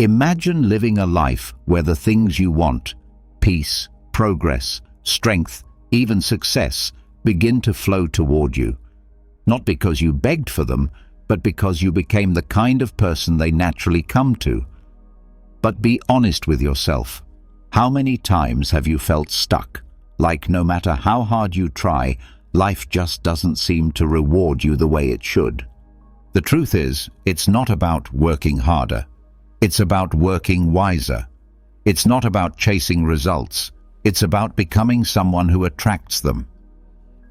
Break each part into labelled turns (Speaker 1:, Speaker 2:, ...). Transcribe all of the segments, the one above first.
Speaker 1: Imagine living a life where the things you want, peace, progress, strength, even success, begin to flow toward you. Not because you begged for them, but because you became the kind of person they naturally come to. But be honest with yourself. How many times have you felt stuck? Like no matter how hard you try, life just doesn't seem to reward you the way it should. The truth is, it's not about working harder. It's about working wiser. It's not about chasing results. It's about becoming someone who attracts them.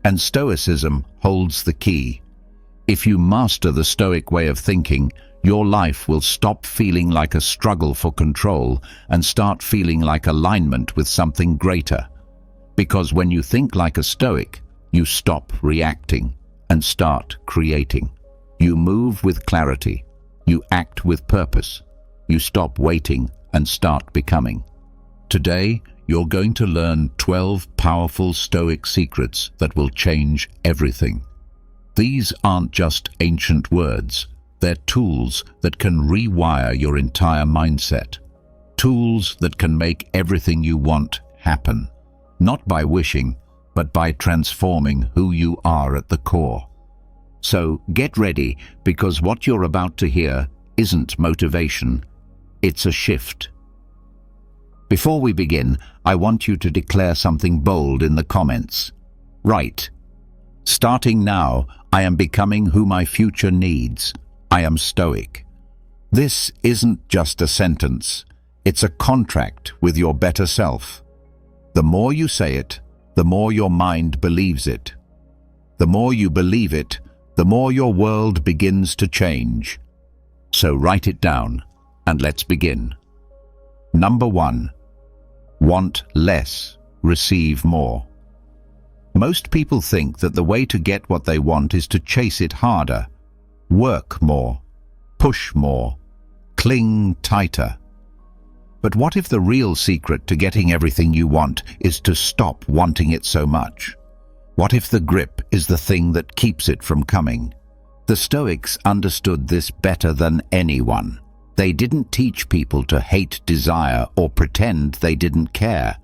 Speaker 1: And Stoicism holds the key. If you master the Stoic way of thinking, your life will stop feeling like a struggle for control and start feeling like alignment with something greater. Because when you think like a Stoic, you stop reacting and start creating. You move with clarity. You act with purpose. You stop waiting and start becoming. Today, you're going to learn 12 powerful Stoic secrets that will change everything. These aren't just ancient words. They're tools that can rewire your entire mindset. Tools that can make everything you want happen. Not by wishing, but by transforming who you are at the core. So get ready, because what you're about to hear isn't motivation. It's a shift. Before we begin, I want you to declare something bold in the comments. Write, "Starting now, I am becoming who my future needs. I am Stoic." This isn't just a sentence. It's a contract with your better self. The more you say it, the more your mind believes it. The more you believe it, the more your world begins to change. So write it down, and let's begin. Number 1. Want less, receive more. Most people think that the way to get what they want is to chase it harder, work more, push more, cling tighter. But what if the real secret to getting everything you want is to stop wanting it so much? What if the grip is the thing that keeps it from coming? The Stoics understood this better than anyone. They didn't teach people to hate desire or pretend they didn't care.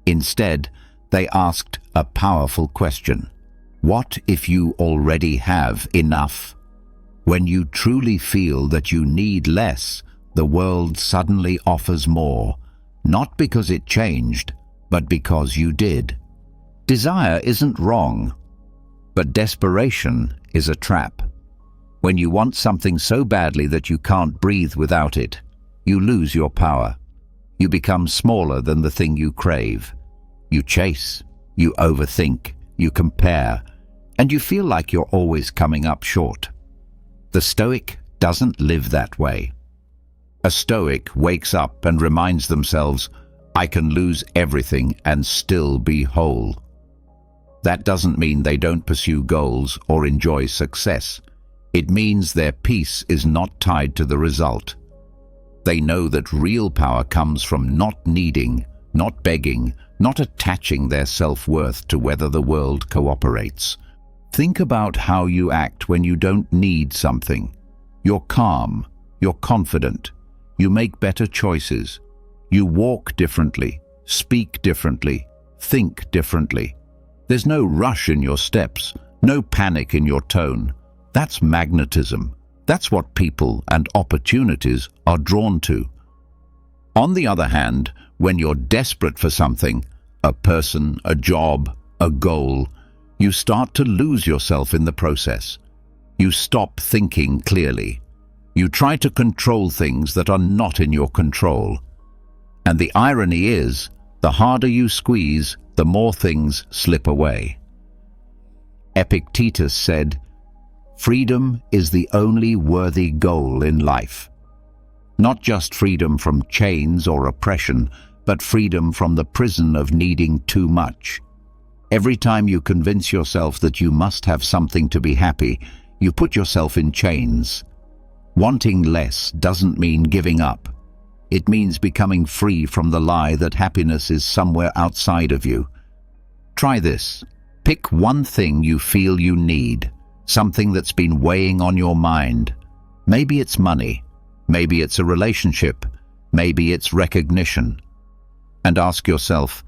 Speaker 1: Instead, they asked a powerful question. What if you already have enough? When you truly feel that you need less, the world suddenly offers more, not because it changed, but because you did. Desire isn't wrong, but desperation is a trap. When you want something so badly that you can't breathe without it, you lose your power. You become smaller than the thing you crave. You chase, you overthink, you compare, and you feel like you're always coming up short. The Stoic doesn't live that way. A Stoic wakes up and reminds themselves, "I can lose everything and still be whole." That doesn't mean they don't pursue goals or enjoy success. It means their peace is not tied to the result. They know that real power comes from not needing, not begging, not attaching their self-worth to whether the world cooperates. Think about how you act when you don't need something. You're calm, you're confident, you make better choices, you walk differently, speak differently, think differently. There's no rush in your steps, no panic in your tone. That's magnetism. That's what people and opportunities are drawn to. On the other hand, when you're desperate for something, a person, a job, a goal, you start to lose yourself in the process. You stop thinking clearly. You try to control things that are not in your control. And the irony is, the harder you squeeze, the more things slip away. Epictetus said, "Freedom is the only worthy goal in life." Not just freedom from chains or oppression, but freedom from the prison of needing too much. Every time you convince yourself that you must have something to be happy, you put yourself in chains. Wanting less doesn't mean giving up. It means becoming free from the lie that happiness is somewhere outside of you. Try this. Pick one thing you feel you need, something that's been weighing on your mind. Maybe it's money. Maybe it's a relationship. Maybe it's recognition. And ask yourself,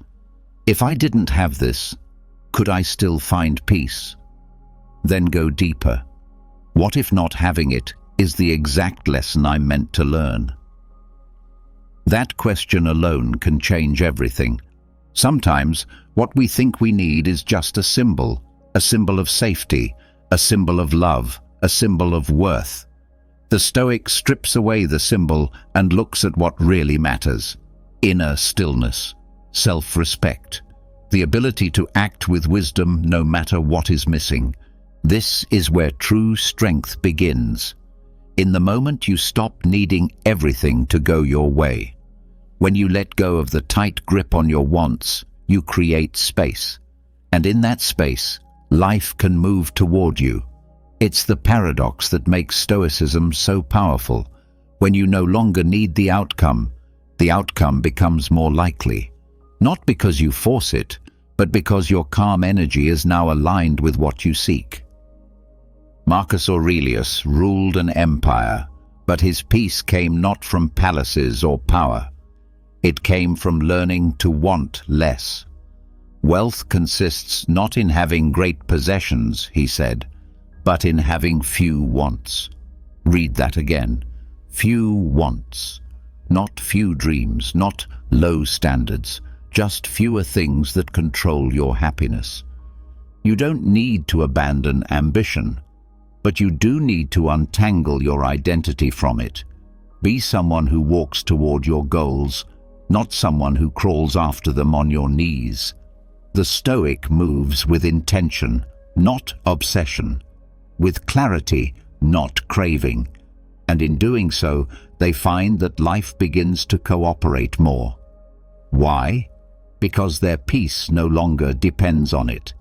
Speaker 1: if I didn't have this, could I still find peace? Then go deeper. What if not having it is the exact lesson I'm meant to learn? That question alone can change everything. Sometimes what we think we need is just a symbol of safety, a symbol of love, a symbol of worth. The Stoic strips away the symbol and looks at what really matters: inner stillness, self-respect, the ability to act with wisdom no matter what is missing. This is where true strength begins. In the moment you stop needing everything to go your way. When you let go of the tight grip on your wants, you create space. And in that space, life can move toward you. It's the paradox that makes Stoicism so powerful. When you no longer need the outcome becomes more likely. Not because you force it, but because your calm energy is now aligned with what you seek. Marcus Aurelius ruled an empire, but his peace came not from palaces or power. It came from learning to want less. Wealth consists not in having great possessions, he said, but in having few wants. Read that again. Few wants. Not few dreams, not low standards, just fewer things that control your happiness. You don't need to abandon ambition, but you do need to untangle your identity from it. Be someone who walks toward your goals, not someone who crawls after them on your knees. The Stoic moves with intention, not obsession, with clarity, not craving, and in doing so, they find that life begins to cooperate more. Why? Because their peace no longer depends on it.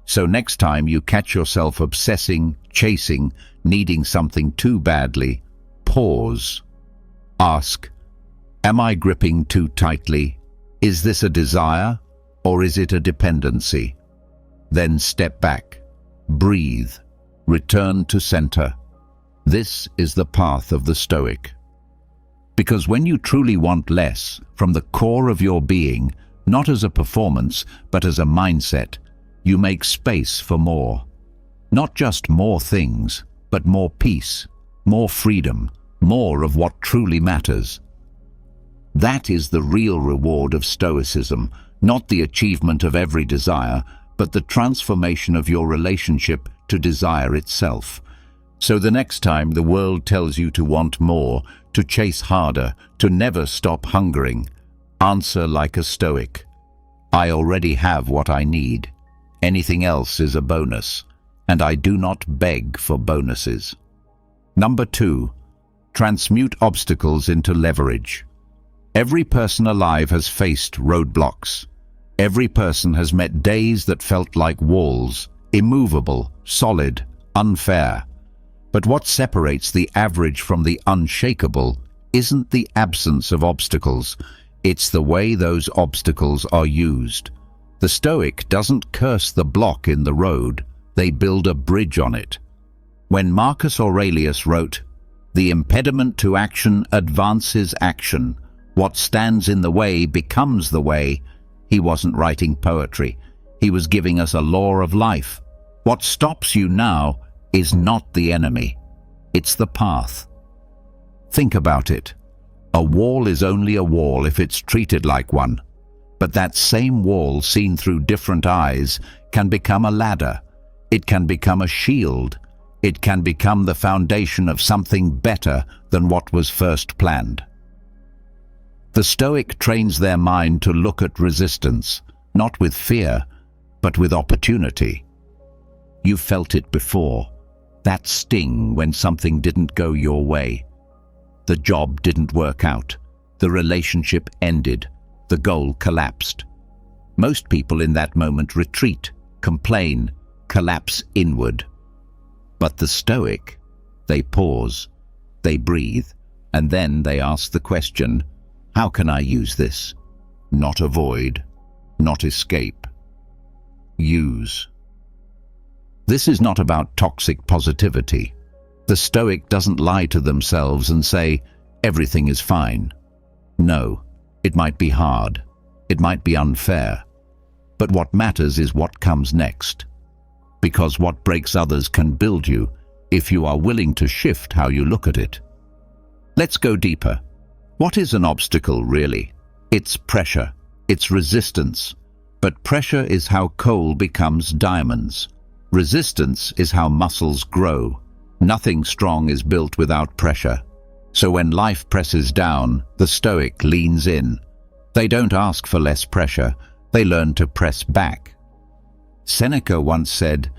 Speaker 1: So next time you catch yourself obsessing, chasing, needing something too badly, pause. Ask, am I gripping too tightly? Is this a desire, or is it a dependency? Then step back, breathe, return to center. This is the path of the Stoic. Because when you truly want less, from the core of your being, not as a performance, but as a mindset, you make space for more. Not just more things, but more peace, more freedom, more of what truly matters. That is the real reward of Stoicism, not the achievement of every desire, but the transformation of your relationship to desire itself. So the next time the world tells you to want more, to chase harder, to never stop hungering, answer like a Stoic. I already have what I need. Anything else is a bonus, and I do not beg for bonuses. Number 2, transmute obstacles into leverage. Every person alive has faced roadblocks. Every person has met days that felt like walls, immovable, solid, unfair. But what separates the average from the unshakable isn't the absence of obstacles, it's the way those obstacles are used. The Stoic doesn't curse the block in the road, they build a bridge on it. When Marcus Aurelius wrote, "The impediment to action advances action. What stands in the way becomes the way," he wasn't writing poetry. He was giving us a law of life. What stops you now is not the enemy. It's the path. Think about it. A wall is only a wall if it's treated like one. But that same wall seen through different eyes can become a ladder. It can become a shield. It can become the foundation of something better than what was first planned. The Stoic trains their mind to look at resistance, not with fear, but with opportunity. You've felt it before. That sting when something didn't go your way. The job didn't work out. The relationship ended. The goal collapsed. Most people in that moment retreat, complain, collapse inward. But the Stoic, they pause, they breathe, and then they ask the question, how can I use this? Not avoid, not escape. Use. This is not about toxic positivity. The Stoic doesn't lie to themselves and say, everything is fine. No, it might be hard. It might be unfair. But what matters is what comes next. Because what breaks others can build you if you are willing to shift how you look at it. Let's go deeper. What is an obstacle, really? It's pressure. It's resistance. But pressure is how coal becomes diamonds. Resistance is how muscles grow. Nothing strong is built without pressure. So when life presses down, the Stoic leans in. They don't ask for less pressure. They learn to press back. Seneca once said,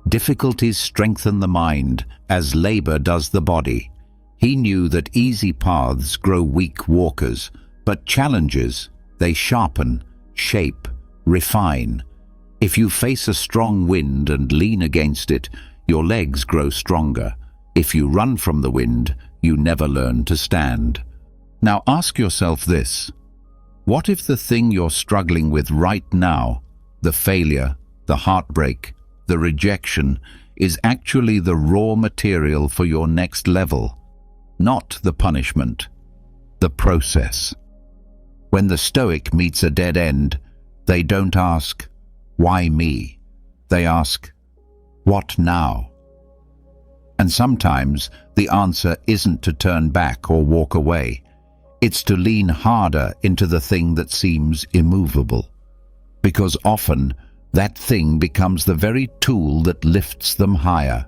Speaker 1: "Difficulties strengthen the mind, as labor does the body." He knew that easy paths grow weak walkers, but challenges, they sharpen, shape, refine. If you face a strong wind and lean against it, your legs grow stronger. If you run from the wind, you never learn to stand. Now ask yourself this. What if the thing you're struggling with right now, the failure, the heartbreak, the rejection, is actually the raw material for your next level? Not the punishment, the process. When the Stoic meets a dead end, they don't ask, "Why me?" They ask, "What now?" And sometimes the answer isn't to turn back or walk away. It's to lean harder into the thing that seems immovable. Because often, that thing becomes the very tool that lifts them higher.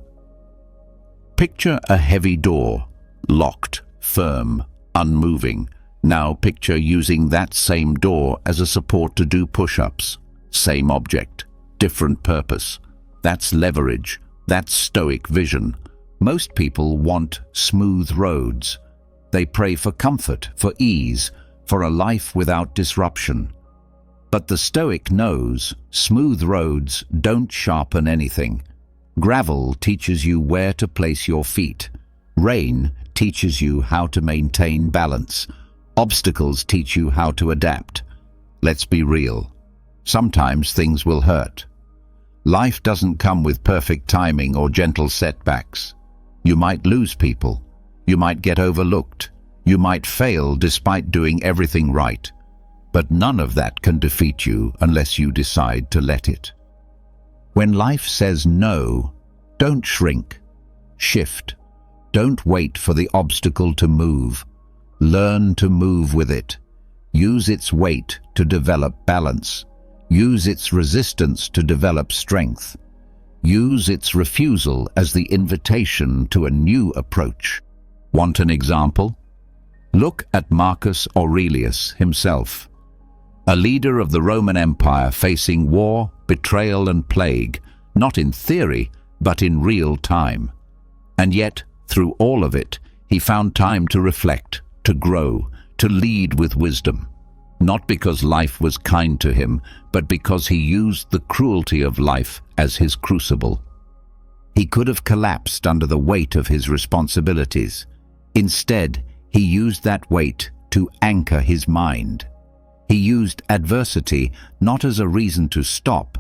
Speaker 1: Picture a heavy door, locked, firm, unmoving. Now picture using that same door as a support to do push-ups. Same object, different purpose. That's leverage. That's Stoic vision. Most people want smooth roads. They pray for comfort, for ease, for a life without disruption. But the Stoic knows smooth roads don't sharpen anything. Gravel teaches you where to place your feet. Rain teaches you how to maintain balance. Obstacles teach you how to adapt. Let's be real. Sometimes things will hurt. Life doesn't come with perfect timing or gentle setbacks. You might lose people. You might get overlooked. You might fail despite doing everything right. But none of that can defeat you unless you decide to let it. When life says no, don't shrink. Shift. Don't wait for the obstacle to move. Learn to move with it. Use its weight to develop balance. Use its resistance to develop strength. Use its refusal as the invitation to a new approach. Want an example? Look at Marcus Aurelius himself. A leader of the Roman Empire facing war, betrayal and plague, not in theory, but in real time. And yet, through all of it, he found time to reflect, to grow, to lead with wisdom. Not because life was kind to him, but because he used the cruelty of life as his crucible. He could have collapsed under the weight of his responsibilities. Instead, he used that weight to anchor his mind. He used adversity not as a reason to stop,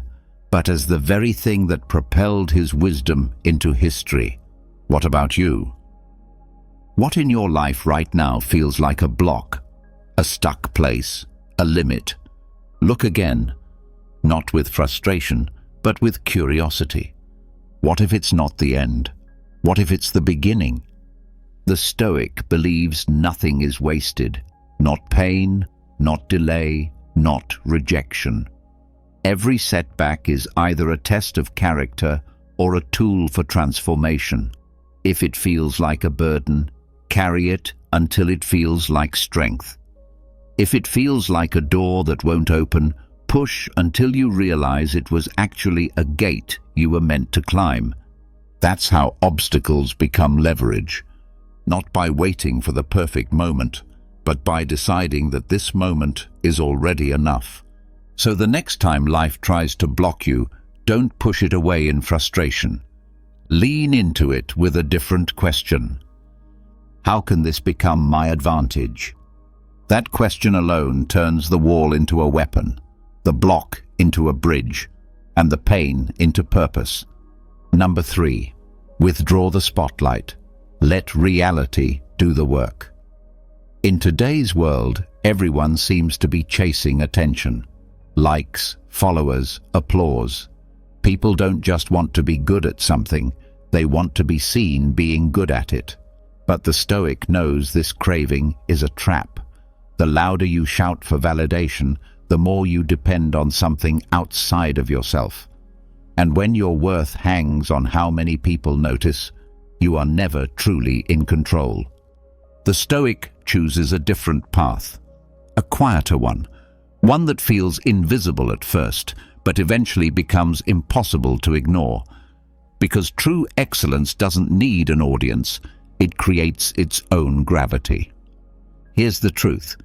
Speaker 1: but as the very thing that propelled his wisdom into history. What about you? What in your life right now feels like a block, a stuck place, a limit? Look again, not with frustration, but with curiosity. What if it's not the end? What if it's the beginning? The Stoic believes nothing is wasted, not pain, not delay, not rejection. Every setback is either a test of character or a tool for transformation. If it feels like a burden, carry it until it feels like strength. If it feels like a door that won't open, push until you realize it was actually a gate you were meant to climb. That's how obstacles become leverage. Not by waiting for the perfect moment, but by deciding that this moment is already enough. So the next time life tries to block you, don't push it away in frustration. Lean into it with a different question. How can this become my advantage? That question alone turns the wall into a weapon, the block into a bridge, and the pain into purpose. Number 3, withdraw the spotlight. Let reality do the work. In today's world, everyone seems to be chasing attention. Likes, followers, applause. People don't just want to be good at something, they want to be seen being good at it. But the Stoic knows this craving is a trap. The louder you shout for validation, the more you depend on something outside of yourself. And when your worth hangs on how many people notice, you are never truly in control. The Stoic chooses a different path, a quieter one that feels invisible at first, but eventually becomes impossible to ignore. Because true excellence doesn't need an audience, it creates its own gravity. Here's the truth.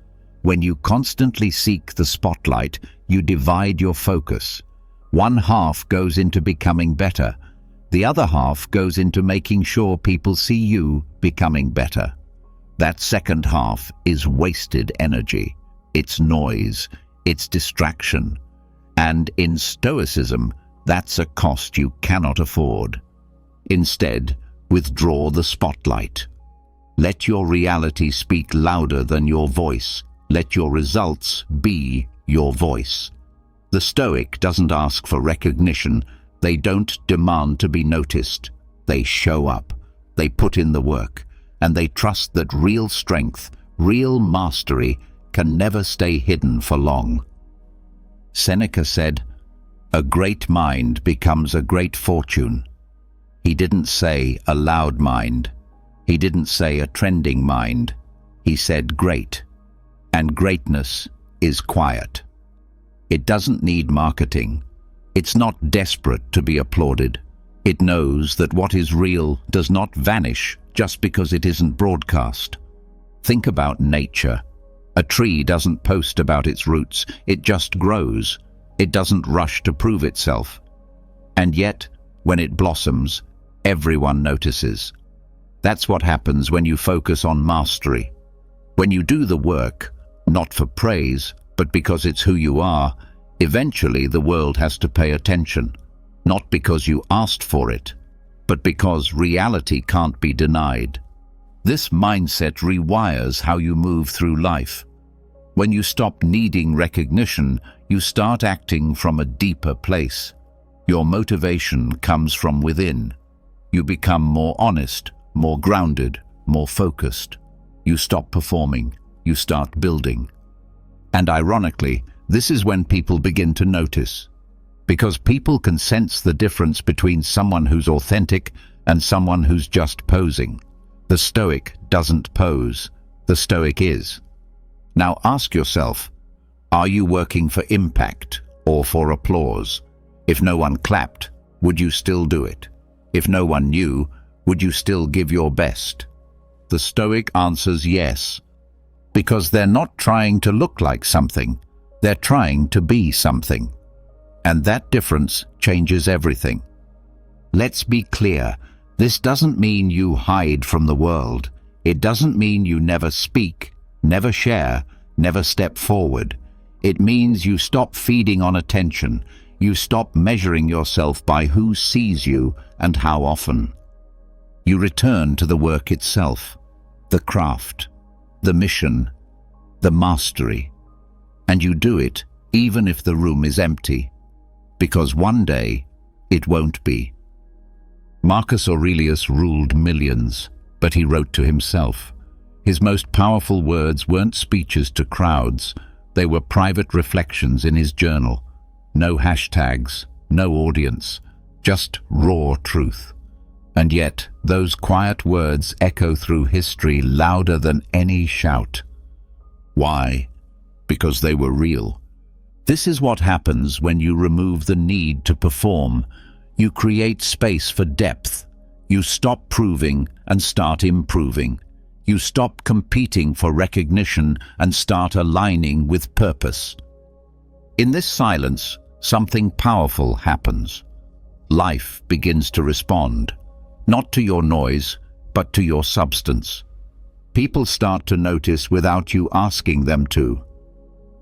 Speaker 1: When you constantly seek the spotlight, you divide your focus. One half goes into becoming better. The other half goes into making sure people see you becoming better. That second half is wasted energy. It's noise. It's distraction. And in Stoicism, that's a cost you cannot afford. Instead, withdraw the spotlight. Let your reality speak louder than your voice. Let your results be your voice. The Stoic doesn't ask for recognition. They don't demand to be noticed. They show up. They put in the work. And they trust that real strength, real mastery, can never stay hidden for long. Seneca said, "A great mind becomes a great fortune." He didn't say a loud mind. He didn't say a trending mind. He said great. And greatness is quiet. It doesn't need marketing. It's not desperate to be applauded. It knows that what is real does not vanish just because it isn't broadcast. Think about nature. A tree doesn't post about its roots, it just grows. It doesn't rush to prove itself. And yet, when it blossoms, everyone notices. That's what happens when you focus on mastery. When you do the work, not for praise, but because it's who you are, eventually the world has to pay attention. Not because you asked for it, but because reality can't be denied. This mindset rewires how you move through life. When you stop needing recognition, you start acting from a deeper place. Your motivation comes from within. You become more honest, more grounded, more focused. You stop performing. You start building. And ironically, this is when people begin to notice. Because people can sense the difference between someone who's authentic and someone who's just posing. The Stoic doesn't pose. The Stoic is. Now ask yourself, are you working for impact or for applause? If no one clapped, would you still do it? If no one knew, would you still give your best? The Stoic answers yes, because they're not trying to look like something, they're trying to be something. And that difference changes everything. Let's be clear, this doesn't mean you hide from the world. It doesn't mean you never speak, never share, never step forward. It means you stop feeding on attention. You stop measuring yourself by who sees you and how often. You return to the work itself, the craft, the mission, the mastery. And you do it even if the room is empty, because one day it won't be. Marcus Aurelius ruled millions, but he wrote to himself. His most powerful words weren't speeches to crowds, they were private reflections in his journal. No hashtags, no audience, just raw truth. And yet, those quiet words echo through history louder than any shout. Why? Because they were real. This is what happens when you remove the need to perform. You create space for depth. You stop proving and start improving. You stop competing for recognition and start aligning with purpose. In this silence, something powerful happens. Life begins to respond, not to your noise, but to your substance. People start to notice without you asking them to.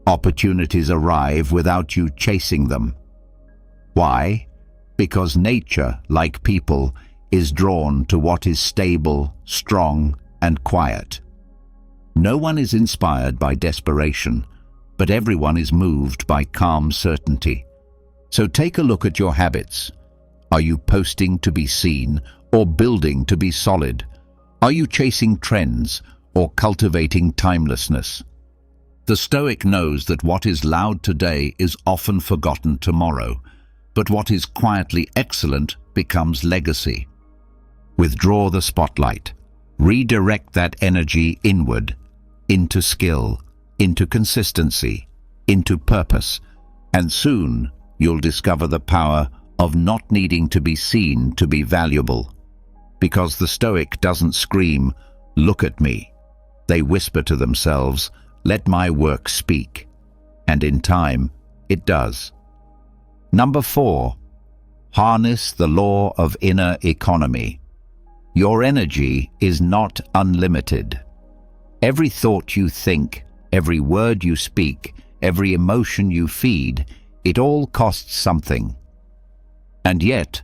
Speaker 1: Opportunities arrive without you chasing them. Why? Because nature, like people, is drawn to what is stable, strong, and quiet. No one is inspired by desperation, but everyone is moved by calm certainty. So take a look at your habits. Are you posting to be seen or building to be solid? Are you chasing trends or cultivating timelessness? The Stoic knows that what is loud today is often forgotten tomorrow, but what is quietly excellent becomes legacy. Withdraw the spotlight. Redirect that energy inward, into skill, into consistency, into purpose, and soon you'll discover the power of not needing to be seen to be valuable. Because the Stoic doesn't scream, "Look at me." They whisper to themselves, "Let my work speak." And in time, it does. Number 4, harness the law of inner economy. Your energy is not unlimited. Every thought you think, every word you speak, every emotion you feed, it all costs something. And yet,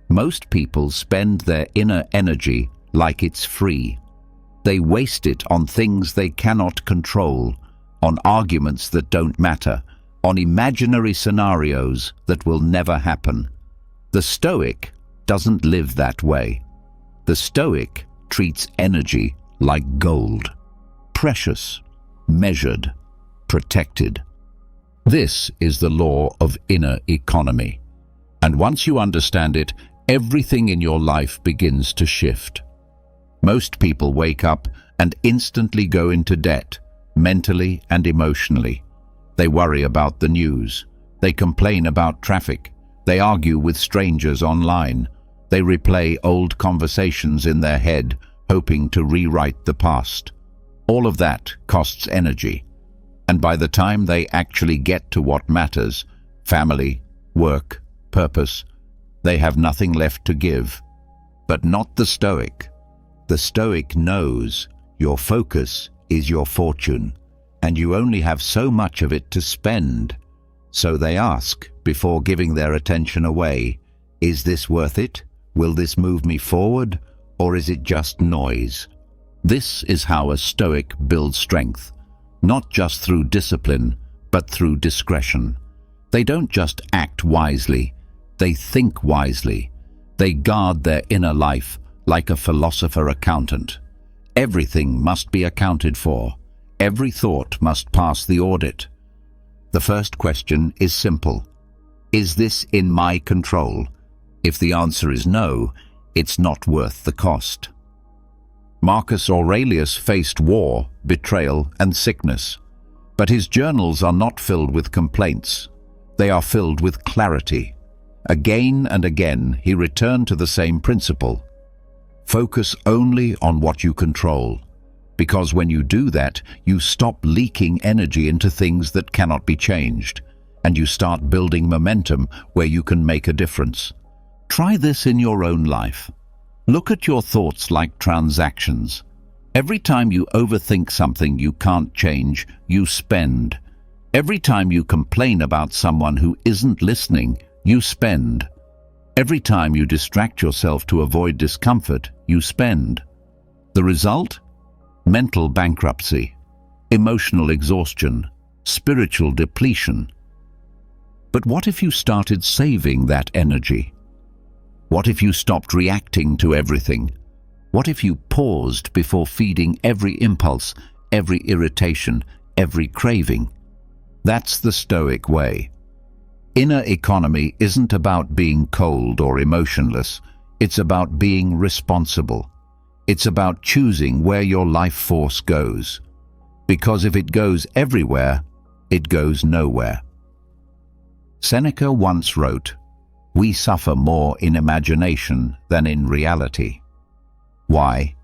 Speaker 1: most people spend their inner energy like it's free. They waste it on things they cannot control, on arguments that don't matter, on imaginary scenarios that will never happen. The Stoic doesn't live that way. The Stoic treats energy like gold, precious, measured, protected. This is the law of inner economy. And once you understand it, everything in your life begins to shift. Most people wake up and instantly go into debt, mentally and emotionally. They worry about the news. They complain about traffic. They argue with strangers online. They replay old conversations in their head, hoping to rewrite the past. All of that costs energy. And by the time they actually get to what matters, family, work, purpose, they have nothing left to give. But not the Stoic. The Stoic knows your focus is your fortune, and you only have so much of it to spend. So they ask, before giving their attention away, is this worth it? Will this move me forward, or is it just noise? This is how a Stoic builds strength, not just through discipline, but through discretion. They don't just act wisely, they think wisely. They guard their inner life like a philosopher-accountant. Everything must be accounted for. Every thought must pass the audit. The first question is simple. Is this in my control? If the answer is no, it's not worth the cost. Marcus Aurelius faced war, betrayal, and sickness. But his journals are not filled with complaints. They are filled with clarity. Again and again, he returned to the same principle. Focus only on what you control, because when you do that, you stop leaking energy into things that cannot be changed, and you start building momentum where you can make a difference. Try this in your own life. Look at your thoughts like transactions. Every time you overthink something you can't change, you spend. Every time you complain about someone who isn't listening, you spend. Every time you distract yourself to avoid discomfort, you spend. The result? Mental bankruptcy, emotional exhaustion, spiritual depletion. But what if you started saving that energy? What if you stopped reacting to everything? What if you paused before feeding every impulse, every irritation, every craving? That's the Stoic way. Inner economy isn't about being cold or emotionless. It's about being responsible. It's about choosing where your life force goes. Because if it goes everywhere, it goes nowhere. Seneca once wrote, "We suffer more in imagination than in reality." Why?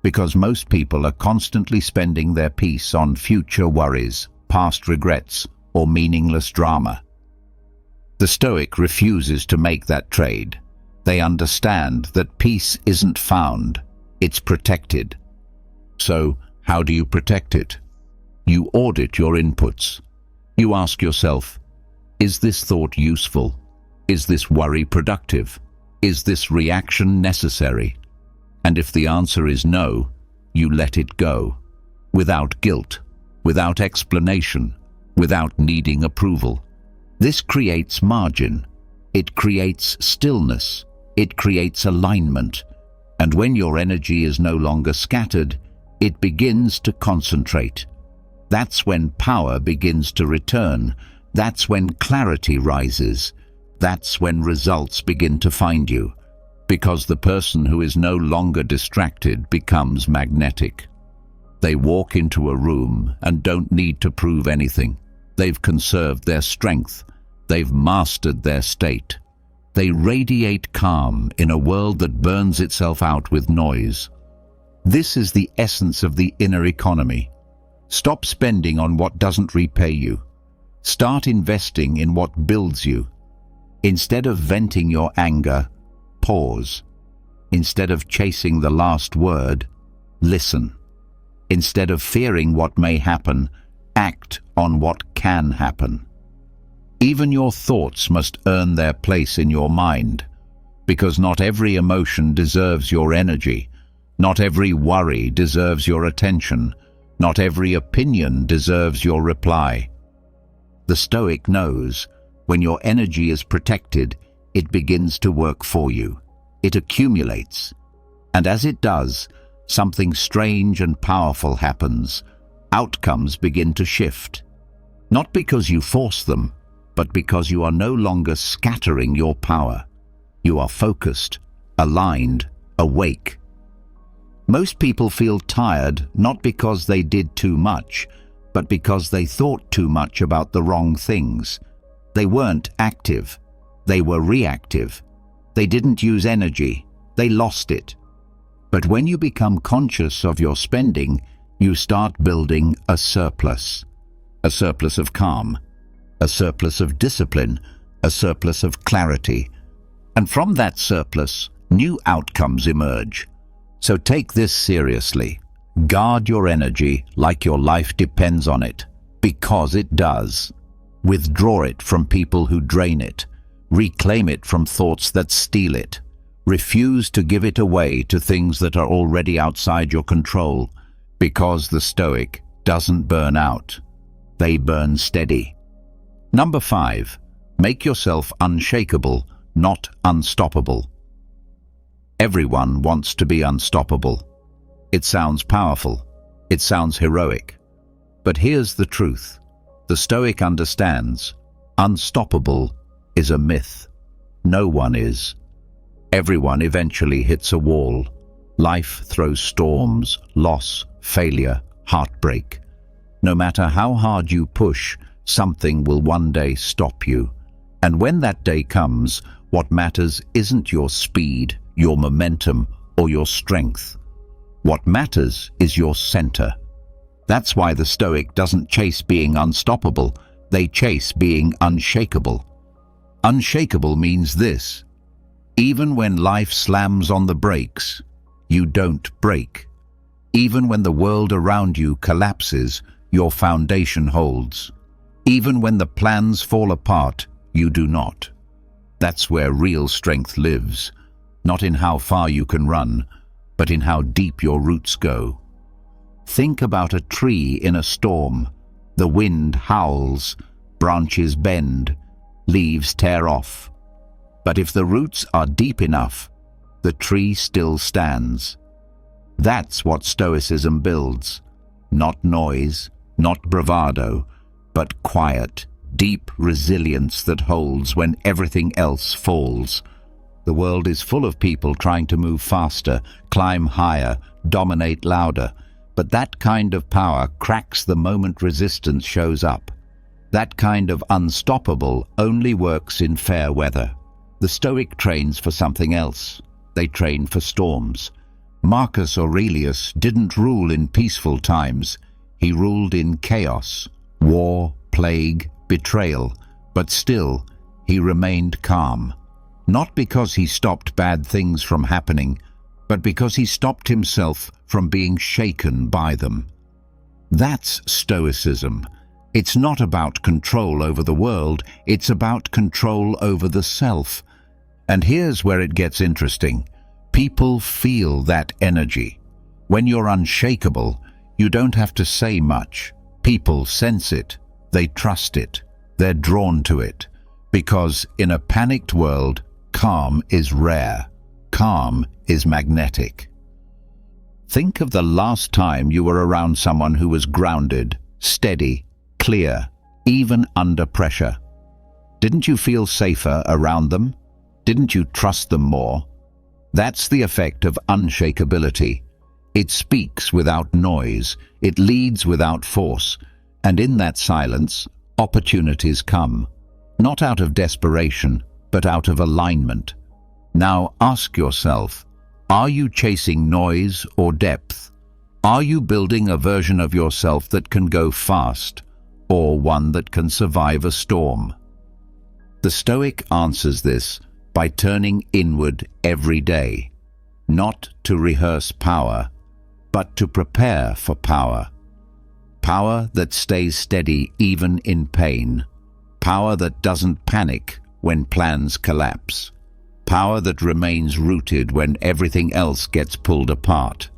Speaker 1: Because most people are constantly spending their peace on future worries, past regrets, or meaningless drama. The Stoic refuses to make that trade. They understand that peace isn't found, it's protected. So, how do you protect it? You audit your inputs. You ask yourself, is this thought useful? Is this worry productive? Is this reaction necessary? And if the answer is no, you let it go. without guilt, without explanation, without needing approval. This creates margin. It creates stillness. It creates alignment. And when your energy is no longer scattered, it begins to concentrate. That's when power begins to return. That's when clarity rises. That's when results begin to find you. Because the person who is no longer distracted becomes magnetic. They walk into a room and don't need to prove anything. They've conserved their strength. They've mastered their state. They radiate calm in a world that burns itself out with noise. This is the essence of the inner economy. Stop spending on what doesn't repay you. Start investing in what builds you. Instead of venting your anger, pause. Instead of chasing the last word, listen. Instead of fearing what may happen, act on what can happen. Even your thoughts must earn their place in your mind, because not every emotion deserves your energy. Not every worry deserves your attention. Not every opinion deserves your reply. The Stoic knows, when your energy is protected, it begins to work for you. It accumulates. And as it does, something strange and powerful happens. Outcomes begin to shift. Not because you force them, but because you are no longer scattering your power. You are focused, aligned, awake. Most people feel tired not because they did too much, but because they thought too much about the wrong things. They weren't active. They were reactive. They didn't use energy. They lost it. But when you become conscious of your spending, you start building a surplus. A surplus of calm. A surplus of discipline. A surplus of clarity. And from that surplus, new outcomes emerge. So take this seriously. Guard your energy like your life depends on it, because it does. Withdraw it from people who drain it. Reclaim it from thoughts that steal it. Refuse to give it away to things that are already outside your control, because the Stoic doesn't burn out. They burn steady. Number 5, make yourself unshakable, not unstoppable. Everyone wants to be unstoppable. It sounds powerful. It sounds heroic. But here's the truth. The Stoic understands unstoppable is a myth. No one is. Everyone eventually hits a wall. Life throws storms, loss, failure, heartbreak. No matter how hard you push, something will one day stop you. And when that day comes, what matters isn't your speed, your momentum, or your strength. What matters is your center. That's why the Stoic doesn't chase being unstoppable. They chase being unshakable. Unshakable means this: even when life slams on the brakes, you don't break. Even when the world around you collapses, your foundation holds. Even when the plans fall apart, you do not. That's where real strength lives, not in how far you can run, but in how deep your roots go. Think about a tree in a storm. The wind howls, branches bend, leaves tear off. But if the roots are deep enough, the tree still stands. That's what Stoicism builds. Not noise, not bravado, but quiet, deep resilience that holds when everything else falls. The world is full of people trying to move faster, climb higher, dominate louder. But that kind of power cracks the moment resistance shows up. That kind of unstoppable only works in fair weather. The Stoic trains for something else. They train for storms. Marcus Aurelius didn't rule in peaceful times. He ruled in chaos, war, plague, betrayal. But still, he remained calm. Not because he stopped bad things from happening, but because he stopped himself from being shaken by them. That's Stoicism. It's not about control over the world, it's about control over the self. And here's where it gets interesting. People feel that energy. When you're unshakable, You don't have to say much. People sense it. They trust it. They're drawn to it. Because in a panicked world, calm is rare. Calm is magnetic. Think of the last time you were around someone who was grounded, steady, clear, even under pressure. Didn't you feel safer around them? Didn't you trust them more? That's the effect of unshakability. It speaks without noise, it leads without force, and in that silence, opportunities come. Not out of desperation, but out of alignment. Now ask yourself, are you chasing noise or depth? Are you building a version of yourself that can go fast, or one that can survive a storm? The Stoic answers this by turning inward every day, not to rehearse power, but to prepare for power. Power that stays steady even in pain. Power that doesn't panic when plans collapse. Power that remains rooted when everything else gets pulled apart.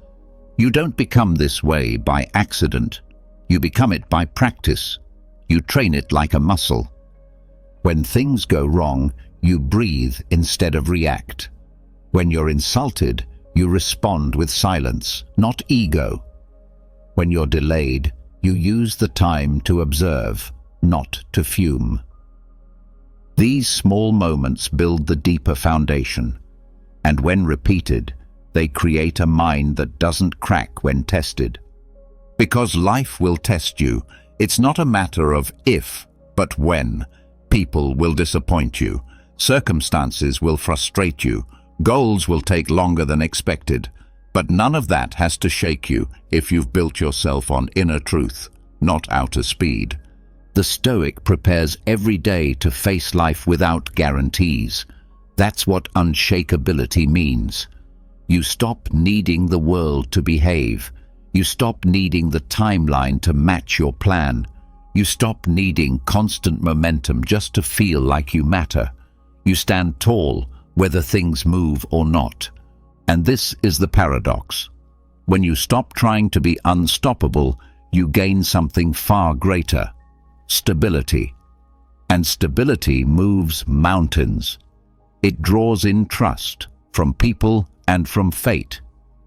Speaker 1: You don't become this way by accident. You become it by practice. You train it like a muscle. When things go wrong, you breathe instead of react. When you're insulted, you respond with silence, not ego. When you're delayed, you use the time to observe, not to fume. These small moments build the deeper foundation, and when repeated, they create a mind that doesn't crack when tested. Because life will test you, it's not a matter of if, but when. People will disappoint you. Circumstances will frustrate you. Goals will take longer than expected. But none of that has to shake you if you've built yourself on inner truth, not outer speed. The Stoic prepares every day to face life without guarantees. That's what unshakability means. You stop needing the world to behave. You stop needing the timeline to match your plan. You stop needing constant momentum just to feel like you matter. You stand tall, whether things move or not. And this is the paradox. When you stop trying to be unstoppable, you gain something far greater: stability. And stability moves mountains. It draws in trust from people and from fate.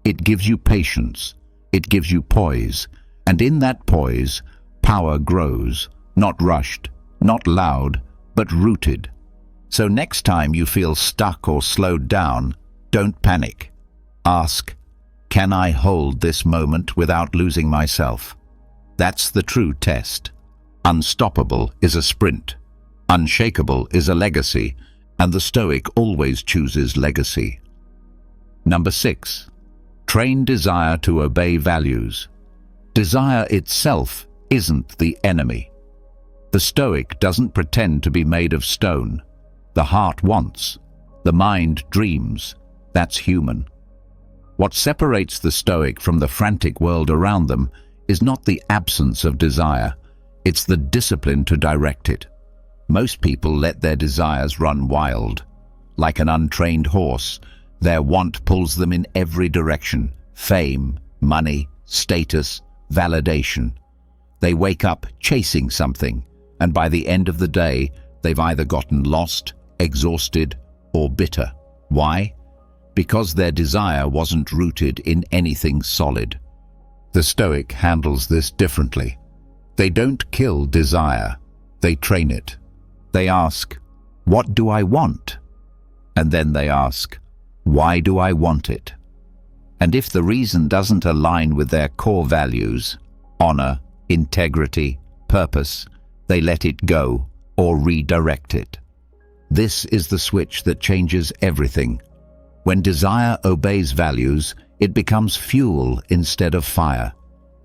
Speaker 1: It gives you patience. It gives you poise. And in that poise, power grows, not rushed, not loud, but rooted. So next time you feel stuck or slowed down, don't panic. Ask, can I hold this moment without losing myself? That's the true test. Unstoppable is a sprint. Unshakable is a legacy, and the Stoic always chooses legacy. Number 6. Train desire to obey values. Desire itself isn't the enemy. The Stoic doesn't pretend to be made of stone. The heart wants. The mind dreams. That's human. What separates the Stoic from the frantic world around them is not the absence of desire. It's the discipline to direct it. Most people let their desires run wild. Like an untrained horse, their want pulls them in every direction: fame, money, status, validation. They wake up chasing something, and by the end of the day, they've either gotten lost, exhausted, or bitter. Why? Because their desire wasn't rooted in anything solid. The Stoic handles this differently. They don't kill desire, they train it. They ask, what do I want? And then they ask, why do I want it? And if the reason doesn't align with their core values, honor, integrity, purpose, they let it go or redirect it. This is the switch that changes everything. When desire obeys values, it becomes fuel instead of fire.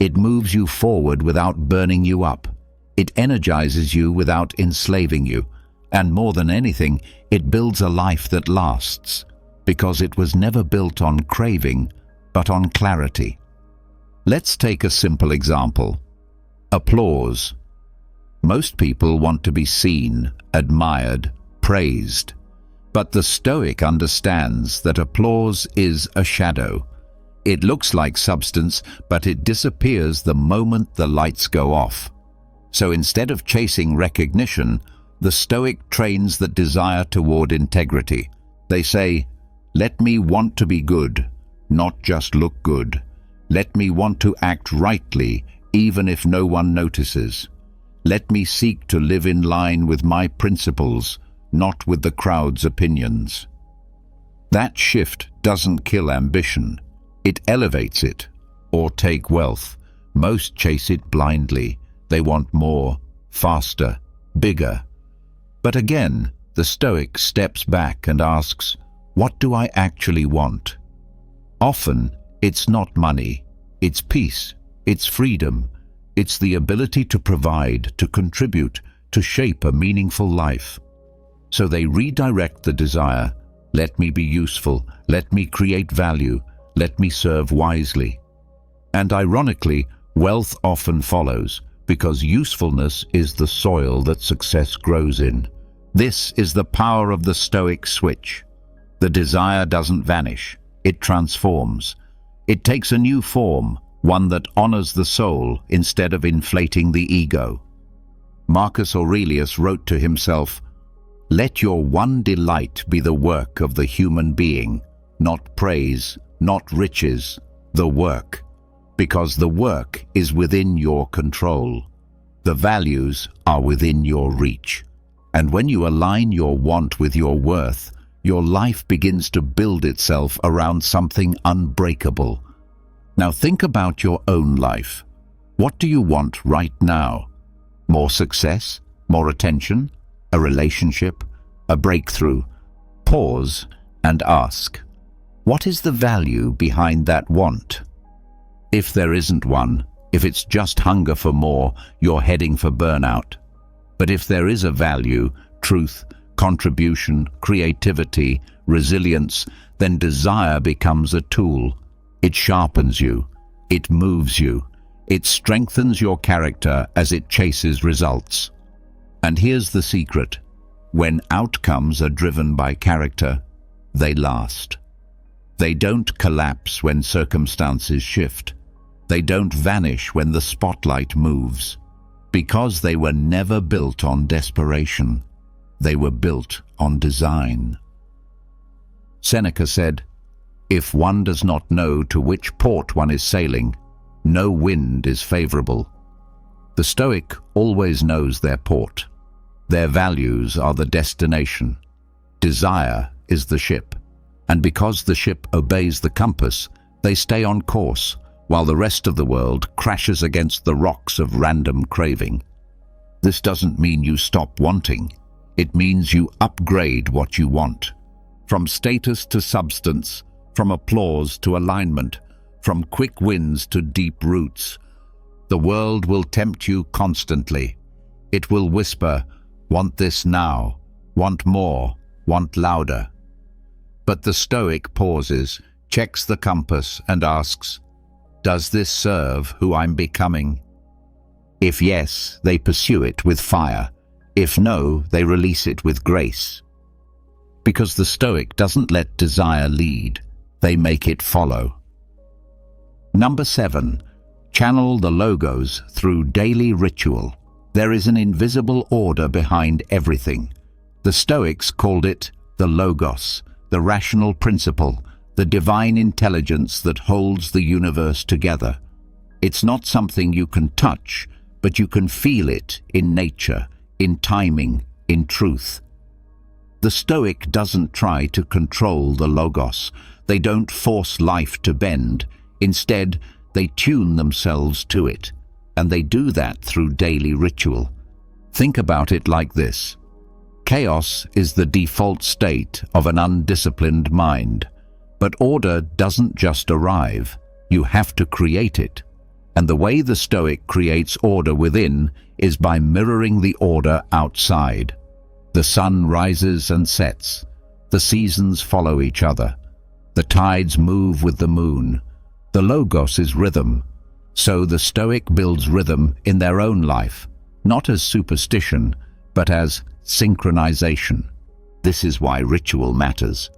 Speaker 1: It moves you forward without burning you up. It energizes you without enslaving you. And more than anything, it builds a life that lasts, because it was never built on craving, but on clarity. Let's take a simple example. Applause. Most people want to be seen, admired, praised. But the Stoic understands that applause is a shadow. It looks like substance, but it disappears the moment the lights go off. So instead of chasing recognition, the Stoic trains that desire toward integrity. They say, "Let me want to be good, not just look good. Let me want to act rightly, even if no one notices. Let me seek to live in line with my principles, not with the crowd's opinions." That shift doesn't kill ambition. It elevates it. Or take wealth. Most chase it blindly. They want more, faster, bigger. But again, the Stoic steps back and asks, what do I actually want? Often, it's not money. It's peace. It's freedom. It's the ability to provide, to contribute, to shape a meaningful life. So they redirect the desire. Let me be useful. Let me create value. Let me serve wisely. And ironically, wealth often follows, because usefulness is the soil that success grows in. This is the power of the Stoic switch. The desire doesn't vanish. It transforms. It takes a new form, one that honors the soul instead of inflating the ego. Marcus Aurelius wrote to himself, "Let your one delight be the work of the human being, not praise, not riches, the work, because the work is within your control. The values are within your reach. And when you align your want with your worth, your life begins to build itself around something unbreakable." Now think about your own life. What do you want right now? More success? More attention? A relationship? A breakthrough? Pause and ask, what is the value behind that want? If there isn't one, if it's just hunger for more, you're heading for burnout. But if there is a value, truth, contribution, creativity, resilience, then desire becomes a tool. It sharpens you. It moves you. It strengthens your character as it chases results. And here's the secret. When outcomes are driven by character, they last. They don't collapse when circumstances shift. They don't vanish when the spotlight moves. Because they were never built on desperation. They were built on design. Seneca said, "If one does not know to which port one is sailing, no wind is favorable." The Stoic always knows their port. Their values are the destination. Desire is the ship. And because the ship obeys the compass, they stay on course, while the rest of the world crashes against the rocks of random craving. This doesn't mean you stop wanting. It means you upgrade what you want. From status to substance, from applause to alignment, from quick wins to deep roots. The world will tempt you constantly. It will whisper, "Want this now, want more, want louder." But the Stoic pauses, checks the compass and asks, "Does this serve who I'm becoming?" If yes, they pursue it with fire. If no, they release it with grace. Because the Stoic doesn't let desire lead, they make it follow. Number 7, channel the logos through daily ritual. There is an invisible order behind everything. The Stoics called it the logos, the rational principle, the divine intelligence that holds the universe together. It's not something you can touch, but you can feel it in nature, in timing, in truth. The Stoic doesn't try to control the logos. They don't force life to bend. Instead, they tune themselves to it, and they do that through daily ritual. Think about it like this. Chaos is the default state of an undisciplined mind. But order doesn't just arrive. You have to create it. And the way the Stoic creates order within is by mirroring the order outside. The sun rises and sets. The seasons follow each other. The tides move with the moon. The logos is rhythm. So the Stoic builds rhythm in their own life, not as superstition, but as synchronization. This is why ritual matters.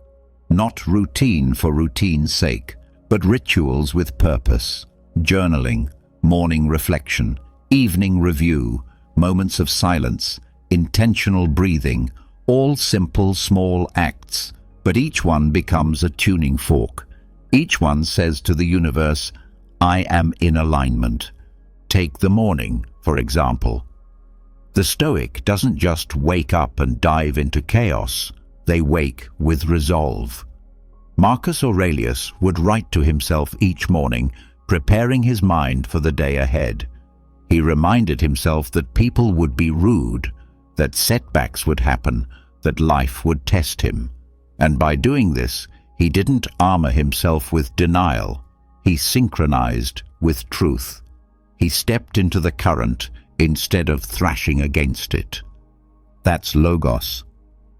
Speaker 1: Not routine for routine's sake, but rituals with purpose: journaling, morning reflection, evening review, moments of silence, intentional breathing, all simple, small acts, but each one becomes a tuning fork. Each one says to the universe, "I am in alignment." Take the morning, for example. The Stoic doesn't just wake up and dive into chaos, they wake with resolve. Marcus Aurelius would write to himself each morning, preparing his mind for the day ahead. He reminded himself that people would be rude, that setbacks would happen, that life would test him. And by doing this, he didn't armor himself with denial. He synchronized with truth. He stepped into the current instead of thrashing against it. That's logos.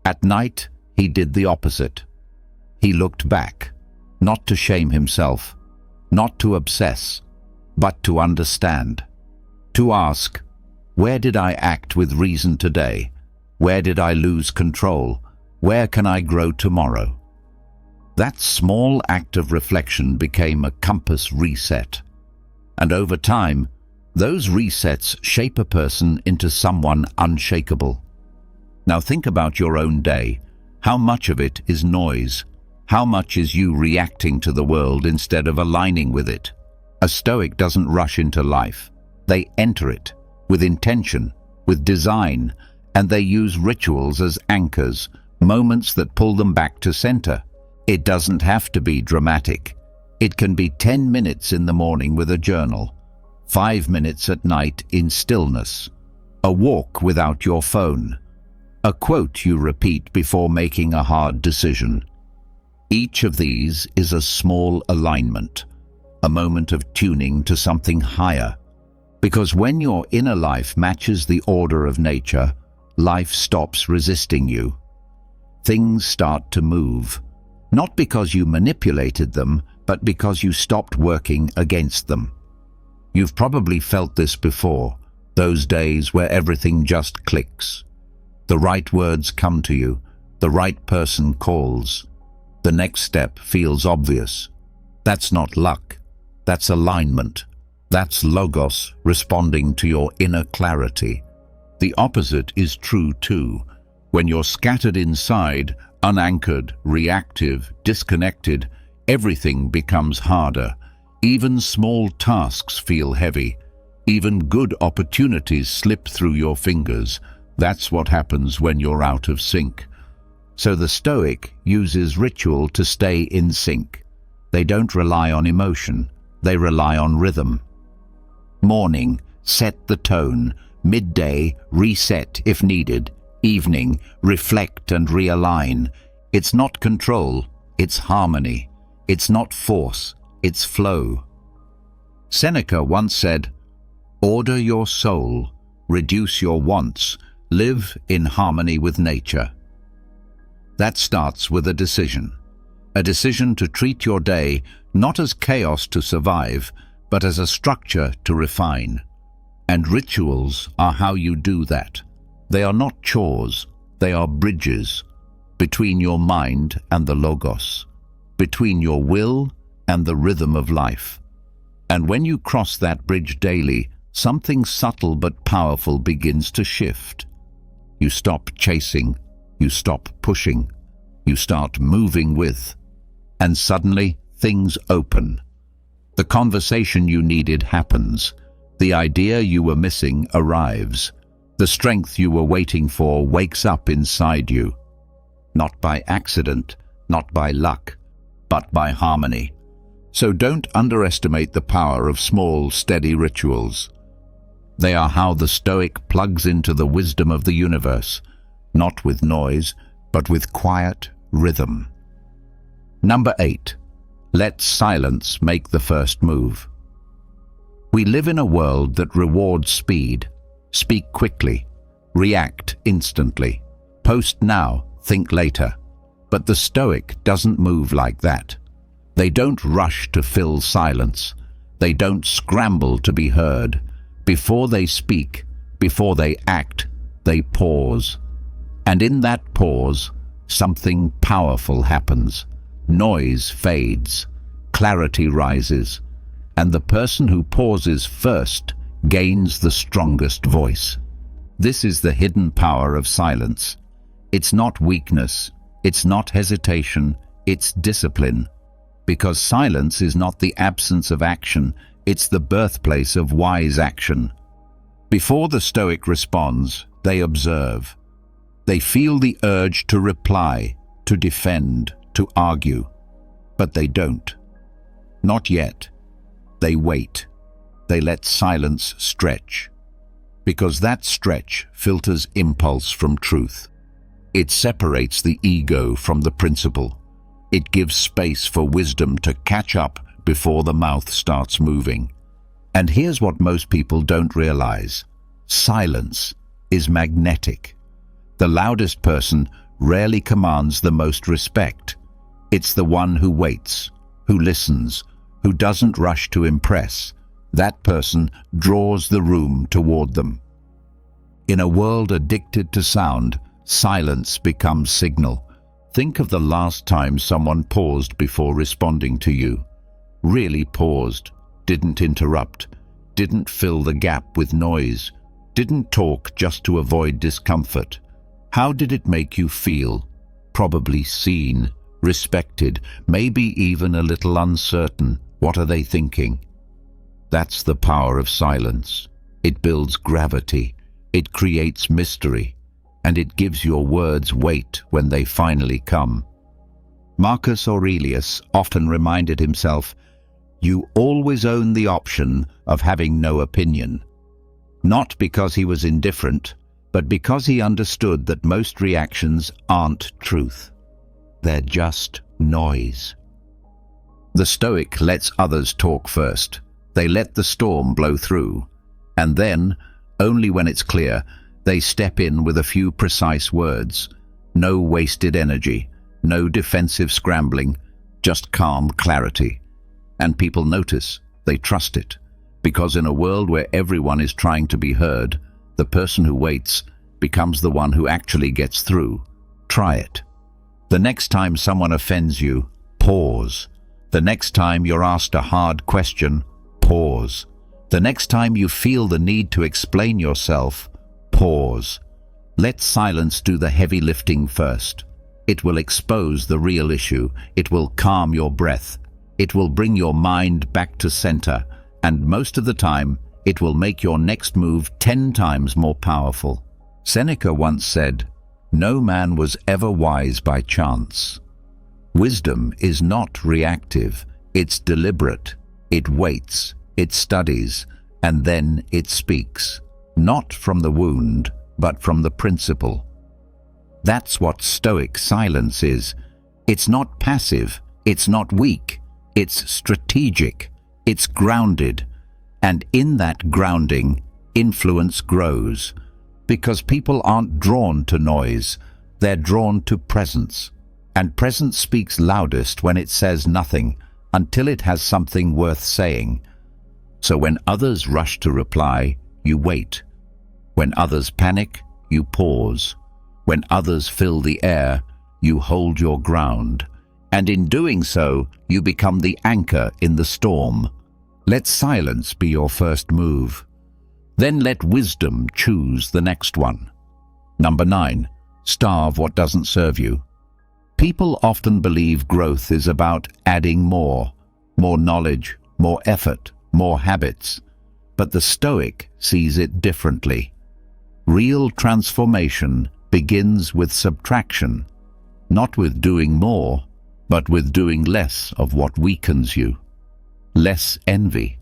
Speaker 1: At night, he did the opposite. He looked back, not to shame himself, not to obsess, but to understand. To ask, where did I act with reason today? Where did I lose control? Where can I grow tomorrow? That small act of reflection became a compass reset. And over time, those resets shape a person into someone unshakable. Now think about your own day. How much of it is noise? How much is you reacting to the world instead of aligning with it? A Stoic doesn't rush into life. They enter it with intention, with design, and they use rituals as anchors, moments that pull them back to center. It doesn't have to be dramatic. It can be 10 minutes in the morning with a journal, 5 minutes at night in stillness, a walk without your phone, a quote you repeat before making a hard decision. Each of these is a small alignment, a moment of tuning to something higher. Because when your inner life matches the order of nature, life stops resisting you. Things start to move, not because you manipulated them, but because you stopped working against them. You've probably felt this before, those days where everything just clicks. The right words come to you, the right person calls. The next step feels obvious. That's not luck, that's alignment. That's logos responding to your inner clarity. The opposite is true too. When you're scattered inside, unanchored, reactive, disconnected, everything becomes harder. Even small tasks feel heavy. Even good opportunities slip through your fingers. That's what happens when you're out of sync. So the Stoic uses ritual to stay in sync. They don't rely on emotion, they rely on rhythm. Morning, set the tone. Midday, reset if needed. Evening, reflect and realign. It's not control, it's harmony. It's not force, it's flow. Seneca once said, "Order your soul, reduce your wants, live in harmony with nature." That starts with a decision to treat your day not as chaos to survive, but as a structure to refine. And rituals are how you do that. They are not chores, they are bridges between your mind and the logos, between your will and the rhythm of life. And when you cross that bridge daily, something subtle but powerful begins to shift. You stop chasing, you stop pushing, you start moving with, and suddenly things open. The conversation you needed happens. The idea you were missing arrives. The strength you were waiting for wakes up inside you. Not by accident, not by luck, but by harmony. So don't underestimate the power of small, steady rituals. They are how the Stoic plugs into the wisdom of the universe, not with noise, but with quiet rhythm. Number 8. Let silence make the first move. We live in a world that rewards speed. Speak quickly, react instantly, post now, think later. But the Stoic doesn't move like that. They don't rush to fill silence. They don't scramble to be heard. Before they speak, before they act, they pause. And in that pause, something powerful happens. Noise fades. clarity rises, and the person who pauses first gains the strongest voice. This is the hidden power of silence. It's not weakness, it's not hesitation, it's discipline. Because silence is not the absence of action, it's the birthplace of wise action. Before the Stoic responds, they observe. They feel the urge to reply, to defend, to argue. But they don't. Not yet. They wait. They let silence stretch. Because that stretch filters impulse from truth. It separates the ego from the principle. It gives space for wisdom to catch up before the mouth starts moving. And here's what most people don't realize. Silence is magnetic. The loudest person rarely commands the most respect. It's the one who waits, who listens, who doesn't rush to impress. That person draws the room toward them. In a world addicted to sound, silence becomes signal. Think of the last time someone paused before responding to you. Really paused, didn't interrupt, didn't fill the gap with noise, didn't talk just to avoid discomfort. How did it make you feel? Probably seen, respected, maybe even a little uncertain. What are they thinking? That's the power of silence. It builds gravity, it creates mystery, and it gives your words weight when they finally come. Marcus Aurelius often reminded himself, "You always own the option of having no opinion." Not because he was indifferent, but because he understood that most reactions aren't truth. They're just noise. The Stoic lets others talk first. They let the storm blow through. And then, only when it's clear, they step in with a few precise words. No wasted energy, no defensive scrambling, just calm clarity. And people notice, they trust it. Because in a world where everyone is trying to be heard, the person who waits becomes the one who actually gets through. Try it. The next time someone offends you, pause. The next time you're asked a hard question, pause. The next time you feel the need to explain yourself, pause. Let silence do the heavy lifting first. It will expose the real issue. It will calm your breath. It will bring your mind back to center. And most of the time, it will make your next move 10 times more powerful. Seneca once said, "No man was ever wise by chance." Wisdom is not reactive, it's deliberate. It waits, it studies, and then it speaks. Not from the wound, but from the principle. That's what Stoic silence is. It's not passive, it's not weak, it's strategic, it's grounded. And in that grounding, influence grows. Because people aren't drawn to noise, they're drawn to presence. And presence speaks loudest when it says nothing, until it has something worth saying. So when others rush to reply, you wait. When others panic, you pause. When others fill the air, you hold your ground. And in doing so, you become the anchor in the storm. Let silence be your first move. Then let wisdom choose the next one. Number 9, starve what doesn't serve you. People often believe growth is about adding more knowledge, more effort, more habits. But the Stoic sees it differently. Real transformation begins with subtraction, not with doing more, but with doing less of what weakens you. Less envy,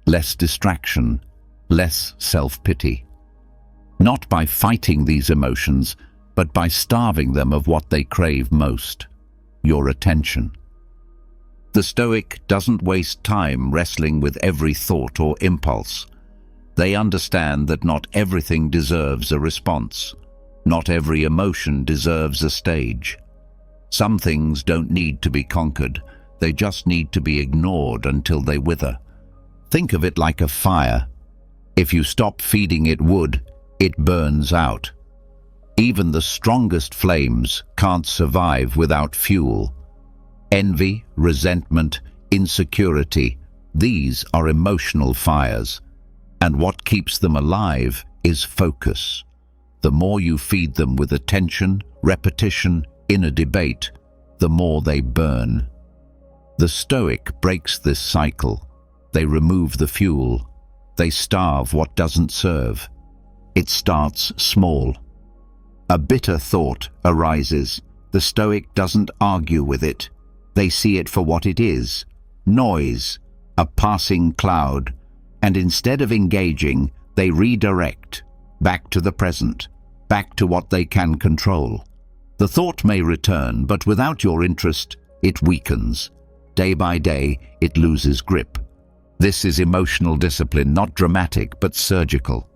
Speaker 1: less distraction, less self-pity. Not by fighting these emotions, but by starving them of what they crave most, your attention. The Stoic doesn't waste time wrestling with every thought or impulse. They understand that not everything deserves a response. Not every emotion deserves a stage. Some things don't need to be conquered. They just need to be ignored until they wither. Think of it like a fire. If you stop feeding it wood, it burns out. Even the strongest flames can't survive without fuel. Envy, resentment, insecurity. These are emotional fires. And what keeps them alive is focus. The more you feed them with attention, repetition, inner debate, the more they burn. The Stoic breaks this cycle. They remove the fuel. They starve what doesn't serve. It starts small. A bitter thought arises. The Stoic doesn't argue with it. They see it for what it is: noise, a passing cloud, and instead of engaging, they redirect, back to the present, back to what they can control. The thought may return, but without your interest, it weakens. Day by day, it loses grip. This is emotional discipline, not dramatic, but surgical.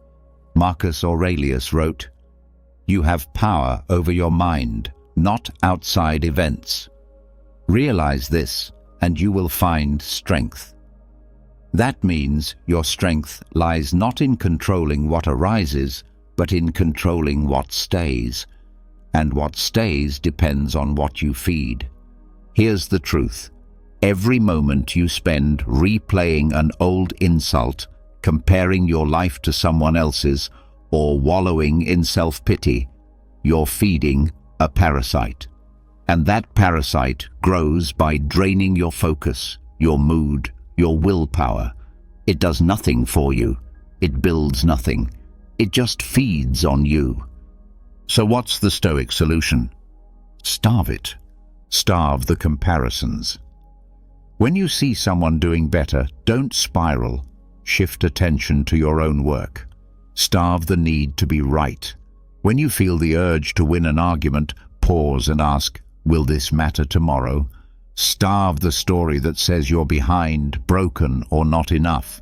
Speaker 1: Marcus Aurelius wrote, "You have power over your mind, not outside events. Realize this, and you will find strength." That means your strength lies not in controlling what arises, but in controlling what stays. And what stays depends on what you feed. Here's the truth. Every moment you spend replaying an old insult, comparing your life to someone else's, or wallowing in self-pity, you're feeding a parasite. And that parasite grows by draining your focus, your mood, your willpower. It does nothing for you. It builds nothing. It just feeds on you. So what's the Stoic solution? Starve it. Starve the comparisons. When you see someone doing better, don't spiral. Shift attention to your own work. Starve the need to be right. When you feel the urge to win an argument, pause and ask, will this matter tomorrow? Starve the story that says you're behind, broken, or not enough.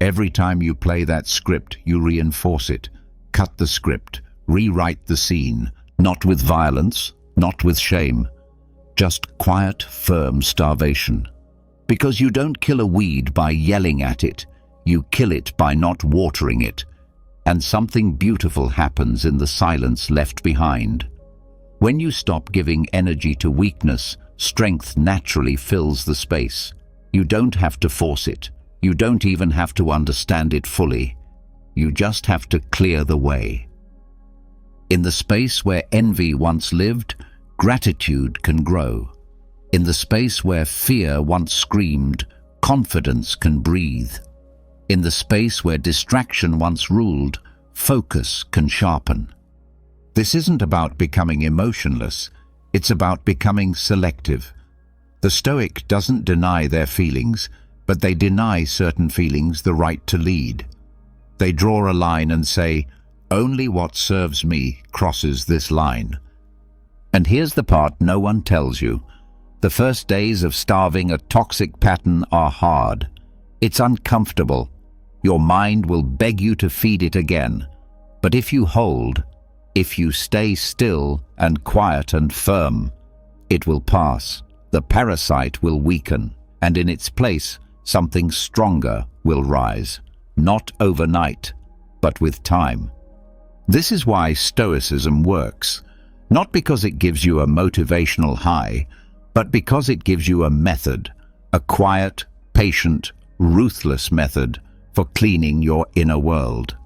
Speaker 1: Every time you play that script, you reinforce it. Cut the script. Rewrite the scene. Not with violence, not with shame. Just quiet, firm starvation. Because you don't kill a weed by yelling at it. You kill it by not watering it. And something beautiful happens in the silence left behind. When you stop giving energy to weakness, strength naturally fills the space. You don't have to force it. You don't even have to understand it fully. You just have to clear the way. In the space where envy once lived, gratitude can grow. In the space where fear once screamed, confidence can breathe. In the space where distraction once ruled, focus can sharpen. This isn't about becoming emotionless, it's about becoming selective. The Stoic doesn't deny their feelings, but they deny certain feelings the right to lead. They draw a line and say, only what serves me crosses this line. And here's the part no one tells you. The first days of starving a toxic pattern are hard. It's uncomfortable. Your mind will beg you to feed it again. But if you hold, if you stay still and quiet and firm, it will pass. The parasite will weaken, and in its place, something stronger will rise. Not overnight, but with time. This is why Stoicism works. Not because it gives you a motivational high, but because it gives you a method, a quiet, patient, ruthless method for cleaning your inner world.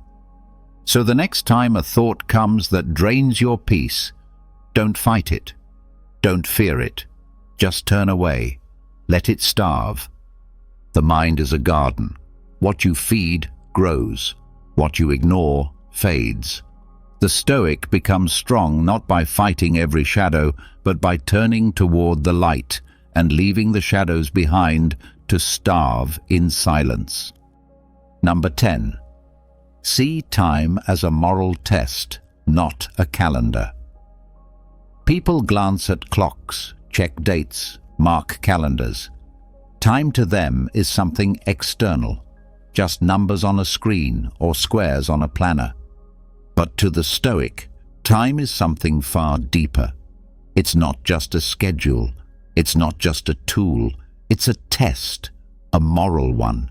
Speaker 1: So the next time a thought comes that drains your peace, don't fight it. Don't fear it. Just turn away. Let it starve. The mind is a garden. What you feed grows. What you ignore fades. The Stoic becomes strong not by fighting every shadow, but by turning toward the light and leaving the shadows behind to starve in silence. Number 10. See time as a moral test, not a calendar. People glance at clocks, check dates, mark calendars. Time to them is something external, just numbers on a screen or squares on a planner. But to the Stoic, time is something far deeper. It's not just a schedule. It's not just a tool. It's a test, a moral one,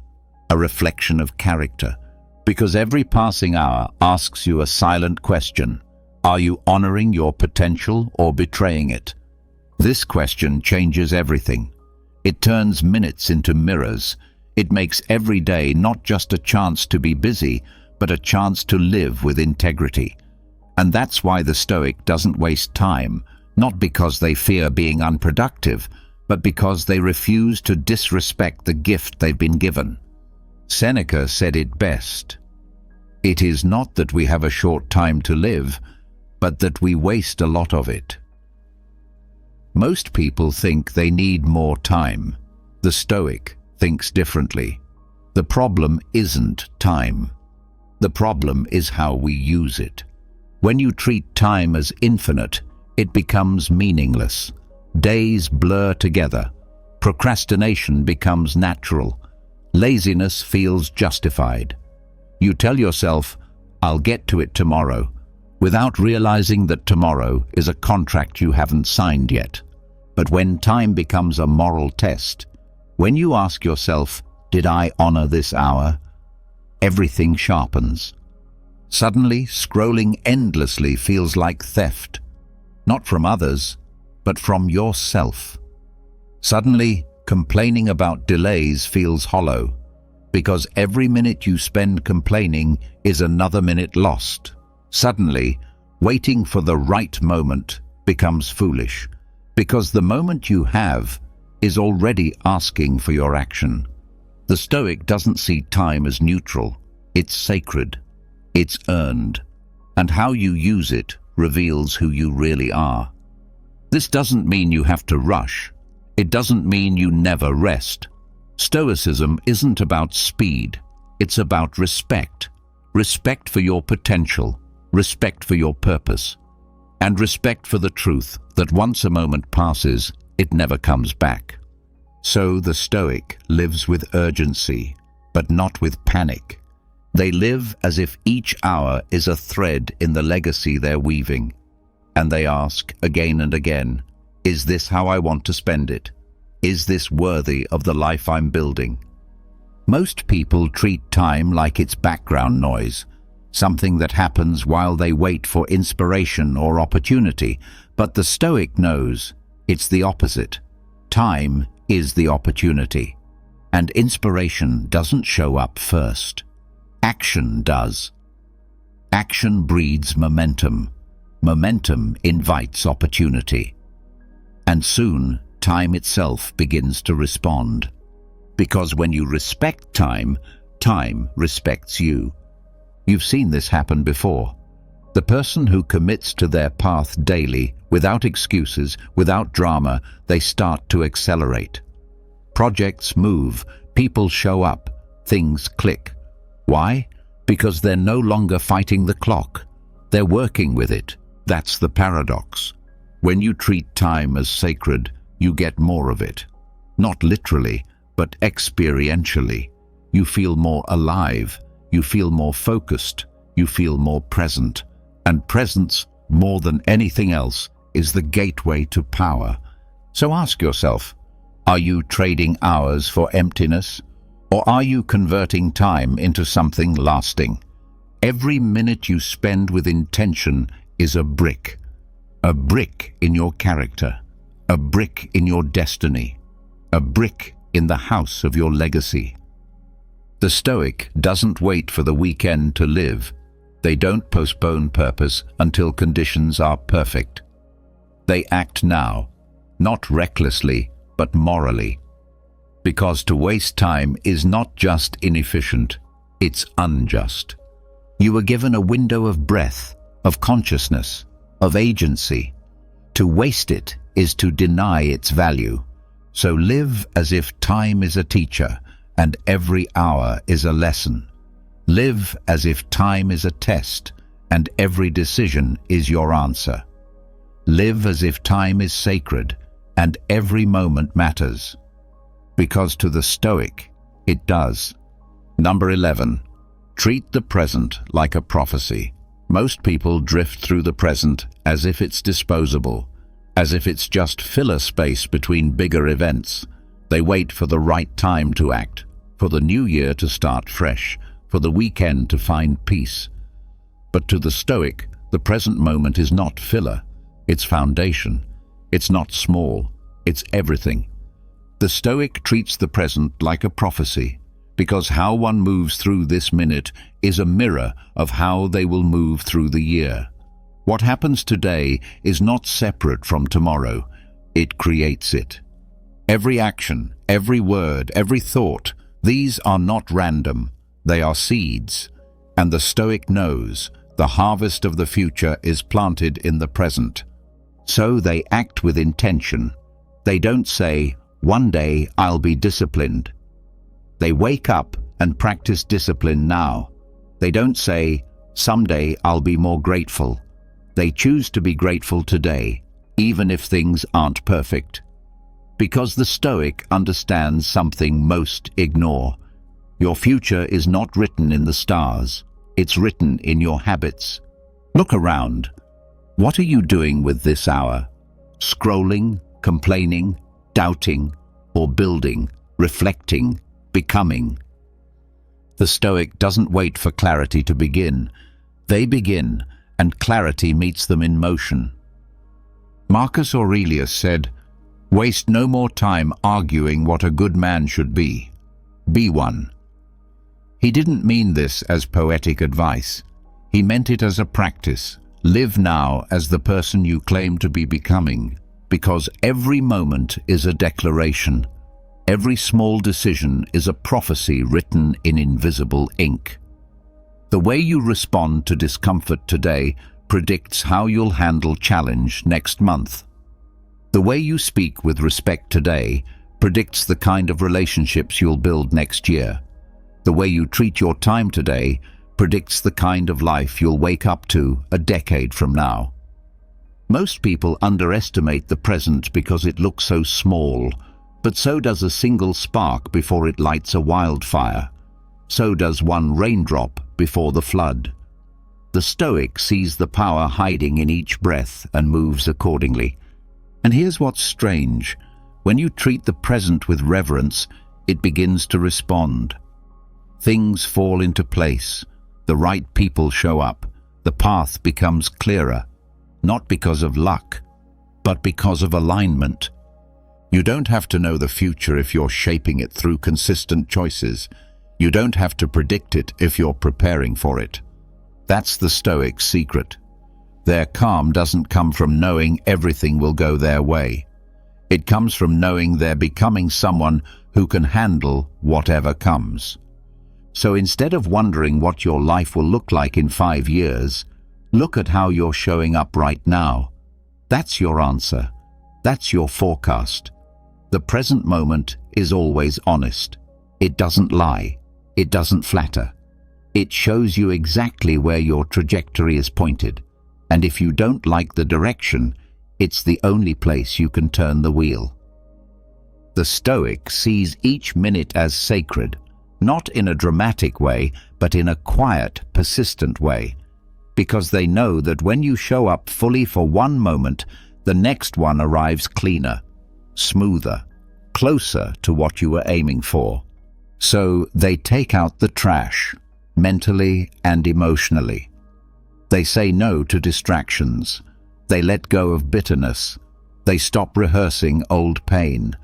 Speaker 1: a reflection of character. Because every passing hour asks you a silent question. Are you honoring your potential or betraying it? This question changes everything. It turns minutes into mirrors. It makes every day not just a chance to be busy, but a chance to live with integrity. And that's why the Stoic doesn't waste time, not because they fear being unproductive, but because they refuse to disrespect the gift they've been given. Seneca said it best. It is not that we have a short time to live, but that we waste a lot of it. Most people think they need more time. The Stoic thinks differently. The problem isn't time. The problem is how we use it. When you treat time as infinite, it becomes meaningless. Days blur together. Procrastination becomes natural. Laziness feels justified. You tell yourself, "I'll get to it tomorrow," without realizing that tomorrow is a contract you haven't signed yet. But when time becomes a moral test, when you ask yourself, "Did I honor this hour?" everything sharpens. Suddenly, scrolling endlessly feels like theft, not from others, but from yourself. Suddenly, complaining about delays feels hollow, because every minute you spend complaining is another minute lost. Suddenly, waiting for the right moment becomes foolish, because the moment you have is already asking for your action. The Stoic doesn't see time as neutral. It's sacred. It's earned. And how you use it reveals who you really are. This doesn't mean you have to rush. It doesn't mean you never rest. Stoicism isn't about speed. It's about respect. Respect for your potential, respect for your purpose, and respect for the truth that once a moment passes, it never comes back. So the Stoic lives with urgency, but not with panic. They live as if each hour is a thread in the legacy they're weaving. And they ask again and again, is this how I want to spend it? Is this worthy of the life I'm building? Most people treat time like it's background noise, something that happens while they wait for inspiration or opportunity. But the Stoic knows it's the opposite. Time is the opportunity, and inspiration doesn't show up first. Action does. Action breeds momentum. Momentum invites opportunity. And soon, time itself begins to respond. Because when you respect time, time respects you. You've seen this happen before. The person who commits to their path daily, without excuses, without drama, they start to accelerate. Projects move, people show up, things click. Why? Because they're no longer fighting the clock. They're working with it. That's the paradox. When you treat time as sacred, you get more of it. Not literally, but experientially. You feel more alive. You feel more focused. You feel more present. And presence, more than anything else, is the gateway to power. So ask yourself, are you trading hours for emptiness? Or are you converting time into something lasting? Every minute you spend with intention is a brick. A brick in your character. A brick in your destiny. A brick in the house of your legacy. The Stoic doesn't wait for the weekend to live. They don't postpone purpose until conditions are perfect. They act now, not recklessly, but morally. Because to waste time is not just inefficient, it's unjust. You were given a window of breath, of consciousness, of agency. To waste it is to deny its value. So live as if time is a teacher and every hour is a lesson. Live as if time is a test and every decision is your answer. Live as if time is sacred and every moment matters. Because to the Stoic, it does. Number 11. Treat the present like a prophecy. Most people drift through the present as if it's disposable, as if it's just filler space between bigger events. They wait for the right time to act, for the new year to start fresh, for the weekend to find peace. But to the Stoic, the present moment is not filler. It's foundation. It's not small. It's everything. The Stoic treats the present like a prophecy, because how one moves through this minute is a mirror of how they will move through the year. What happens today is not separate from tomorrow. It creates it. Every action, every word, every thought, these are not random. They are seeds. And the Stoic knows the harvest of the future is planted in the present. So they act with intention. They don't say, "One day I'll be disciplined." They wake up and practice discipline now. They don't say, "Someday I'll be more grateful." They choose to be grateful today, even if things aren't perfect. Because the Stoic understands something most ignore. Your future is not written in the stars. It's written in your habits. Look around. What are you doing with this hour? Scrolling, complaining, doubting, or building, reflecting, becoming? The Stoic doesn't wait for clarity to begin. They begin, and clarity meets them in motion. Marcus Aurelius said, "Waste no more time arguing what a good man should be. Be one." He didn't mean this as poetic advice. He meant it as a practice. Live now as the person you claim to be becoming, because every moment is a declaration. Every small decision is a prophecy written in invisible ink. The way you respond to discomfort today predicts how you'll handle challenge next month. The way you speak with respect today predicts the kind of relationships you'll build next year. The way you treat your time today predicts the kind of life you'll wake up to a decade from now. Most people underestimate the present because it looks so small, but so does a single spark before it lights a wildfire. So does one raindrop before the flood. The Stoic sees the power hiding in each breath and moves accordingly. And here's what's strange. When you treat the present with reverence, it begins to respond. Things fall into place. The right people show up. The path becomes clearer, not because of luck, but because of alignment. You don't have to know the future if you're shaping it through consistent choices. You don't have to predict it if you're preparing for it. That's the Stoic's secret. Their calm doesn't come from knowing everything will go their way. It comes from knowing they're becoming someone who can handle whatever comes. So instead of wondering what your life will look like in 5 years, look at how you're showing up right now. That's your answer. That's your forecast. The present moment is always honest. It doesn't lie. It doesn't flatter. It shows you exactly where your trajectory is pointed. And if you don't like the direction, it's the only place you can turn the wheel. The Stoic sees each minute as sacred, not in a dramatic way, but in a quiet, persistent way, because they know that when you show up fully for one moment, the next one arrives cleaner, smoother, closer to what you were aiming for. So they take out the trash, mentally and emotionally. They say no to distractions. They let go of bitterness. They stop rehearsing old pain,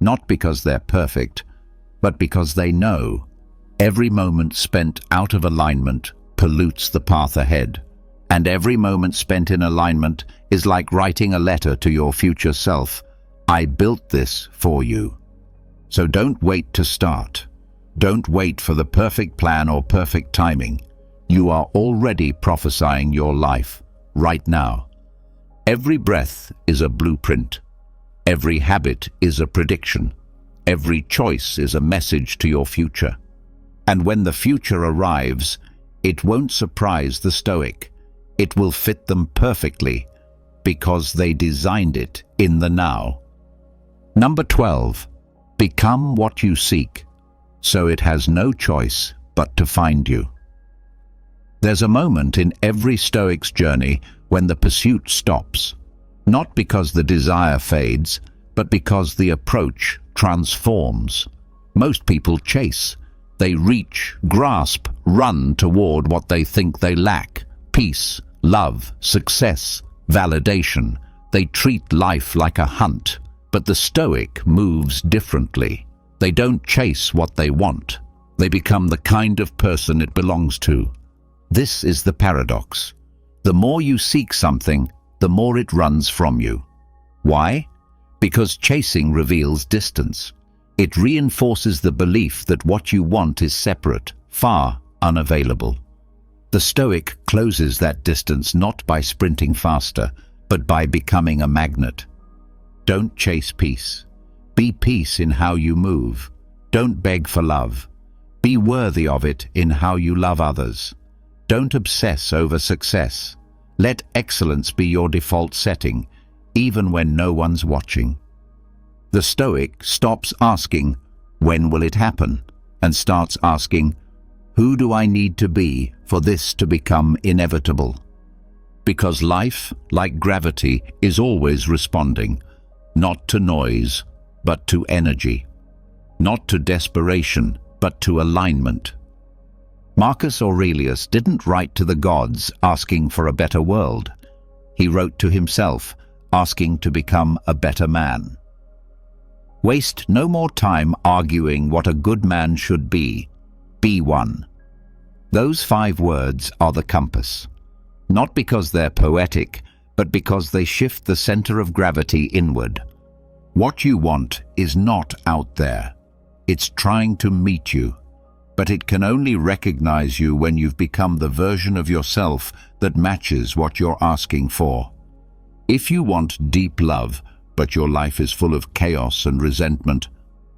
Speaker 1: not because they're perfect, but because they know every moment spent out of alignment pollutes the path ahead. And every moment spent in alignment is like writing a letter to your future self. I built this for you. So don't wait to start. Don't wait for the perfect plan or perfect timing. You are already prophesying your life right now. Every breath is a blueprint. Every habit is a prediction. Every choice is a message to your future. And when the future arrives, it won't surprise the Stoic. It will fit them perfectly because they designed it in the now. Number 12. Become what you seek, so it has no choice but to find you. There's a moment in every Stoic's journey when the pursuit stops, not because the desire fades, but because the approach transforms. Most people chase. They reach, grasp, run toward what they think they lack: peace, love, success, validation. They treat life like a hunt, But the Stoic moves differently. They don't chase what they want. They become the kind of person it belongs to. This is the paradox. The more you seek something, the more it runs from you. Why? Because chasing reveals distance. It reinforces the belief that what you want is separate, far, unavailable. The Stoic closes that distance not by sprinting faster, but by becoming a magnet. Don't chase peace. Be peace in how you move. Don't beg for love. Be worthy of it in how you love others. Don't obsess over success. Let excellence be your default setting, even when no one's watching. The Stoic stops asking, "When will it happen?" and starts asking, "Who do I need to be for this to become inevitable?" Because life, like gravity, is always responding, not to noise, but to energy. Not to desperation, but to alignment. Marcus Aurelius didn't write to the gods asking for a better world. He wrote to himself, asking to become a better man. Waste no more time arguing what a good man should be. Be one. Those 5 words are the compass. Not because they're poetic, but because they shift the center of gravity inward. What you want is not out there. It's trying to meet you. But it can only recognize you when you've become the version of yourself that matches what you're asking for. If you want deep love, but your life is full of chaos and resentment,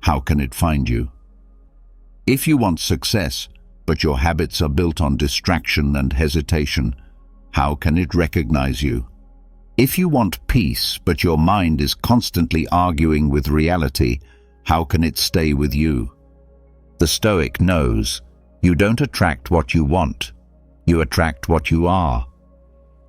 Speaker 1: how can it find you? If you want success, but your habits are built on distraction and hesitation, how can it recognize you? If you want peace, but your mind is constantly arguing with reality, how can it stay with you? The Stoic knows you don't attract what you want, you attract what you are.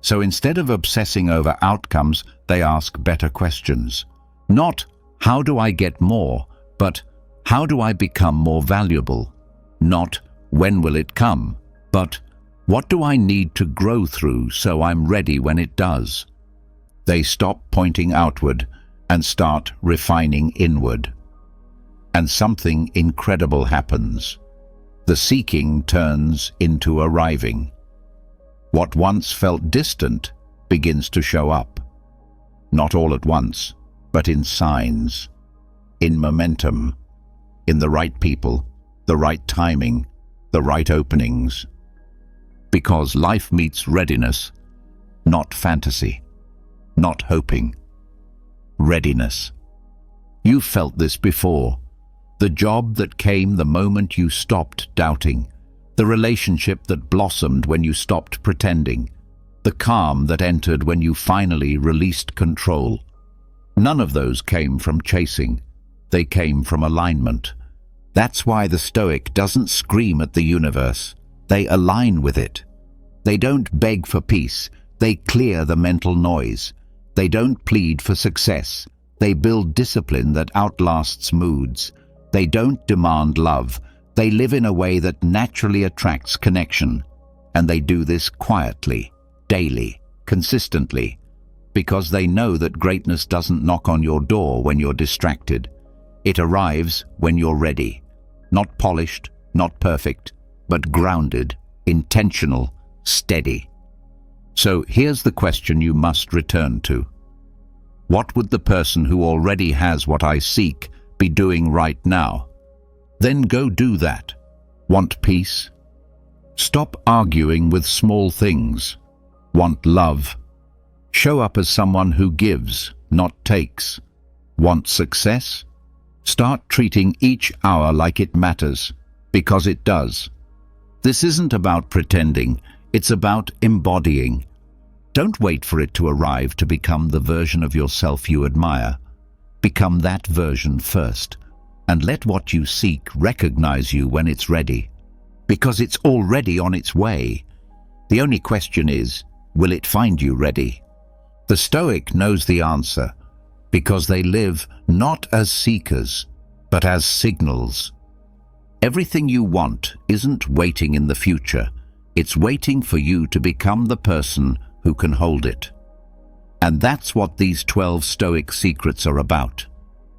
Speaker 1: So instead of obsessing over outcomes, they ask better questions. Not, how do I get more, but how do I become more valuable? Not, when will it come, but what do I need to grow through so I'm ready when it does? They stop pointing outward and start refining inward. And something incredible happens. The seeking turns into arriving. What once felt distant begins to show up. Not all at once, but in signs, in momentum, in the right people, the right timing, the right openings. Because life meets readiness, not fantasy, not hoping. Readiness. You've felt this before. The job that came the moment you stopped doubting. The relationship that blossomed when you stopped pretending. The calm that entered when you finally released control. None of those came from chasing. They came from alignment. That's why the Stoic doesn't scream at the universe. They align with it. They don't beg for peace. They clear the mental noise. They don't plead for success. They build discipline that outlasts moods. They don't demand love. They live in a way that naturally attracts connection. And they do this quietly, daily, consistently, because they know that greatness doesn't knock on your door when you're distracted. It arrives when you're ready. Not polished, not perfect, but grounded, intentional, steady. So here's the question you must return to. What would the person who already has what I seek be doing right now? Then go do that. Want peace? Stop arguing with small things. Want love? Show up as someone who gives, not takes. Want success? Start treating each hour like it matters, because it does. This isn't about pretending, it's about embodying. Don't wait for it to arrive to become the version of yourself you admire. Become that version first, and let what you seek recognize you when it's ready. Because it's already on its way. The only question is, will it find you ready? The Stoic knows the answer, because they live not as seekers, but as signals. Everything you want isn't waiting in the future. It's waiting for you to become the person who can hold it. And that's what these 12 Stoic secrets are about.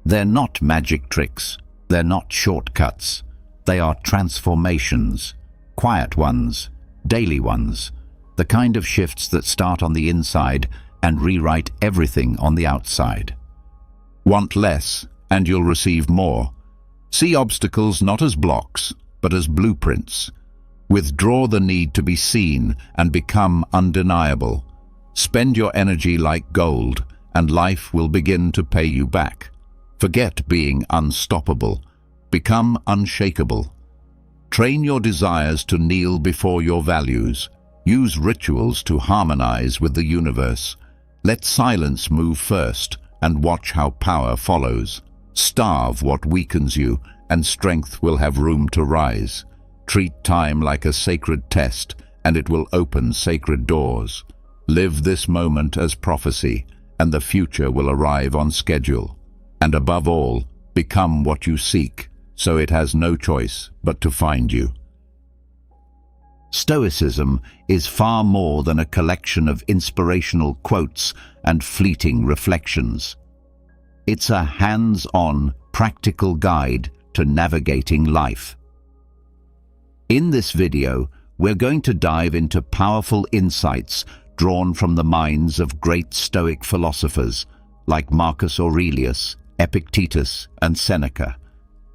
Speaker 1: They're not magic tricks. They're not shortcuts. They are transformations, quiet ones, daily ones, the kind of shifts that start on the inside and rewrite everything on the outside. Want less, and you'll receive more. See obstacles not as blocks, but as blueprints. Withdraw the need to be seen and become undeniable. Spend your energy like gold, and life will begin to pay you back. Forget being unstoppable. Become unshakable. Train your desires to kneel before your values. Use rituals to harmonize with the universe. Let silence move first, and watch how power follows. Starve what weakens you, and strength will have room to rise. Treat time like a sacred test, and it will open sacred doors. Live this moment as prophecy, and the future will arrive on schedule. And above all, become what you seek, so it has no choice but to find you. Stoicism is far more than a collection of inspirational quotes and fleeting reflections. It's a hands-on, practical guide to navigating life. In this video, we're going to dive into powerful insights drawn from the minds of great Stoic philosophers like Marcus Aurelius, Epictetus, and Seneca.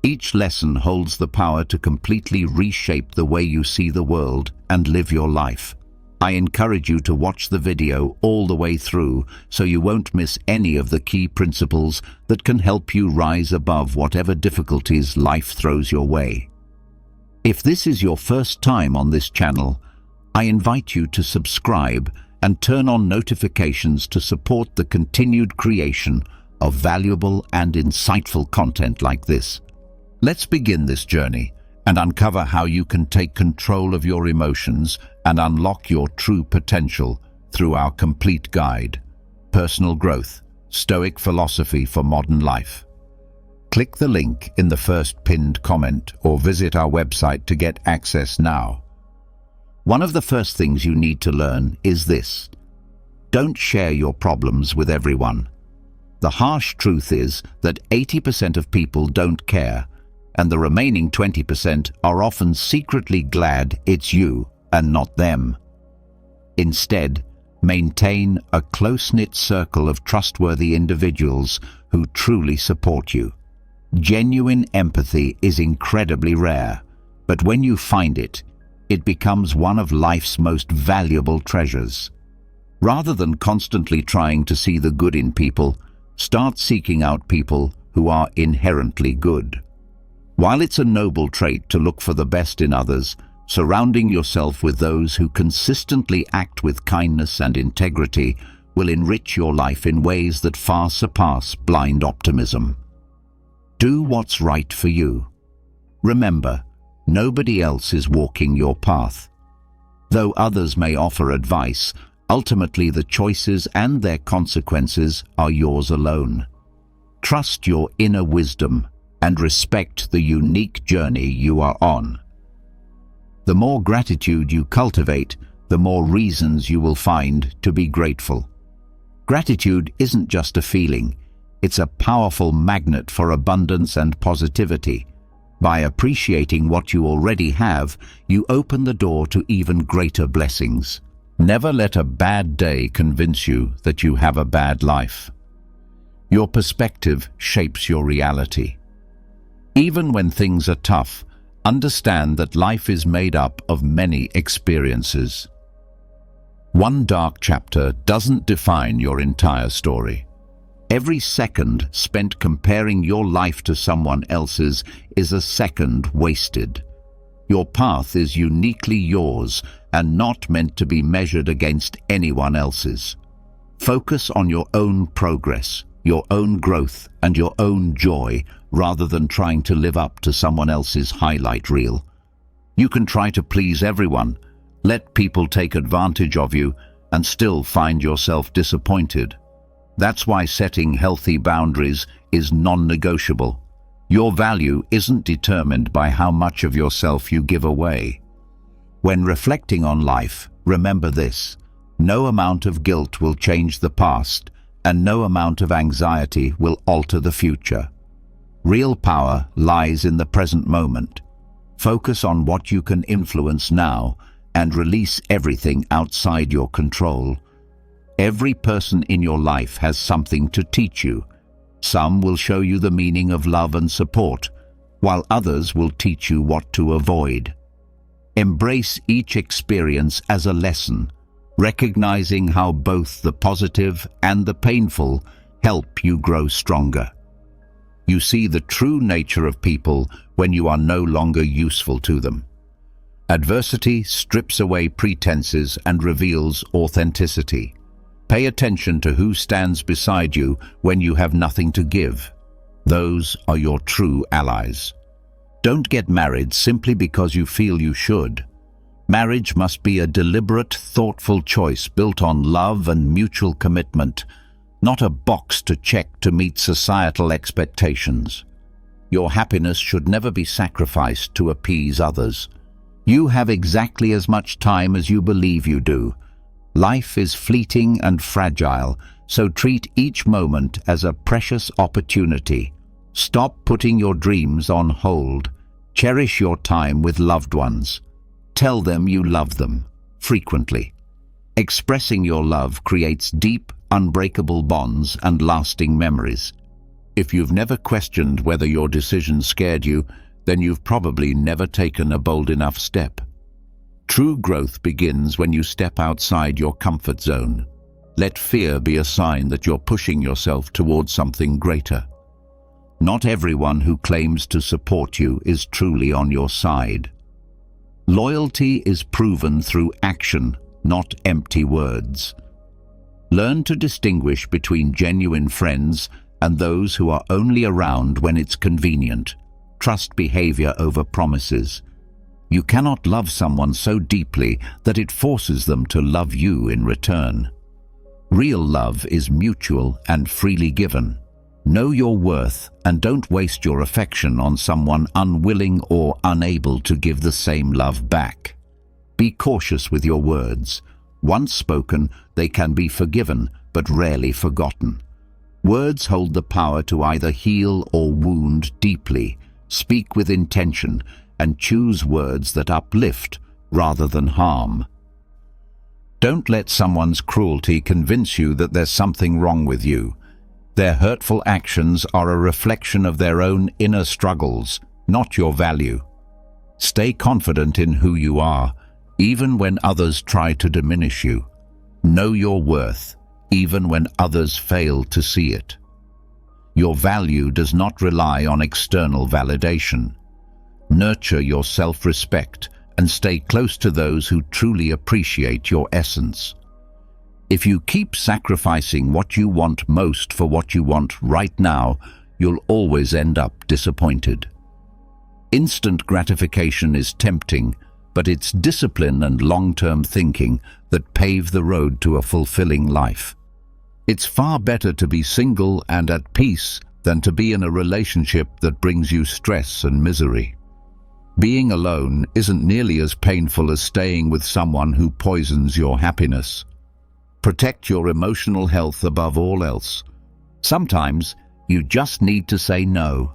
Speaker 1: Each lesson holds the power to completely reshape the way you see the world and live your life. I encourage you to watch the video all the way through so you won't miss any of the key principles that can help you rise above whatever difficulties life throws your way. If this is your first time on this channel, I invite you to subscribe and turn on notifications to support the continued creation of valuable and insightful content like this. Let's begin this journey and uncover how you can take control of your emotions and unlock your true potential through our complete guide, Personal Growth, Stoic Philosophy for Modern Life. Click the link in the first pinned comment or visit our website to get access now. One of the first things you need to learn is this: don't share your problems with everyone. The harsh truth is that 80% of people don't care, and the remaining 20% are often secretly glad it's you and not them. Instead, maintain a close-knit circle of trustworthy individuals who truly support you. Genuine empathy is incredibly rare, but when you find it, it becomes one of life's most valuable treasures. Rather than constantly trying to see the good in people, start seeking out people who are inherently good. While it's a noble trait to look for the best in others, surrounding yourself with those who consistently act with kindness and integrity will enrich your life in ways that far surpass blind optimism. Do what's right for you. Remember, nobody else is walking your path. Though others may offer advice, ultimately the choices and their consequences are yours alone. Trust your inner wisdom and respect the unique journey you are on. The more gratitude you cultivate, the more reasons you will find to be grateful. Gratitude isn't just a feeling, it's a powerful magnet for abundance and positivity. By appreciating what you already have, you open the door to even greater blessings. Never let a bad day convince you that you have a bad life. Your perspective shapes your reality. Even when things are tough, understand that life is made up of many experiences. One dark chapter doesn't define your entire story. Every second spent comparing your life to someone else's is a second wasted. Your path is uniquely yours and not meant to be measured against anyone else's. Focus on your own progress, your own growth, and your own joy, rather than trying to live up to someone else's highlight reel. You can try to please everyone, let people take advantage of you, and still find yourself disappointed. That's why setting healthy boundaries is non-negotiable. Your value isn't determined by how much of yourself you give away. When reflecting on life, remember this: no amount of guilt will change the past, and no amount of anxiety will alter the future. Real power lies in the present moment. Focus on what you can influence now and release everything outside your control. Every person in your life has something to teach you. Some will show you the meaning of love and support, while others will teach you what to avoid. Embrace each experience as a lesson, recognizing how both the positive and the painful help you grow stronger. You see the true nature of people when you are no longer useful to them. Adversity strips away pretenses and reveals authenticity. Pay attention to who stands beside you when you have nothing to give. Those are your true allies. Don't get married simply because you feel you should. Marriage must be a deliberate, thoughtful choice built on love and mutual commitment, not a box to check to meet societal expectations. Your happiness should never be sacrificed to appease others. You have exactly as much time as you believe you do. Life is fleeting and fragile, so treat each moment as a precious opportunity. Stop putting your dreams on hold. Cherish your time with loved ones. Tell them you love them, frequently. Expressing your love creates deep, unbreakable bonds and lasting memories. If you've never questioned whether your decision scared you, then you've probably never taken a bold enough step. True growth begins when you step outside your comfort zone. Let fear be a sign that you're pushing yourself towards something greater. Not everyone who claims to support you is truly on your side. Loyalty is proven through action, not empty words. Learn to distinguish between genuine friends and those who are only around when it's convenient. Trust behavior over promises. You cannot love someone so deeply that it forces them to love you in return. Real love is mutual and freely given. Know your worth and don't waste your affection on someone unwilling or unable to give the same love back. Be cautious with your words. Once spoken, they can be forgiven, but rarely forgotten. Words hold the power to either heal or wound deeply. Speak with intention and choose words that uplift rather than harm. Don't let someone's cruelty convince you that there's something wrong with you. Their hurtful actions are a reflection of their own inner struggles, not your value. Stay confident in who you are, even when others try to diminish you. Know your worth, even when others fail to see it. Your value does not rely on external validation. Nurture your self-respect and stay close to those who truly appreciate your essence. If you keep sacrificing what you want most for what you want right now, you'll always end up disappointed. Instant gratification is tempting, but it's discipline and long-term thinking that pave the road to a fulfilling life. It's far better to be single and at peace than to be in a relationship that brings you stress and misery. Being alone isn't nearly as painful as staying with someone who poisons your happiness. Protect your emotional health above all else. Sometimes you just need to say no.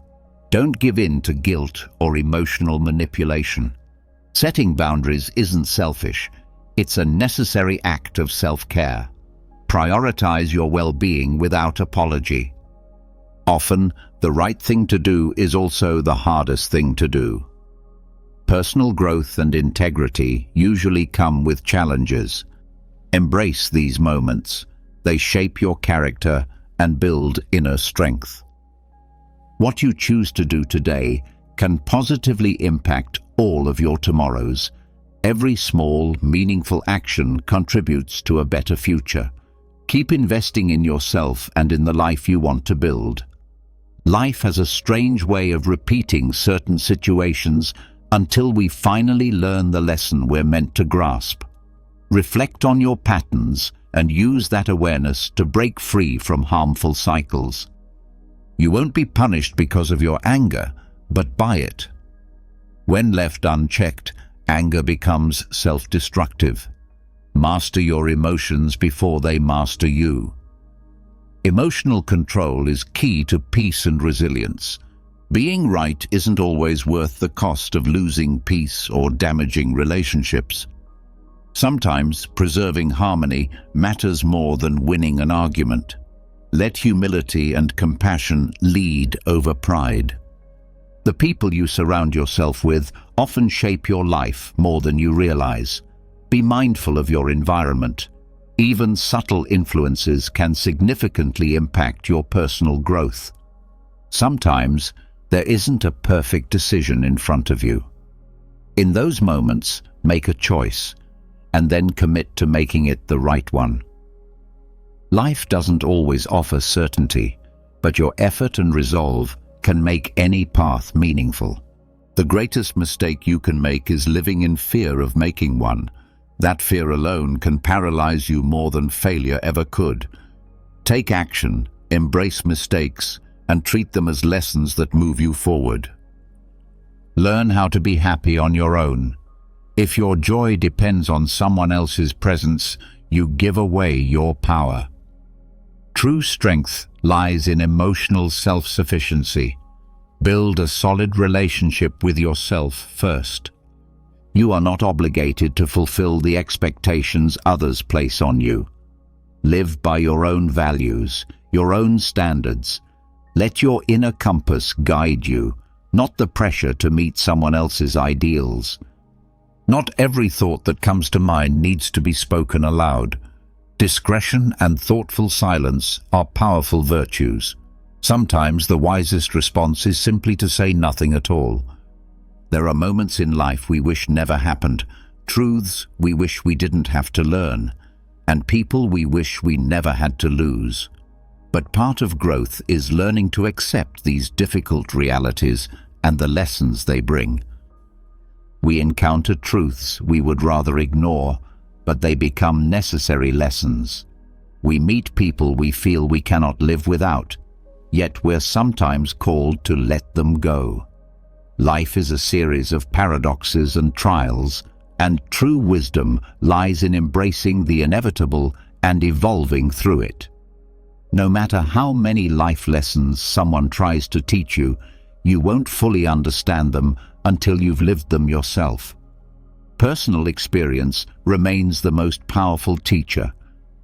Speaker 1: Don't give in to guilt or emotional manipulation. Setting boundaries isn't selfish. It's a necessary act of self-care. Prioritize your well-being without apology. Often, the right thing to do is also the hardest thing to do. Personal growth and integrity usually come with challenges. Embrace these moments. They shape your character and build inner strength. What you choose to do today can positively impact all of your tomorrows. Every small, meaningful action contributes to a better future. Keep investing in yourself and in the life you want to build. Life has a strange way of repeating certain situations until we finally learn the lesson we're meant to grasp. Reflect on your patterns and use that awareness to break free from harmful cycles. You won't be punished because of your anger, but by it. When left unchecked, anger becomes self-destructive. Master your emotions before they master you. Emotional control is key to peace and resilience. Being right isn't always worth the cost of losing peace or damaging relationships. Sometimes preserving harmony matters more than winning an argument. Let humility and compassion lead over pride. The people you surround yourself with often shape your life more than you realize. Be mindful of your environment. Even subtle influences can significantly impact your personal growth. Sometimes there isn't a perfect decision in front of you. In those moments, make a choice, and then commit to making it the right one. Life doesn't always offer certainty, but your effort and resolve can make any path meaningful. The greatest mistake you can make is living in fear of making one. That fear alone can paralyze you more than failure ever could. Take action, embrace mistakes, and treat them as lessons that move you forward. Learn how to be happy on your own. If your joy depends on someone else's presence, you give away your power. True strength lies in emotional self-sufficiency. Build a solid relationship with yourself first. You are not obligated to fulfill the expectations others place on you. Live by your own values, your own standards. Let your inner compass guide you, not the pressure to meet someone else's ideals. Not every thought that comes to mind needs to be spoken aloud. Discretion and thoughtful silence are powerful virtues. Sometimes the wisest response is simply to say nothing at all. There are moments in life we wish never happened, truths we wish we didn't have to learn, and people we wish we never had to lose. But part of growth is learning to accept these difficult realities and the lessons they bring. We encounter truths we would rather ignore, but they become necessary lessons. We meet people we feel we cannot live without, yet we're sometimes called to let them go. Life is a series of paradoxes and trials, and true wisdom lies in embracing the inevitable and evolving through it. No matter how many life lessons someone tries to teach you, you won't fully understand them until you've lived them yourself. Personal experience remains the most powerful teacher.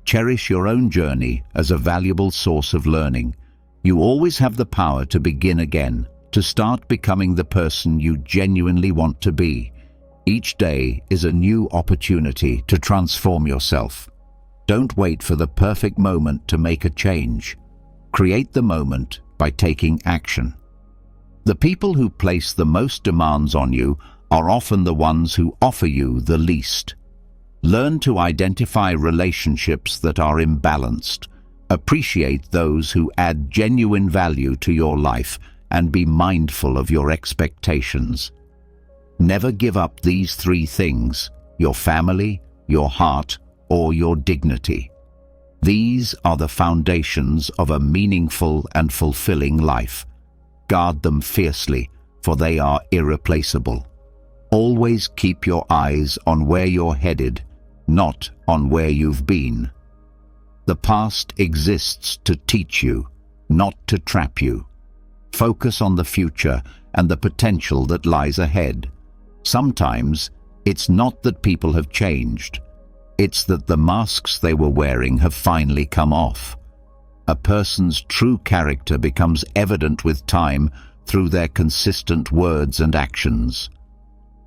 Speaker 1: Cherish your own journey as a valuable source of learning. You always have the power to begin again, to start becoming the person you genuinely want to be. Each day is a new opportunity to transform yourself. Don't wait for the perfect moment to make a change. Create the moment by taking action. The people who place the most demands on you are often the ones who offer you the least. Learn to identify relationships that are imbalanced. Appreciate those who add genuine value to your life and be mindful of your expectations. Never give up these three things: your family, your heart, or your dignity. These are the foundations of a meaningful and fulfilling life. Guard them fiercely, for they are irreplaceable. Always keep your eyes on where you're headed, not on where you've been. The past exists to teach you, not to trap you. Focus on the future and the potential that lies ahead. Sometimes, it's not that people have changed. It's that the masks they were wearing have finally come off. A person's true character becomes evident with time through their consistent words and actions.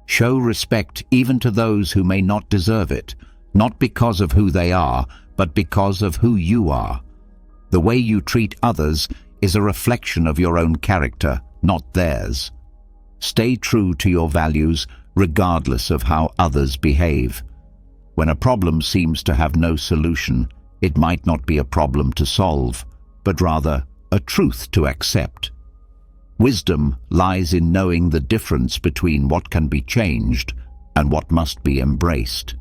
Speaker 1: Show respect even to those who may not deserve it, not because of who they are, but because of who you are. The way you treat others is a reflection of your own character, not theirs. Stay true to your values regardless of how others behave. When a problem seems to have no solution, it might not be a problem to solve, but rather a truth to accept. Wisdom lies in knowing the difference between what can be changed and what must be embraced.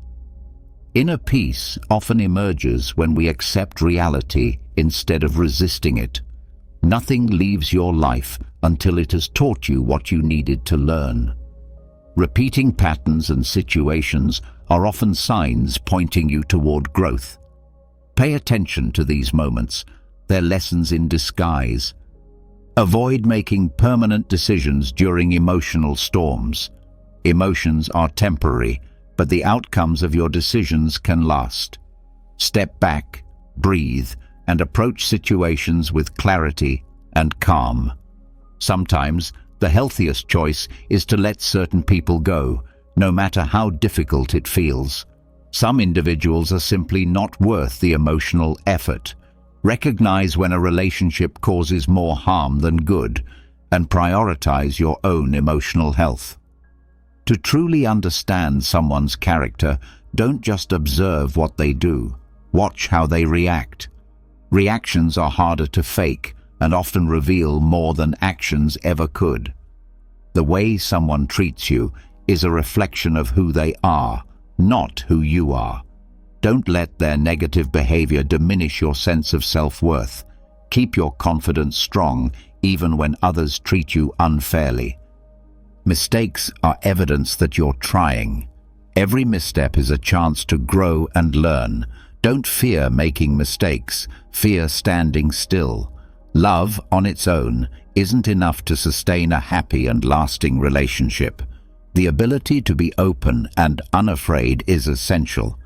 Speaker 1: Inner peace often emerges when we accept reality instead of resisting it. Nothing leaves your life until it has taught you what you needed to learn. Repeating patterns and situations are often signs pointing you toward growth. Pay attention to these moments. They're lessons in disguise. Avoid making permanent decisions during emotional storms. Emotions are temporary, but the outcomes of your decisions can last. Step back, breathe, and approach situations with clarity and calm. Sometimes, the healthiest choice is to let certain people go, no matter how difficult it feels. Some individuals are simply not worth the emotional effort. Recognize when a relationship causes more harm than good, and prioritize your own emotional health. To truly understand someone's character, don't just observe what they do. Watch how they react. Reactions are harder to fake and often reveal more than actions ever could. The way someone treats you is a reflection of who they are, not who you are. Don't let their negative behavior diminish your sense of self-worth. Keep your confidence strong even when others treat you unfairly. Mistakes are evidence that you're trying. Every misstep is a chance to grow and learn. Don't fear making mistakes, fear standing still. Love, on its own, isn't enough to sustain a happy and lasting relationship. The ability to be open and unafraid is essential.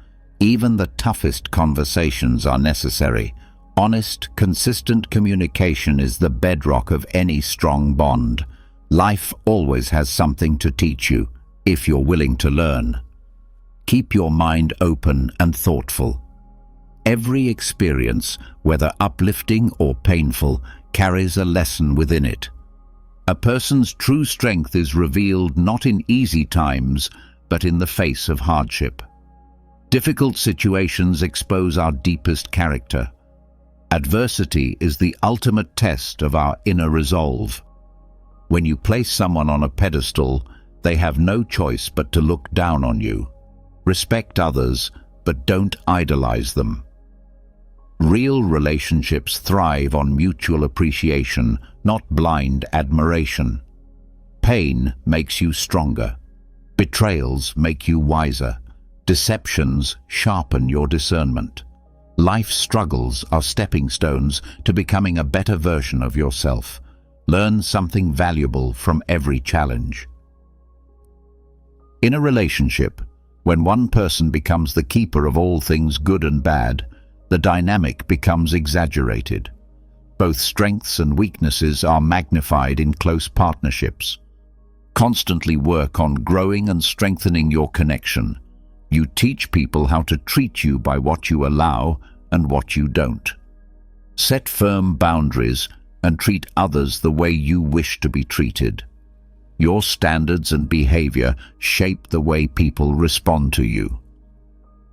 Speaker 1: Even the toughest conversations are necessary. Honest, consistent communication is the bedrock of any strong bond. Life always has something to teach you, if you're willing to learn. Keep your mind open and thoughtful. Every experience, whether uplifting or painful, carries a lesson within it. A person's true strength is revealed not in easy times, but in the face of hardship. Difficult situations expose our deepest character. Adversity is the ultimate test of our inner resolve. When you place someone on a pedestal, they have no choice but to look down on you. Respect others, but don't idolize them. Real relationships thrive on mutual appreciation, not blind admiration. Pain makes you stronger. Betrayals make you wiser. Deceptions sharpen your discernment. Life's struggles are stepping stones to becoming a better version of yourself. Learn something valuable from every challenge. In a relationship, when one person becomes the keeper of all things good and bad, the dynamic becomes exaggerated. Both strengths and weaknesses are magnified in close partnerships. Constantly work on growing and strengthening your connection. You teach people how to treat you by what you allow and what you don't. Set firm boundaries and treat others the way you wish to be treated. Your standards and behavior shape the way people respond to you.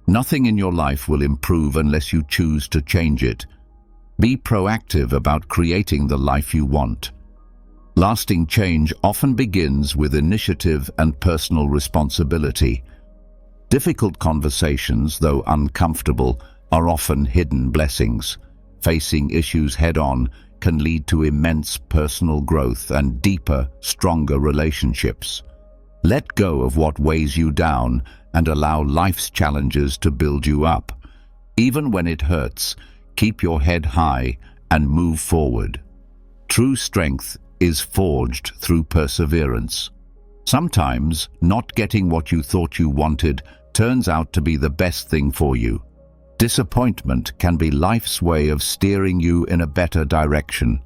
Speaker 1: Nothing in your life will improve unless you choose to change it. Be proactive about creating the life you want. Lasting change often begins with initiative and personal responsibility. Difficult conversations, though uncomfortable, are often hidden blessings. Facing issues head-on can lead to immense personal growth and deeper, stronger relationships. Let go of what weighs you down and allow life's challenges to build you up. Even when it hurts, keep your head high and move forward. True strength is forged through perseverance. Sometimes, not getting what you thought you wanted turns out to be the best thing for you. Disappointment can be life's way of steering you in a better direction.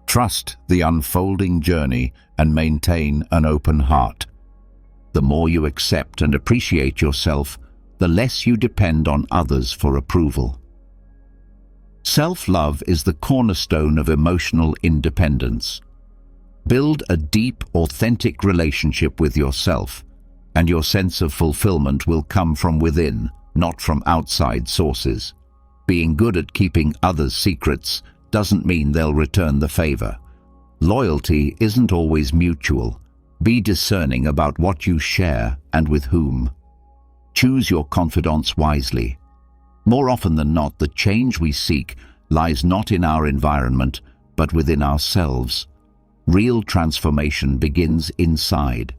Speaker 1: Trust the unfolding journey and maintain an open heart. The more you accept and appreciate yourself, the less you depend on others for approval. Self-love is the cornerstone of emotional independence. Build a deep, authentic relationship with yourself, and your sense of fulfillment will come from within, not from outside sources. Being good at keeping others' secrets doesn't mean they'll return the favor. Loyalty isn't always mutual. Be discerning about what you share and with whom. Choose your confidants wisely. More often than not, the change we seek lies not in our environment, but within ourselves. Real transformation begins inside.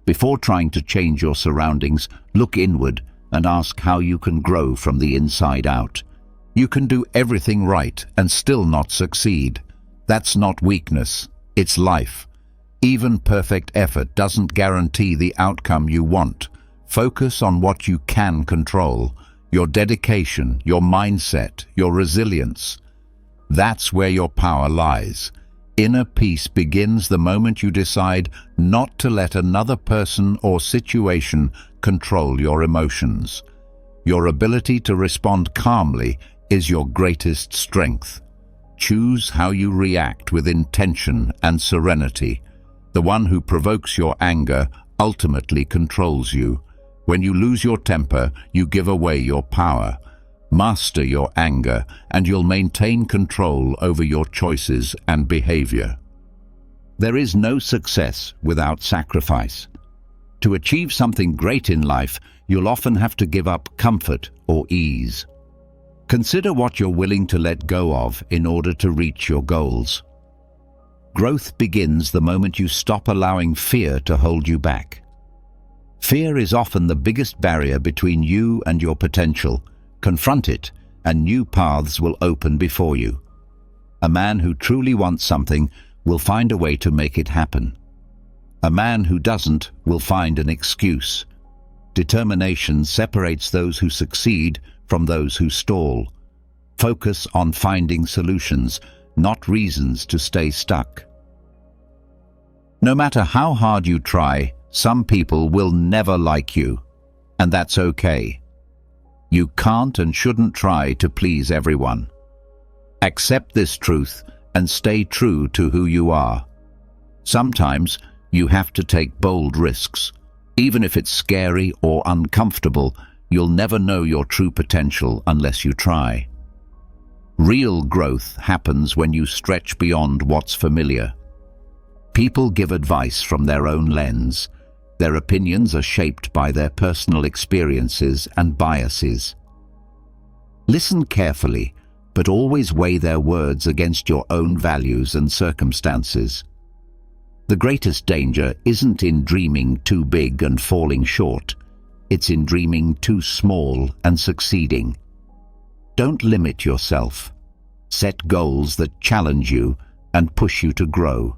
Speaker 1: Before trying to change your surroundings, look inward and ask how you can grow from the inside out. You can do everything right and still not succeed. That's not weakness, it's life. Even perfect effort doesn't guarantee the outcome you want. Focus on what you can control, your dedication, your mindset, your resilience. That's where your power lies. Inner peace begins the moment you decide not to let another person or situation control your emotions. Your ability to respond calmly is your greatest strength. Choose how you react with intention and serenity. The one who provokes your anger ultimately controls you. When you lose your temper, you give away your power. Master your anger, and you'll maintain control over your choices and behavior. There is no success without sacrifice. To achieve something great in life, you'll often have to give up comfort or ease. Consider what you're willing to let go of in order to reach your goals. Growth begins the moment you stop allowing fear to hold you back. Fear is often the biggest barrier between you and your potential. Confront it, and new paths will open before you. A man who truly wants something will find a way to make it happen. A man who doesn't will find an excuse. Determination separates those who succeed from those who stall. Focus on finding solutions, not reasons to stay stuck. No matter how hard you try, some people will never like you, and that's okay. You can't and shouldn't try to please everyone. Accept this truth and stay true to who you are. Sometimes you have to take bold risks. Even if it's scary or uncomfortable, you'll never know your true potential unless you try. Real growth happens when you stretch beyond what's familiar. People give advice from their own lens. Their opinions are shaped by their personal experiences and biases. Listen carefully, but always weigh their words against your own values and circumstances. The greatest danger isn't in dreaming too big and falling short. It's in dreaming too small and succeeding. Don't limit yourself. Set goals that challenge you and push you to grow.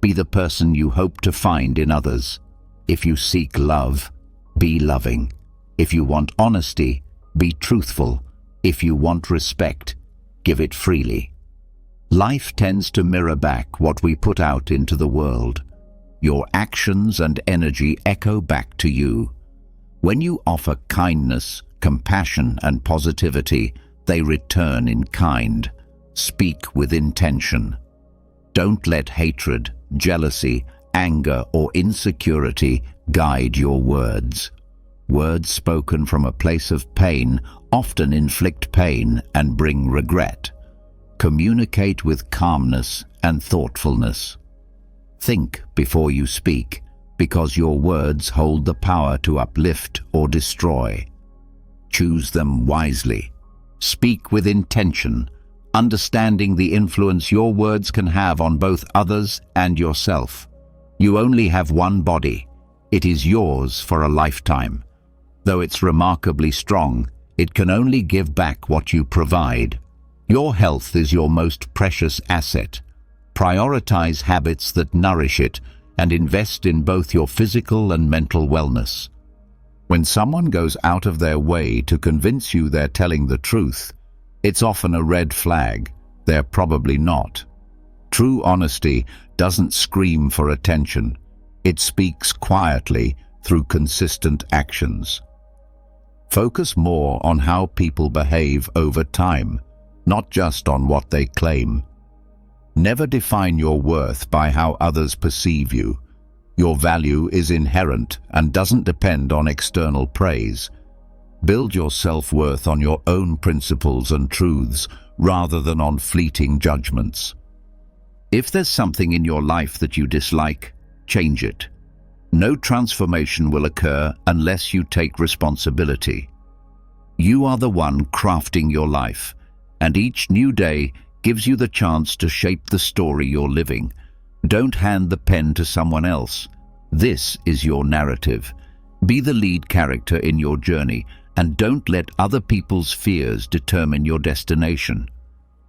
Speaker 1: Be the person you hope to find in others. If you seek love, be loving. If you want honesty, be truthful. If you want respect, give it freely. Life tends to mirror back what we put out into the world. Your actions and energy echo back to you. When you offer kindness, compassion, and positivity, they return in kind. Speak with intention. Don't let hatred, jealousy, anger, or insecurity guide your words. Words spoken from a place of pain often inflict pain and bring regret. Communicate with calmness and thoughtfulness. Think before you speak, because your words hold the power to uplift or destroy. Choose them wisely. Speak with intention, understanding the influence your words can have on both others and yourself. You only have one body. It is yours for a lifetime. Though it's remarkably strong, it can only give back what you provide. Your health is your most precious asset. Prioritize habits that nourish it and invest in both your physical and mental wellness. When someone goes out of their way to convince you they're telling the truth, it's often a red flag. They're probably not. True honesty doesn't scream for attention. It speaks quietly through consistent actions. Focus more on how people behave over time, not just on what they claim. Never define your worth by how others perceive you. Your value is inherent and doesn't depend on external praise. Build your self-worth on your own principles and truths rather than on fleeting judgments. If there's something in your life that you dislike, change it. No transformation will occur unless you take responsibility. You are the one crafting your life, and each new day gives you the chance to shape the story you're living. Don't hand the pen to someone else. This is your narrative. Be the lead character in your journey, and don't let other people's fears determine your destination.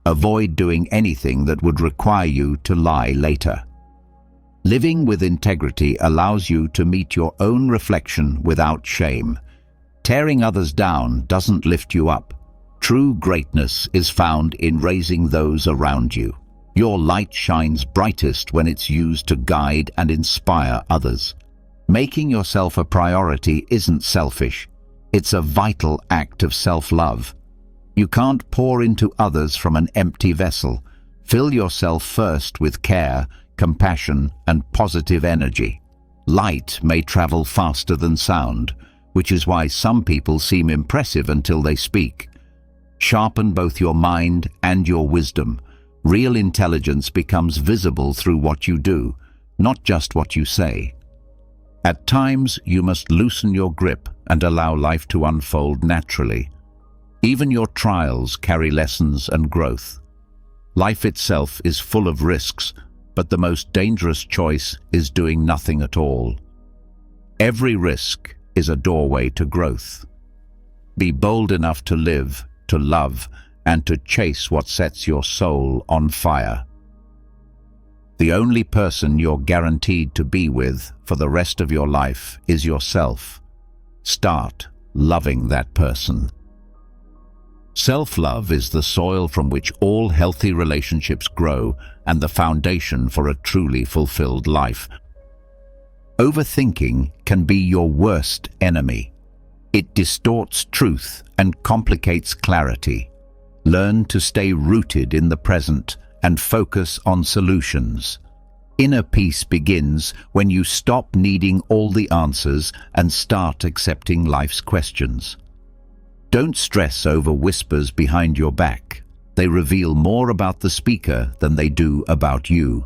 Speaker 1: Avoid doing anything that would require you to lie later. Living with integrity allows you to meet your own reflection without shame. Tearing others down doesn't lift you up. True greatness is found in raising those around you. Your light shines brightest when it's used to guide and inspire others. Making yourself a priority isn't selfish. It's a vital act of self-love. You can't pour into others from an empty vessel. Fill yourself first with care, compassion, and positive energy. Light may travel faster than sound, which is why some people seem impressive until they speak. Sharpen both your mind and your wisdom. Real intelligence becomes visible through what you do, not just what you say. At times, you must loosen your grip and allow life to unfold naturally. Even your trials carry lessons and growth. Life itself is full of risks, but the most dangerous choice is doing nothing at all. Every risk is a doorway to growth. Be bold enough to live, to love, and to chase what sets your soul on fire. The only person you're guaranteed to be with for the rest of your life is yourself. Start loving that person. Self-love is the soil from which all healthy relationships grow and the foundation for a truly fulfilled life. Overthinking can be your worst enemy. It distorts truth and complicates clarity. Learn to stay rooted in the present and focus on solutions. Inner peace begins when you stop needing all the answers and start accepting life's questions. Don't stress over whispers behind your back. They reveal more about the speaker than they do about you.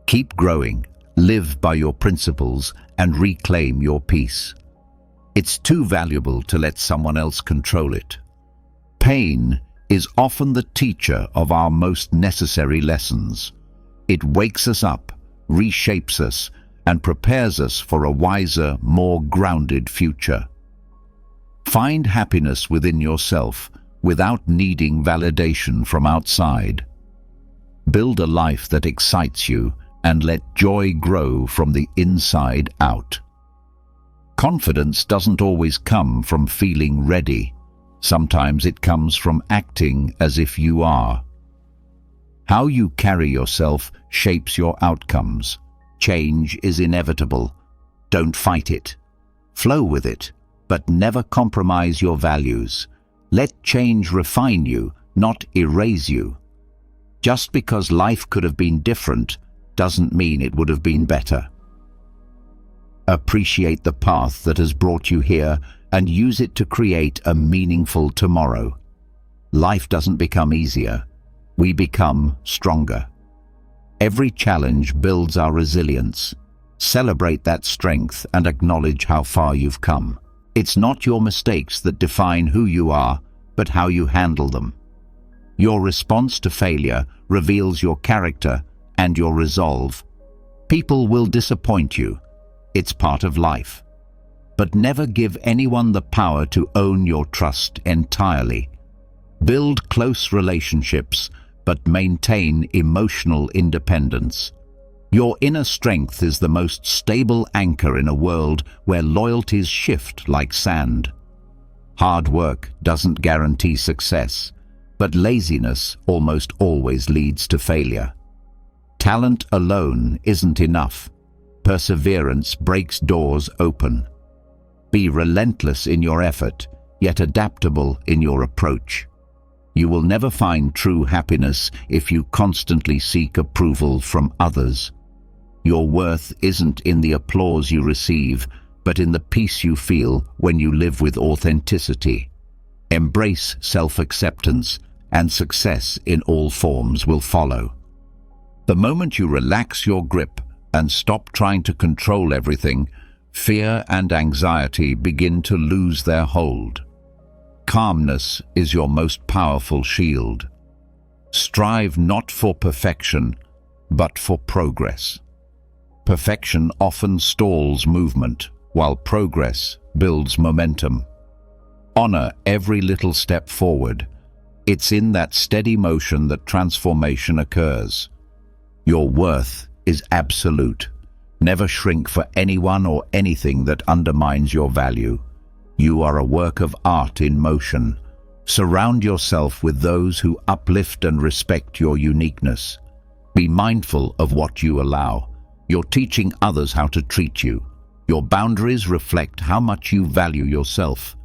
Speaker 1: Keep growing, live by your principles, and reclaim your peace. It's too valuable to let someone else control it. Pain is often the teacher of our most necessary lessons. It wakes us up, reshapes us, and prepares us for a wiser, more grounded future. Find happiness within yourself without needing validation from outside. Build a life that excites you and let joy grow from the inside out. Confidence doesn't always come from feeling ready. Sometimes it comes from acting as if you are. How you carry yourself shapes your outcomes. Change is inevitable. Don't fight it. Flow with it, but never compromise your values. Let change refine you, not erase you. Just because life could have been different doesn't mean it would have been better. Appreciate the path that has brought you here and use it to create a meaningful tomorrow. Life doesn't become easier. We become stronger. Every challenge builds our resilience. Celebrate that strength and acknowledge how far you've come. It's not your mistakes that define who you are, but how you handle them. Your response to failure reveals your character and your resolve. People will disappoint you. It's part of life. But never give anyone the power to own your trust entirely. Build close relationships, but maintain emotional independence. Your inner strength is the most stable anchor in a world where loyalties shift like sand. Hard work doesn't guarantee success, but laziness almost always leads to failure. Talent alone isn't enough. Perseverance breaks doors open. Be relentless in your effort, yet adaptable in your approach. You will never find true happiness if you constantly seek approval from others. Your worth isn't in the applause you receive, but in the peace you feel when you live with authenticity. Embrace self-acceptance, and success in all forms will follow. The moment you relax your grip and stop trying to control everything, fear and anxiety begin to lose their hold. Calmness is your most powerful shield. Strive not for perfection, but for progress. Perfection often stalls movement, while progress builds momentum. Honor every little step forward. It's in that steady motion that transformation occurs. Your worth is absolute. Never shrink for anyone or anything that undermines your value. You are a work of art in motion. Surround yourself with those who uplift and respect your uniqueness. Be mindful of what you allow. You're teaching others how to treat you. Your boundaries reflect how much you value yourself.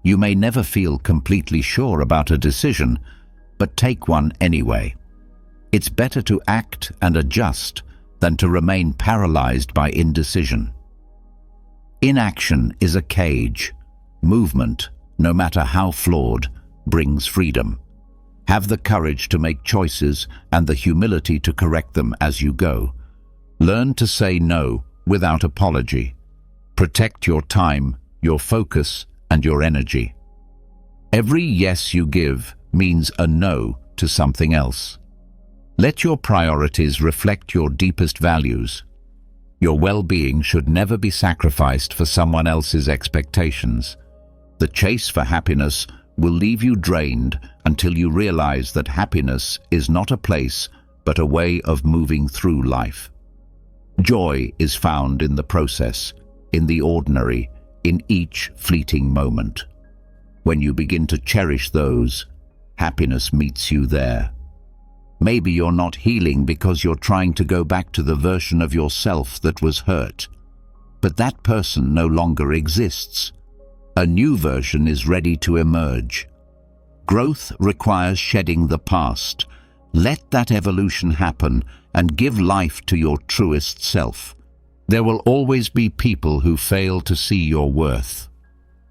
Speaker 1: You may never feel completely sure about a decision, but take one anyway. It's better to act and adjust than to remain paralyzed by indecision. Inaction is a cage. Movement, no matter how flawed, brings freedom. Have the courage to make choices and the humility to correct them as you go. Learn to say no without apology. Protect your time, your focus, and your energy. Every yes you give means a no to something else. Let your priorities reflect your deepest values. Your well-being should never be sacrificed for someone else's expectations. The chase for happiness will leave you drained until you realize that happiness is not a place, but a way of moving through life. Joy is found in the process, in the ordinary, in each fleeting moment. When you begin to cherish those, happiness meets you there. Maybe you're not healing because you're trying to go back to the version of yourself that was hurt. But that person no longer exists. A new version is ready to emerge. Growth requires shedding the past. Let that evolution happen and give life to your truest self. There will always be people who fail to see your worth.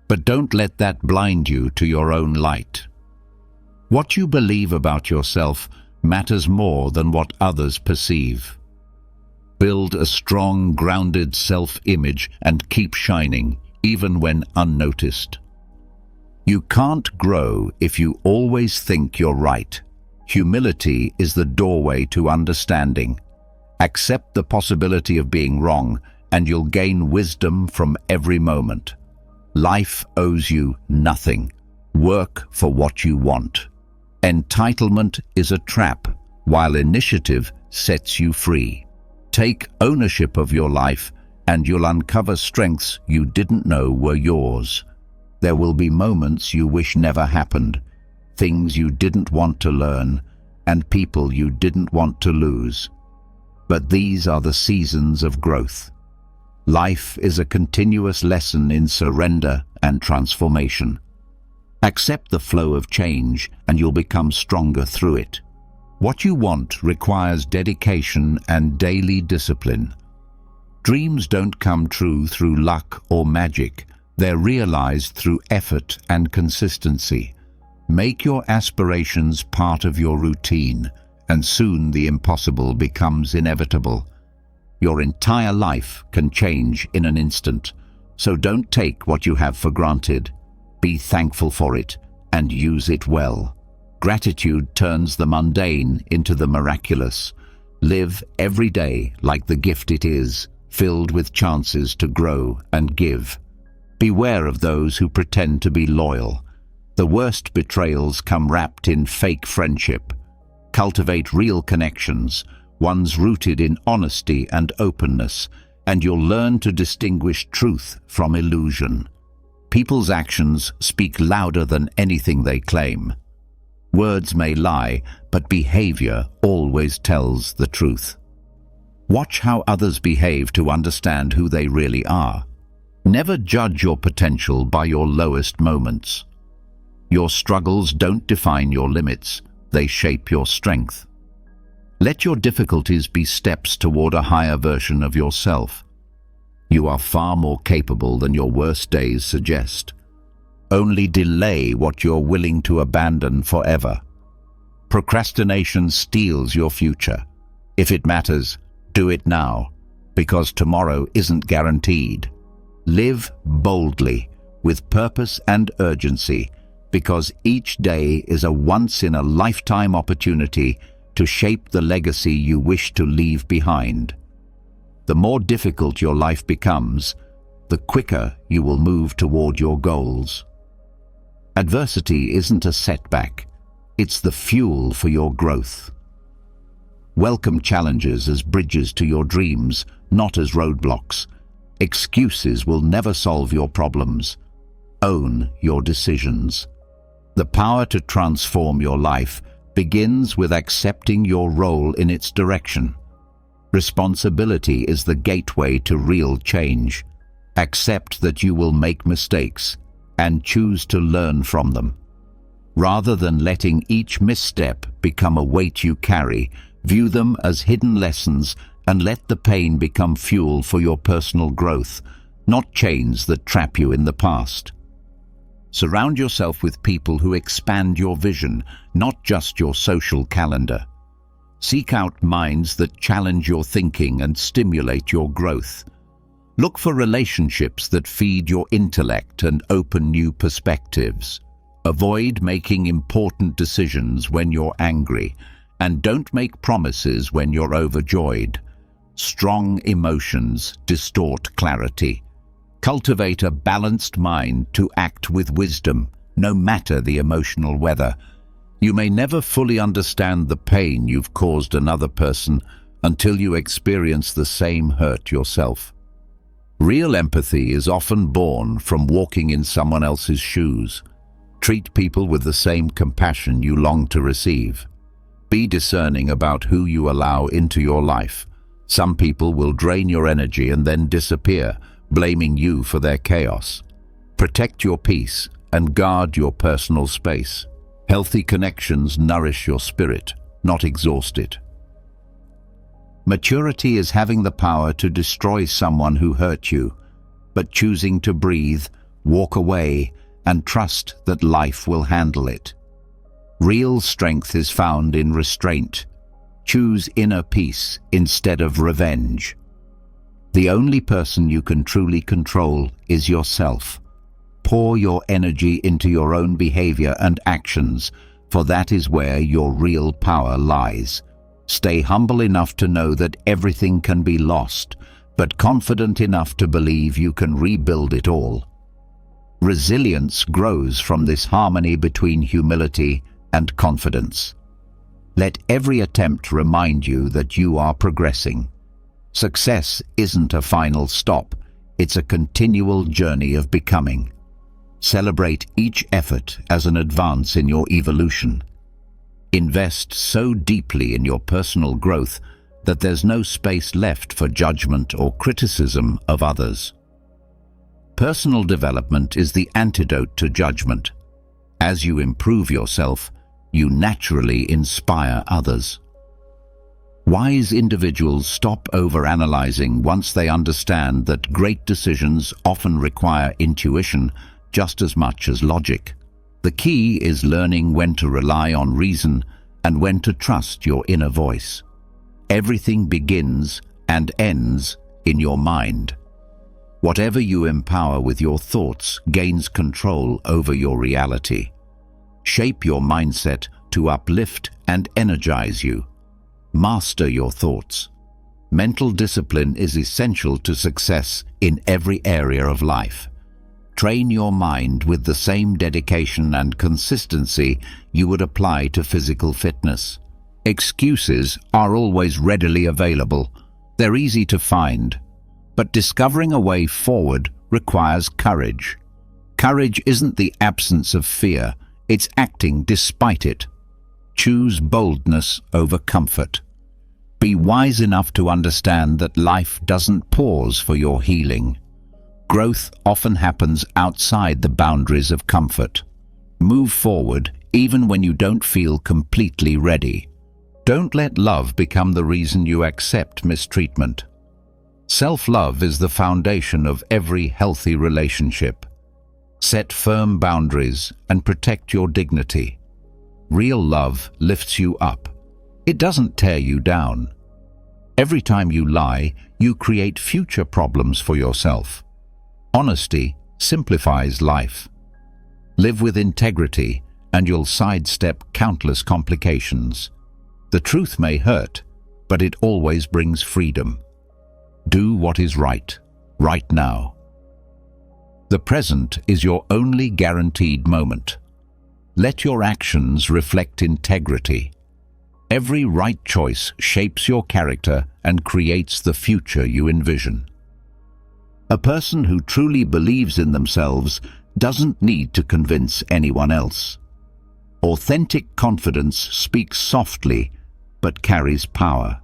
Speaker 1: But don't let that blind you to your own light. What you believe about yourself matters more than what others perceive. Build a strong, grounded self-image and keep shining, even when unnoticed. You can't grow if you always think you're right. Humility is the doorway to understanding. Accept the possibility of being wrong, and you'll gain wisdom from every moment. Life owes you nothing. Work for what you want. Entitlement is a trap, while initiative sets you free. Take ownership of your life, and you'll uncover strengths you didn't know were yours. There will be moments you wish never happened, things you didn't want to learn, and people you didn't want to lose. But these are the seasons of growth. Life is a continuous lesson in surrender and transformation. Accept the flow of change, and you'll become stronger through it. What you want requires dedication and daily discipline. Dreams don't come true through luck or magic. They're realized through effort and consistency. Make your aspirations part of your routine, and soon the impossible becomes inevitable. Your entire life can change in an instant, so don't take what you have for granted. Be thankful for it and use it well. Gratitude turns the mundane into the miraculous. Live every day like the gift it is, filled with chances to grow and give. Beware of those who pretend to be loyal. The worst betrayals come wrapped in fake friendship. Cultivate real connections, ones rooted in honesty and openness, and you'll learn to distinguish truth from illusion. People's actions speak louder than anything they claim. Words may lie, but behavior always tells the truth. Watch how others behave to understand who they really are. Never judge your potential by your lowest moments. Your struggles don't define your limits, they shape your strength. Let your difficulties be steps toward a higher version of yourself. You are far more capable than your worst days suggest. Only delay what you're willing to abandon forever. Procrastination steals your future. If it matters, do it now, because tomorrow isn't guaranteed. Live boldly, with purpose and urgency, because each day is a once-in-a-lifetime opportunity to shape the legacy you wish to leave behind. The more difficult your life becomes, the quicker you will move toward your goals. Adversity isn't a setback. It's the fuel for your growth. Welcome challenges as bridges to your dreams, not as roadblocks. Excuses will never solve your problems. Own your decisions. The power to transform your life begins with accepting your role in its direction. Responsibility is the gateway to real change. Accept that you will make mistakes and choose to learn from them. Rather than letting each misstep become a weight you carry, view them as hidden lessons and let the pain become fuel for your personal growth, not chains that trap you in the past. Surround yourself with people who expand your vision, not just your social calendar. Seek out minds that challenge your thinking and stimulate your growth. Look for relationships that feed your intellect and open new perspectives. Avoid making important decisions when you're angry, and don't make promises when you're overjoyed. Strong emotions distort clarity. Cultivate a balanced mind to act with wisdom, no matter the emotional weather. You may never fully understand the pain you've caused another person until you experience the same hurt yourself. Real empathy is often born from walking in someone else's shoes. Treat people with the same compassion you long to receive. Be discerning about who you allow into your life. Some people will drain your energy and then disappear, blaming you for their chaos. Protect your peace and guard your personal space. Healthy connections nourish your spirit, not exhaust it. Maturity is having the power to destroy someone who hurt you, but choosing to breathe, walk away, and trust that life will handle it. Real strength is found in restraint. Choose inner peace instead of revenge. The only person you can truly control is yourself. Pour your energy into your own behavior and actions, for that is where your real power lies. Stay humble enough to know that everything can be lost, but confident enough to believe you can rebuild it all. Resilience grows from this harmony between humility and confidence. Let every attempt remind you that you are progressing. Success isn't a final stop, it's a continual journey of becoming. Celebrate each effort as an advance in your evolution. Invest so deeply in your personal growth that there's no space left for judgment or criticism of others. Personal development is the antidote to judgment. As you improve yourself, you naturally inspire others. Wise individuals stop overanalyzing once they understand that great decisions often require intuition just as much as logic. The key is learning when to rely on reason and when to trust your inner voice. Everything begins and ends in your mind. Whatever you empower with your thoughts gains control over your reality. Shape your mindset to uplift and energize you. Master your thoughts. Mental discipline is essential to success in every area of life. Train your mind with the same dedication and consistency you would apply to physical fitness. Excuses are always readily available. They're easy to find. But discovering a way forward requires courage. Courage isn't the absence of fear, it's acting despite it. Choose boldness over comfort. Be wise enough to understand that life doesn't pause for your healing. Growth often happens outside the boundaries of comfort. Move forward even when you don't feel completely ready. Don't let love become the reason you accept mistreatment. Self-love is the foundation of every healthy relationship. Set firm boundaries and protect your dignity. Real love lifts you up. It doesn't tear you down. Every time you lie, you create future problems for yourself. Honesty simplifies life. Live with integrity and you'll sidestep countless complications. The truth may hurt, but it always brings freedom. Do what is right now. The present is your only guaranteed moment. Let your actions reflect integrity. Every right choice shapes your character and creates the future you envision. A person who truly believes in themselves doesn't need to convince anyone else. Authentic confidence speaks softly but carries power.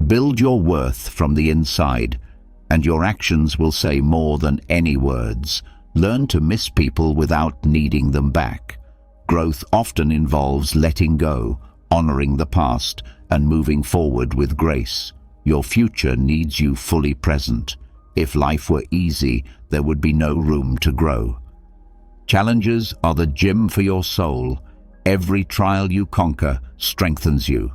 Speaker 1: Build your worth from the inside, and your actions will say more than any words. Learn to miss people without needing them back. Growth often involves letting go, honoring the past, and moving forward with grace. Your future needs you fully present. If life were easy, there would be no room to grow. Challenges are the gym for your soul. Every trial you conquer strengthens you.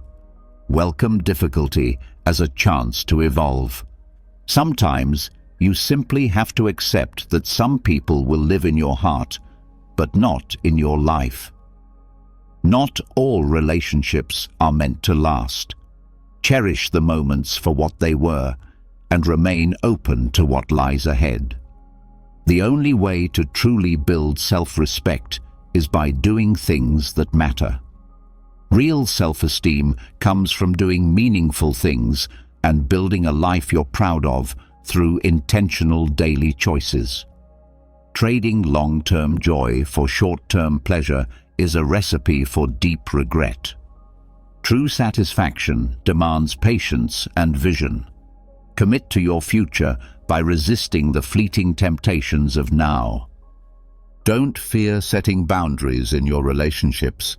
Speaker 1: Welcome difficulty as a chance to evolve. Sometimes you simply have to accept that some people will live in your heart, but not in your life. Not all relationships are meant to last. Cherish the moments for what they were and remain open to what lies ahead. The only way to truly build self-respect is by doing things that matter. Real self-esteem comes from doing meaningful things and building a life you're proud of through intentional daily choices. Trading long-term joy for short-term pleasure is a recipe for deep regret. True satisfaction demands patience and vision. Commit to your future by resisting the fleeting temptations of now. Don't fear setting boundaries in your relationships.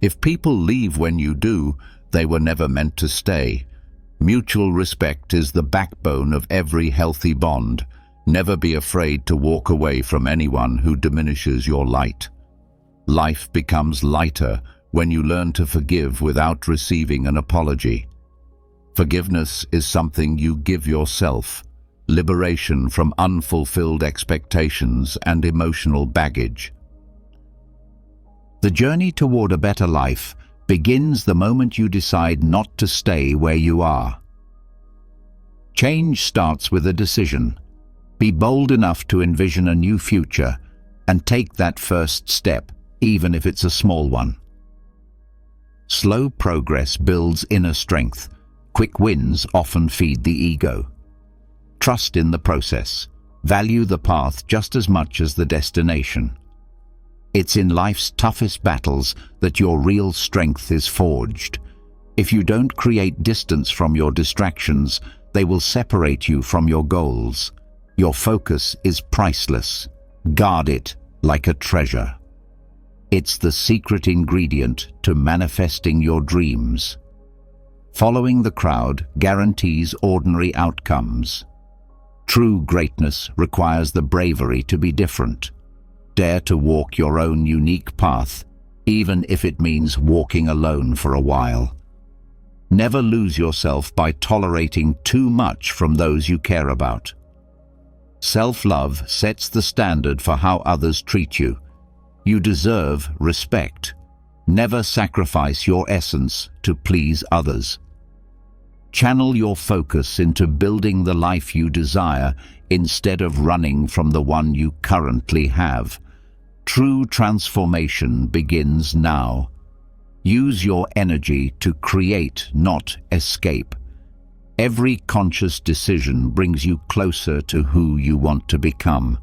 Speaker 1: If people leave when you do, they were never meant to stay. Mutual respect is the backbone of every healthy bond. Never be afraid to walk away from anyone who diminishes your light. Life becomes lighter when you learn to forgive without receiving an apology. Forgiveness is something you give yourself, liberation from unfulfilled expectations and emotional baggage. The journey toward a better life begins the moment you decide not to stay where you are. Change starts with a decision. Be bold enough to envision a new future and take that first step, even if it's a small one. Slow progress builds inner strength. Quick wins often feed the ego. Trust in the process. Value the path just as much as the destination. It's in life's toughest battles that your real strength is forged. If you don't create distance from your distractions, they will separate you from your goals. Your focus is priceless. Guard it like a treasure. It's the secret ingredient to manifesting your dreams. Following the crowd guarantees ordinary outcomes. True greatness requires the bravery to be different. Dare to walk your own unique path, even if it means walking alone for a while. Never lose yourself by tolerating too much from those you care about. Self-love sets the standard for how others treat you. You deserve respect. Never sacrifice your essence to please others. Channel your focus into building the life you desire instead of running from the one you currently have. True transformation begins now. Use your energy to create, not escape. Every conscious decision brings you closer to who you want to become.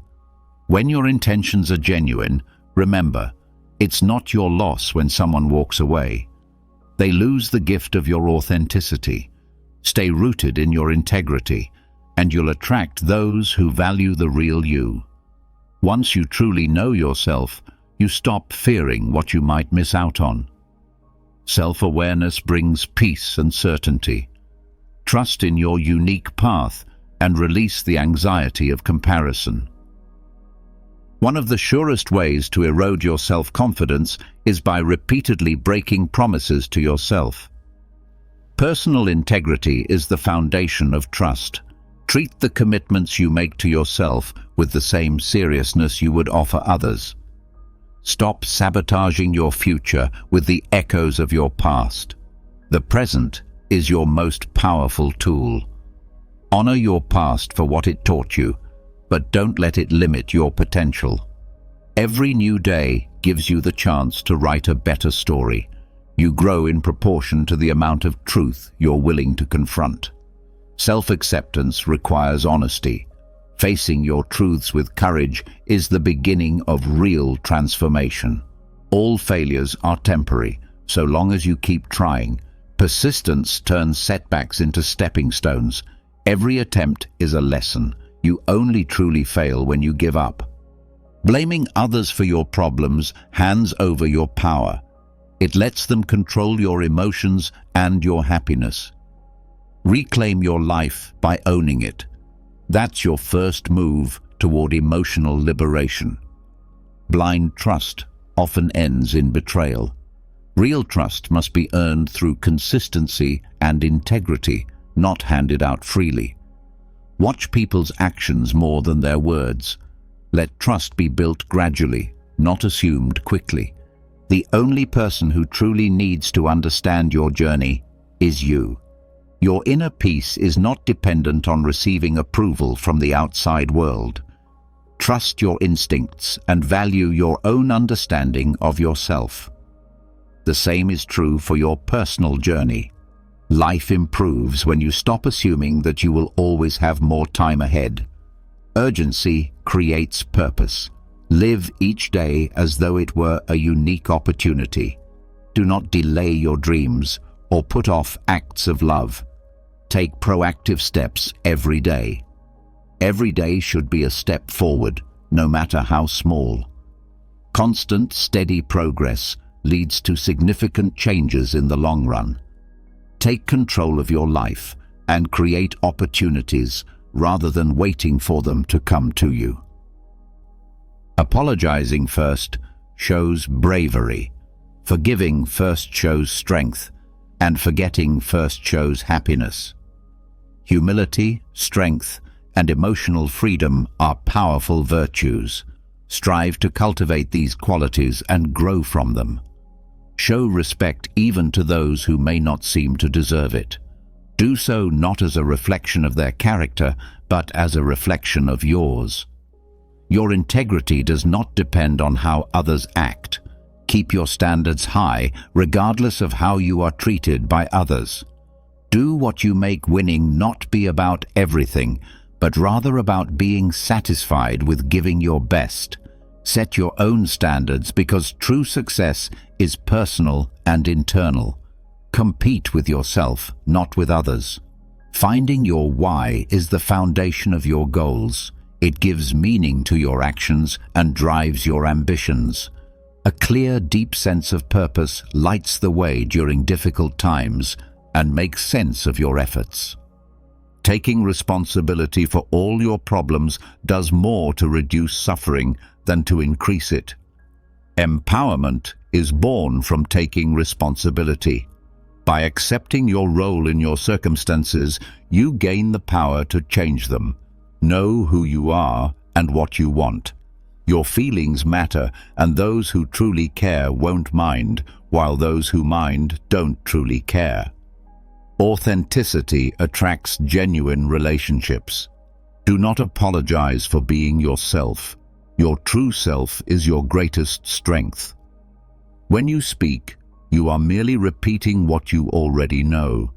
Speaker 1: When your intentions are genuine, remember, it's not your loss when someone walks away. They lose the gift of your authenticity. Stay rooted in your integrity, and you'll attract those who value the real you. Once you truly know yourself, you stop fearing what you might miss out on. Self-awareness brings peace and certainty. Trust in your unique path and release the anxiety of comparison. One of the surest ways to erode your self-confidence is by repeatedly breaking promises to yourself. Personal integrity is the foundation of trust. Treat the commitments you make to yourself with the same seriousness you would offer others. Stop sabotaging your future with the echoes of your past. The present is your most powerful tool. Honor your past for what it taught you, but don't let it limit your potential. Every new day gives you the chance to write a better story. You grow in proportion to the amount of truth you're willing to confront. Self-acceptance requires honesty. Facing your truths with courage is the beginning of real transformation. All failures are temporary, so long as you keep trying. Persistence turns setbacks into stepping stones. Every attempt is a lesson. You only truly fail when you give up. Blaming others for your problems hands over your power. It lets them control your emotions and your happiness. Reclaim your life by owning it. That's your first move toward emotional liberation. Blind trust often ends in betrayal. Real trust must be earned through consistency and integrity, not handed out freely. Watch people's actions more than their words. Let trust be built gradually, not assumed quickly. The only person who truly needs to understand your journey is you. Your inner peace is not dependent on receiving approval from the outside world. Trust your instincts and value your own understanding of yourself. The same is true for your personal journey. Life improves when you stop assuming that you will always have more time ahead. Urgency creates purpose. Live each day as though it were a unique opportunity. Do not delay your dreams or put off acts of love. Take proactive steps every day. Every day should be a step forward, no matter how small. Constant, steady progress leads to significant changes in the long run. Take control of your life and create opportunities rather than waiting for them to come to you. Apologizing first shows bravery. Forgiving first shows strength, and forgetting first shows happiness. Humility, strength, and emotional freedom are powerful virtues. Strive to cultivate these qualities and grow from them. Show respect even to those who may not seem to deserve it. Do so not as a reflection of their character, but as a reflection of yours. Your integrity does not depend on how others act. Keep your standards high, regardless of how you are treated by others. Do what you make winning not be about everything, but rather about being satisfied with giving your best. Set your own standards because true success is personal and internal. Compete with yourself, not with others. Finding your why is the foundation of your goals. It gives meaning to your actions and drives your ambitions. A clear, deep sense of purpose lights the way during difficult times and makes sense of your efforts. Taking responsibility for all your problems does more to reduce suffering than to increase it. Empowerment is born from taking responsibility. By accepting your role in your circumstances, you gain the power to change them. Know who you are and what you want. Your feelings matter, and those who truly care won't mind, while those who mind don't truly care. Authenticity attracts genuine relationships. Do not apologize for being yourself. Your true self is your greatest strength. When you speak, you are merely repeating what you already know.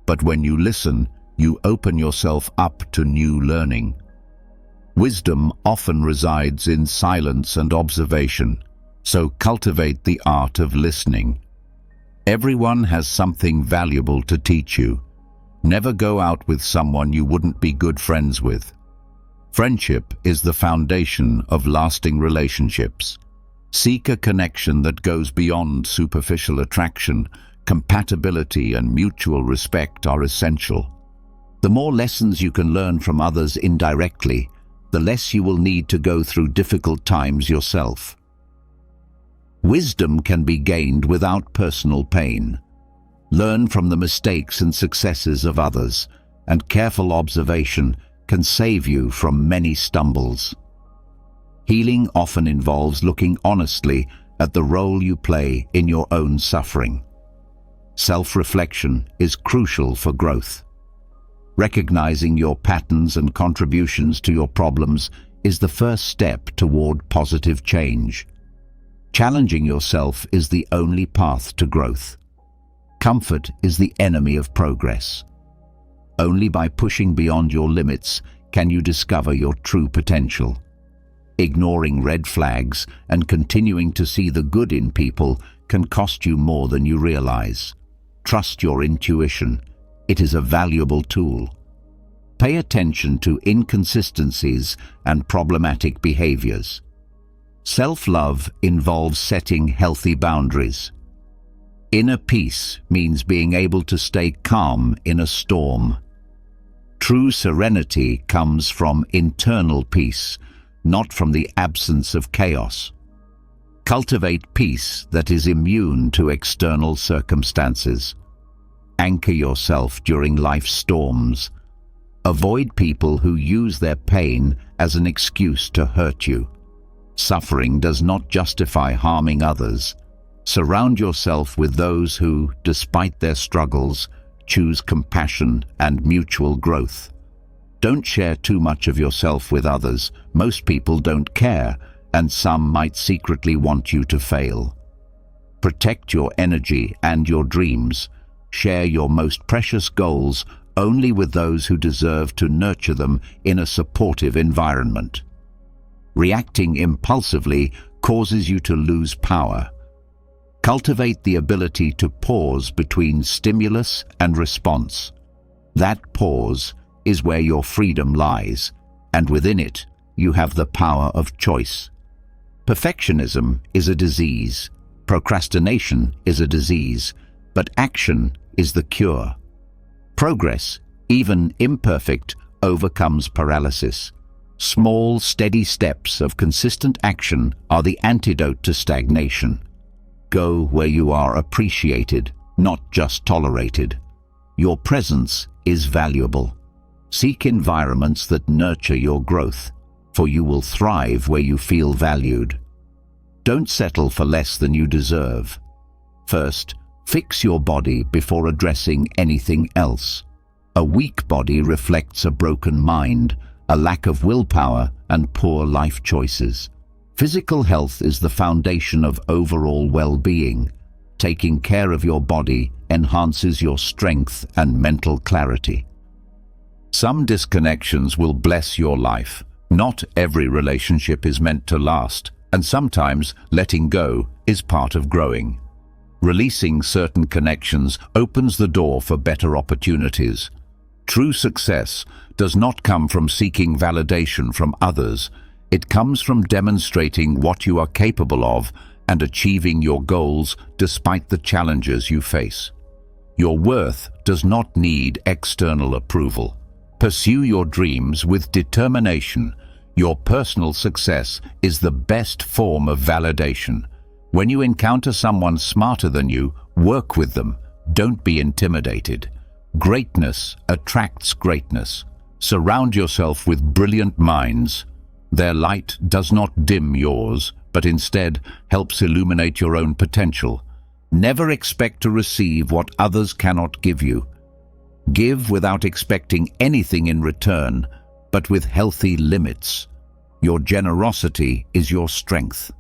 Speaker 1: But when you listen, you open yourself up to new learning. Wisdom often resides in silence and observation, so cultivate the art of listening. Everyone has something valuable to teach you. Never go out with someone you wouldn't be good friends with. Friendship is the foundation of lasting relationships. Seek a connection that goes beyond superficial attraction. Compatibility and mutual respect are essential. The more lessons you can learn from others indirectly, the less you will need to go through difficult times yourself. Wisdom can be gained without personal pain. Learn from the mistakes and successes of others, and careful observation can save you from many stumbles. Healing often involves looking honestly at the role you play in your own suffering. Self-reflection is crucial for growth. Recognizing your patterns and contributions to your problems is the first step toward positive change. Challenging yourself is the only path to growth. Comfort is the enemy of progress. Only by pushing beyond your limits can you discover your true potential. Ignoring red flags and continuing to see the good in people can cost you more than you realize. Trust your intuition. It is a valuable tool. Pay attention to inconsistencies and problematic behaviors. Self-love involves setting healthy boundaries. Inner peace means being able to stay calm in a storm. True serenity comes from internal peace, not from the absence of chaos. Cultivate peace that is immune to external circumstances. Anchor yourself during life's storms. Avoid people who use their pain as an excuse to hurt you. Suffering does not justify harming others. Surround yourself with those who, despite their struggles, choose compassion and mutual growth. Don't share too much of yourself with others. Most people don't care, and some might secretly want you to fail. Protect your energy and your dreams. Share your most precious goals only with those who deserve to nurture them in a supportive environment. Reacting impulsively causes you to lose power. Cultivate the ability to pause between stimulus and response. That pause is where your freedom lies, and within it, you have the power of choice. Perfectionism is a disease. Procrastination is a disease, but action is the cure. Progress, even imperfect, overcomes paralysis. Small, steady steps of consistent action are the antidote to stagnation. Go where you are appreciated, not just tolerated. Your presence is valuable. Seek environments that nurture your growth, for you will thrive where you feel valued. Don't settle for less than you deserve. First, fix your body before addressing anything else. A weak body reflects a broken mind, a lack of willpower, and poor life choices. Physical health is the foundation of overall well-being. Taking care of your body enhances your strength and mental clarity. Some disconnections will bless your life. Not every relationship is meant to last, and sometimes letting go is part of growing. Releasing certain connections opens the door for better opportunities. True success does not come from seeking validation from others. It comes from demonstrating what you are capable of and achieving your goals despite the challenges you face. Your worth does not need external approval. Pursue your dreams with determination. Your personal success is the best form of validation. When you encounter someone smarter than you, work with them. Don't be intimidated. Greatness attracts greatness. Surround yourself with brilliant minds. Their light does not dim yours, but instead helps illuminate your own potential. Never expect to receive what others cannot give you. Give without expecting anything in return, but with healthy limits. Your generosity is your strength.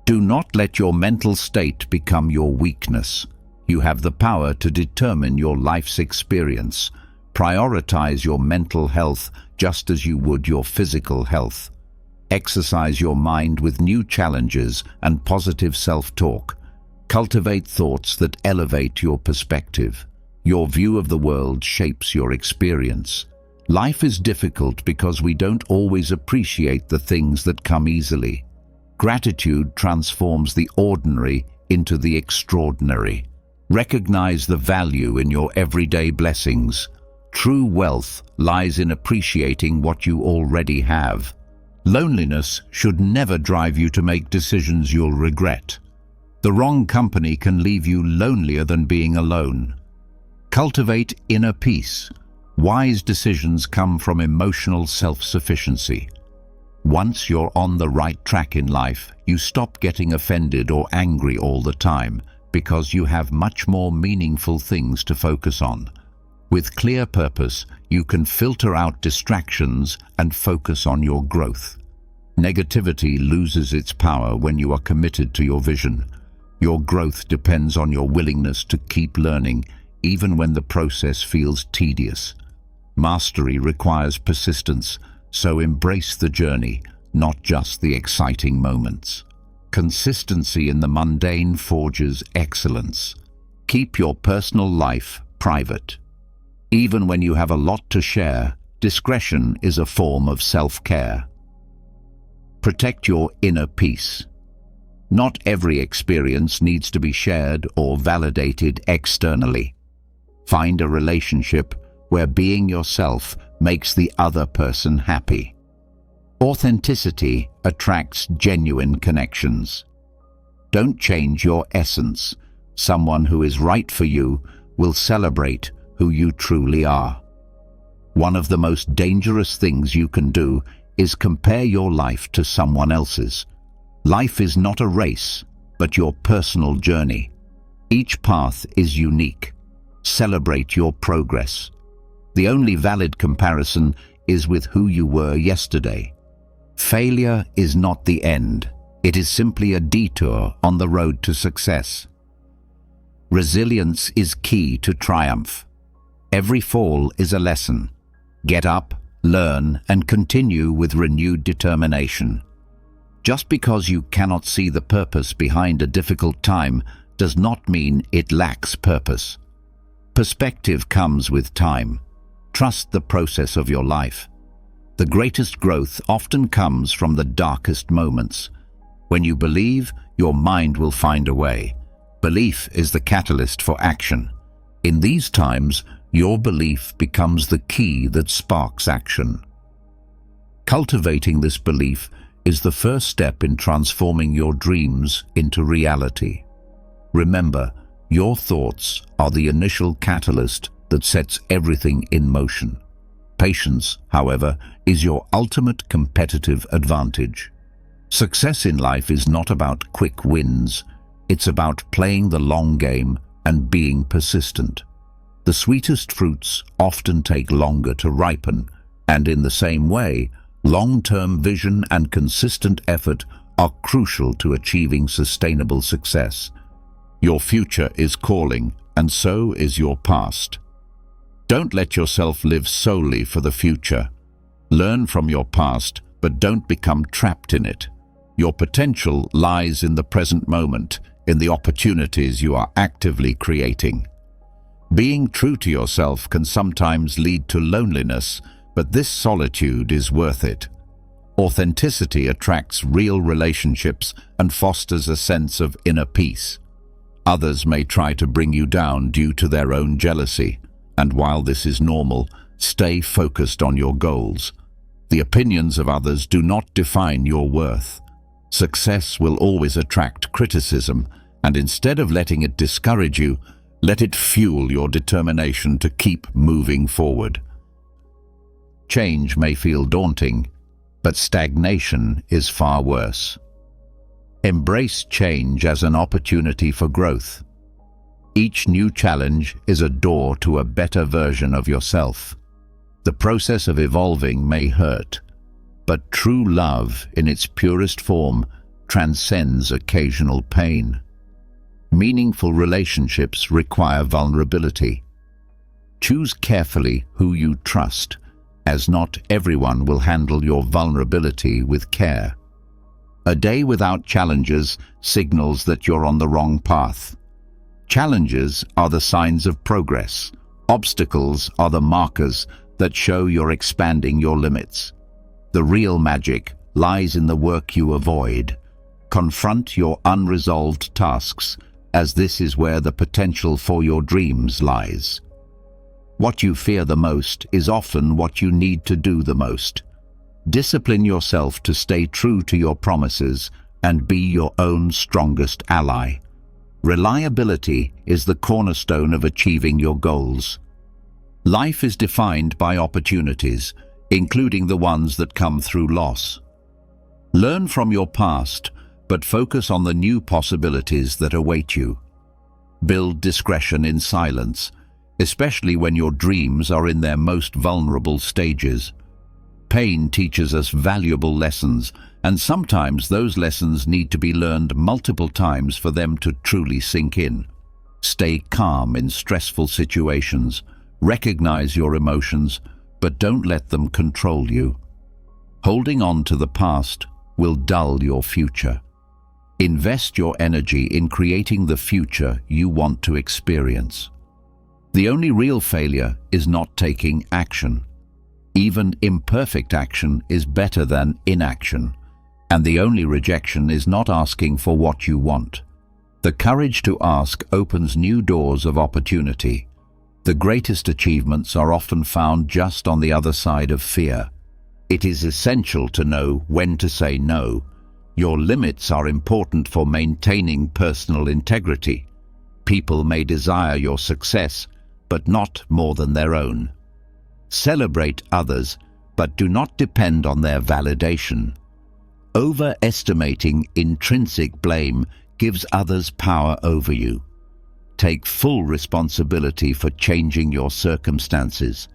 Speaker 1: Do not let your mental state become your weakness. You have the power to determine your life's experience. Prioritize your mental health just as you would your physical health. Exercise your mind with new challenges and positive self-talk. Cultivate thoughts that elevate your perspective. Your view of the world shapes your experience. Life is difficult because we don't always appreciate the things that come easily. Gratitude transforms the ordinary into the extraordinary. Recognize the value in your everyday blessings. True wealth lies in appreciating what you already have. Loneliness should never drive you to make decisions you'll regret. The wrong company can leave you lonelier than being alone. Cultivate inner peace. Wise decisions come from emotional self-sufficiency. Once you're on the right track in life, you stop getting offended or angry all the time because you have much more meaningful things to focus on. With clear purpose, you can filter out distractions and focus on your growth. Negativity loses its power when you are committed to your vision. Your growth depends on your willingness to keep learning, even when the process feels tedious. Mastery requires persistence, so embrace the journey, not just the exciting moments. Consistency in the mundane forges excellence. Keep your personal life private. Even when you have a lot to share, discretion is a form of self-care. Protect your inner peace. Not every experience needs to be shared or validated externally. Find a relationship where being yourself makes the other person happy. Authenticity attracts genuine connections. Don't change your essence. Someone who is right for you will celebrate who you truly are. One of the most dangerous things you can do is compare your life to someone else's. Life is not a race, but your personal journey. Each path is unique. Celebrate your progress. The only valid comparison is with who you were yesterday. Failure is not the end. It is simply a detour on the road to success. Resilience is key to triumph. Every fall is a lesson. Get up, learn, and continue with renewed determination. Just because you cannot see the purpose behind a difficult time does not mean it lacks purpose. Perspective comes with time. Trust the process of your life. The greatest growth often comes from the darkest moments. When you believe, your mind will find a way. Belief is the catalyst for action. In these times, your belief becomes the key that sparks action. Cultivating this belief is the first step in transforming your dreams into reality. Remember, your thoughts are the initial catalyst that sets everything in motion. Patience, however, is your ultimate competitive advantage. Success in life is not about quick wins. It's about playing the long game and being persistent. The sweetest fruits often take longer to ripen, and in the same way, long-term vision and consistent effort are crucial to achieving sustainable success. Your future is calling, and so is your past. Don't let yourself live solely for the future. Learn from your past, but don't become trapped in it. Your potential lies in the present moment, in the opportunities you are actively creating. Being true to yourself can sometimes lead to loneliness, but this solitude is worth it. Authenticity attracts real relationships and fosters a sense of inner peace. Others may try to bring you down due to their own jealousy, and while this is normal, stay focused on your goals. The opinions of others do not define your worth. Success will always attract criticism, and instead of letting it discourage you, let it fuel your determination to keep moving forward. Change may feel daunting, but stagnation is far worse. Embrace change as an opportunity for growth. Each new challenge is a door to a better version of yourself. The process of evolving may hurt, but true love in its purest form transcends occasional pain. Meaningful relationships require vulnerability. Choose carefully who you trust, as not everyone will handle your vulnerability with care. A day without challenges signals that you're on the wrong path. Challenges are the signs of progress. Obstacles are the markers that show you're expanding your limits. The real magic lies in the work you avoid. Confront your unresolved tasks, as this is where the potential for your dreams lies. What you fear the most is often what you need to do the most. Discipline yourself to stay true to your promises and be your own strongest ally. Reliability is the cornerstone of achieving your goals. Life is defined by opportunities, including the ones that come through loss. Learn from your past, but focus on the new possibilities that await you. Build discretion in silence, especially when your dreams are in their most vulnerable stages. Pain teaches us valuable lessons, And sometimes those lessons need to be learned multiple times for them to truly sink in. Stay calm in stressful situations. Recognize your emotions, but don't let them control you. Holding on to the past will dull your future. Invest your energy in creating the future you want to experience. The only real failure is not taking action. Even imperfect action is better than inaction. And the only rejection is not asking for what you want. The courage to ask opens new doors of opportunity. The greatest achievements are often found just on the other side of fear. It is essential to know when to say no. Your limits are important for maintaining personal integrity. People may desire your success, but not more than their own. Celebrate others, but do not depend on their validation. Overestimating intrinsic blame gives others power over you. Take full responsibility for changing your circumstances.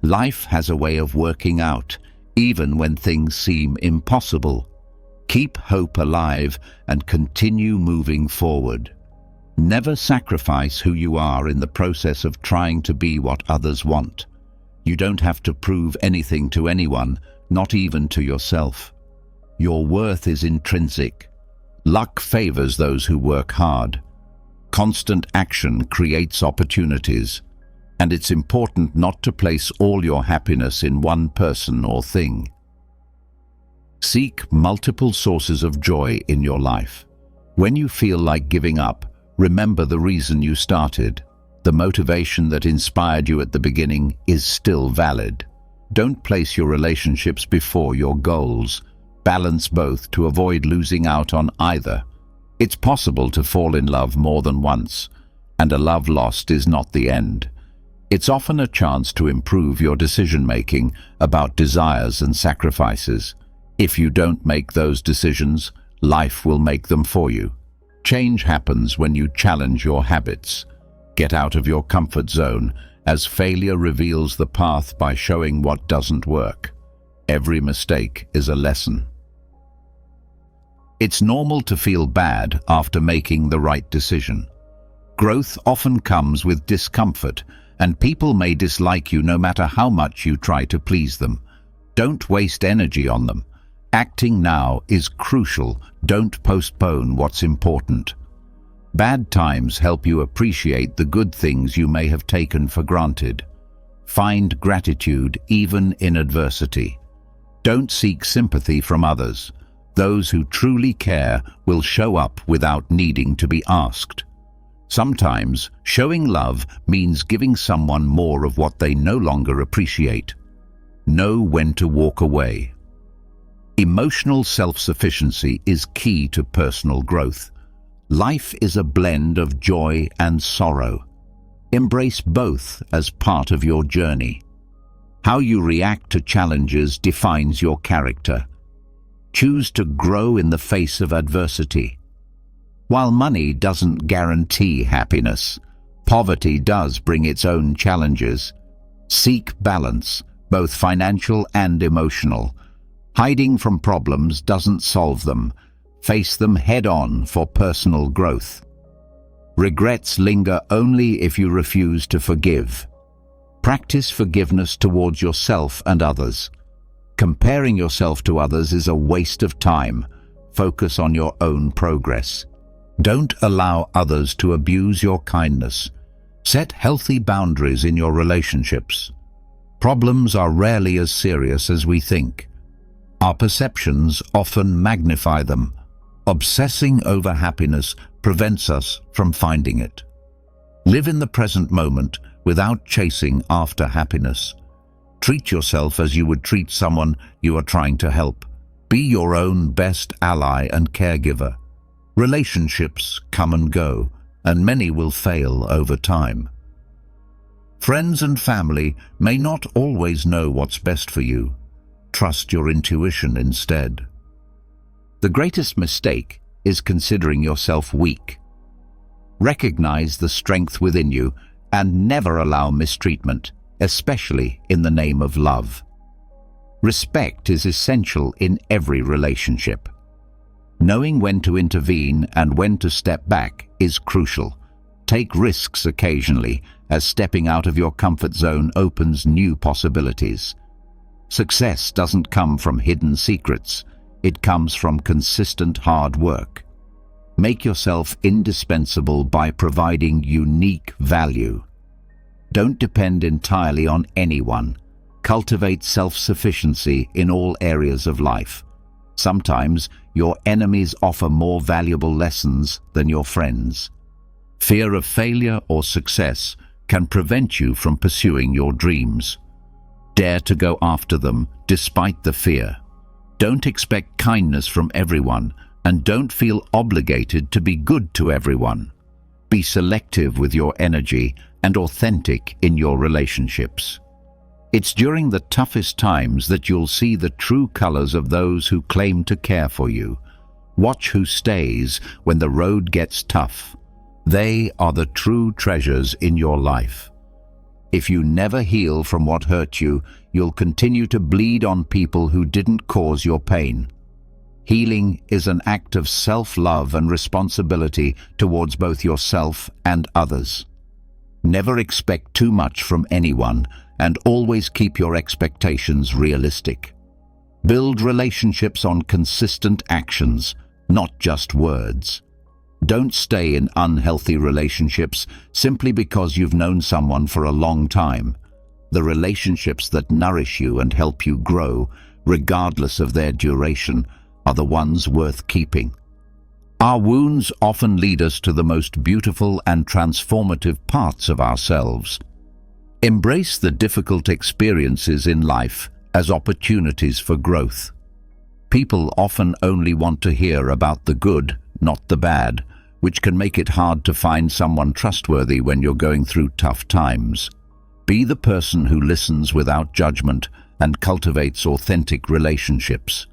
Speaker 1: Life has a way of working out, even when things seem impossible. Keep hope alive and continue moving forward. Never sacrifice who you are in the process of trying to be what others want. You don't have to prove anything to anyone, not even to yourself. Your worth is intrinsic. Luck favors those who work hard. Constant action creates opportunities, and it's important not to place all your happiness in one person or thing. Seek multiple sources of joy in your life. When you feel like giving up, remember the reason you started. The motivation that inspired you at the beginning is still valid. Don't place your relationships before your goals. Balance both to avoid losing out on either. It's possible to fall in love more than once, and a love lost is not the end. It's often a chance to improve your decision-making about desires and sacrifices. If you don't make those decisions, life will make them for you. Change happens when you challenge your habits. Get out of your comfort zone, as failure reveals the path by showing what doesn't work. Every mistake is a lesson. It's normal to feel bad after making the right decision. Growth often comes with discomfort, and people may dislike you no matter how much you try to please them. Don't waste energy on them. Acting now is crucial. Don't postpone what's important. Bad times help you appreciate the good things you may have taken for granted. Find gratitude even in adversity. Don't seek sympathy from others. Those who truly care will show up without needing to be asked. Sometimes, showing love means giving someone more of what they no longer appreciate. Know when to walk away. Emotional self-sufficiency is key to personal growth. Life is a blend of joy and sorrow. Embrace both as part of your journey. How you react to challenges defines your character. Choose to grow in the face of adversity. While money doesn't guarantee happiness, poverty does bring its own challenges. Seek balance, both financial and emotional. Hiding from problems doesn't solve them. Face them head-on for personal growth. Regrets linger only if you refuse to forgive. Practice forgiveness towards yourself and others. Comparing yourself to others is a waste of time. Focus on your own progress. Don't allow others to abuse your kindness. Set healthy boundaries in your relationships. Problems are rarely as serious as we think. Our perceptions often magnify them. Obsessing over happiness prevents us from finding it. Live in the present moment without chasing after happiness. Treat yourself as you would treat someone you are trying to help. Be your own best ally and caregiver. Relationships come and go, and many will fail over time. Friends and family may not always know what's best for you. Trust your intuition instead. The greatest mistake is considering yourself weak. Recognize the strength within you and never allow mistreatment, especially in the name of love. Respect is essential in every relationship. Knowing when to intervene and when to step back is crucial. Take risks occasionally, as stepping out of your comfort zone opens new possibilities. Success doesn't come from hidden secrets. It comes from consistent hard work. Make yourself indispensable by providing unique value. Don't depend entirely on anyone. Cultivate self-sufficiency in all areas of life. Sometimes your enemies offer more valuable lessons than your friends. Fear of failure or success can prevent you from pursuing your dreams. Dare to go after them despite the fear. Don't expect kindness from everyone, and don't feel obligated to be good to everyone. Be selective with your energy and authentic in your relationships. It's during the toughest times that you'll see the true colors of those who claim to care for you. Watch who stays when the road gets tough. They are the true treasures in your life. If you never heal from what hurt you, you'll continue to bleed on people who didn't cause your pain. Healing is an act of self-love and responsibility towards both yourself and others. Never expect too much from anyone, and always keep your expectations realistic. Build relationships on consistent actions, not just words. Don't stay in unhealthy relationships simply because you've known someone for a long time. The relationships that nourish you and help you grow, regardless of their duration, are the ones worth keeping. Our wounds often lead us to the most beautiful and transformative parts of ourselves. Embrace the difficult experiences in life as opportunities for growth. People often only want to hear about the good, not the bad, which can make it hard to find someone trustworthy when you're going through tough times. Be the person who listens without judgment and cultivates authentic relationships.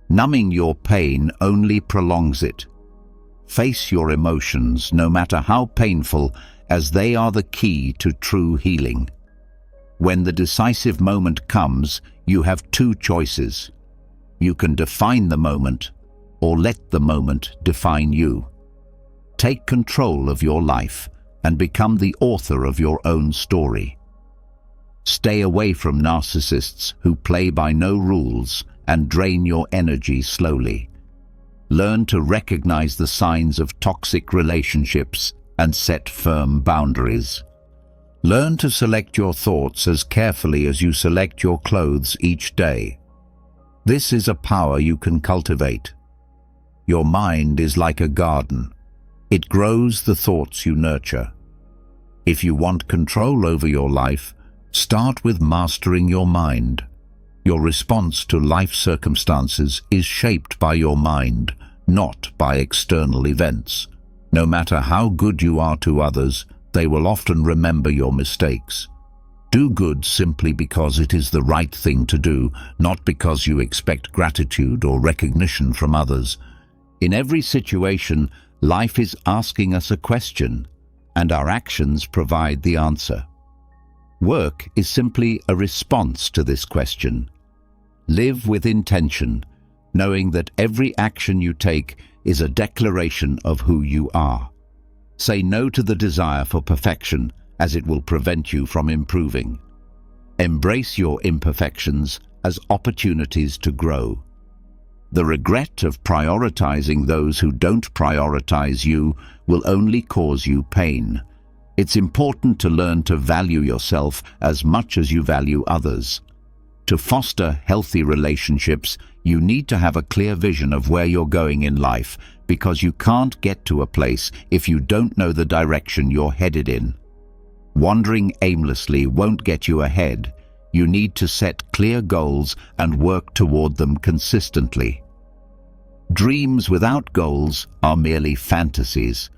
Speaker 1: Numbing your pain only prolongs it. Face your emotions, no matter how painful, as they are the key to true healing. When the decisive moment comes, you have two choices. You can define the moment, or let the moment define you. Take control of your life and become the author of your own story. Stay away from narcissists who play by no rules and drain your energy slowly. Learn to recognize the signs of toxic relationships and set firm boundaries. Learn to select your thoughts as carefully as you select your clothes each day. This is a power you can cultivate. Your mind is like a garden. It grows the thoughts you nurture. If you want control over your life, start with mastering your mind. Your response to life circumstances is shaped by your mind, not by external events. No matter how good you are to others, they will often remember your mistakes. Do good simply because it is the right thing to do, not because you expect gratitude or recognition from others. In every situation, life is asking us a question, and our actions provide the answer. Work is simply a response to this question. Live with intention, knowing that every action you take is a declaration of who you are. Say no to the desire for perfection, as it will prevent you from improving. Embrace your imperfections as opportunities to grow. The regret of prioritizing those who don't prioritize you will only cause you pain. It's important to learn to value yourself as much as you value others. To foster healthy relationships, you need to have a clear vision of where you're going in life, because you can't get to a place if you don't know the direction you're headed in. Wandering aimlessly won't get you ahead. You need to set clear goals and work toward them consistently. Dreams without goals are merely fantasies.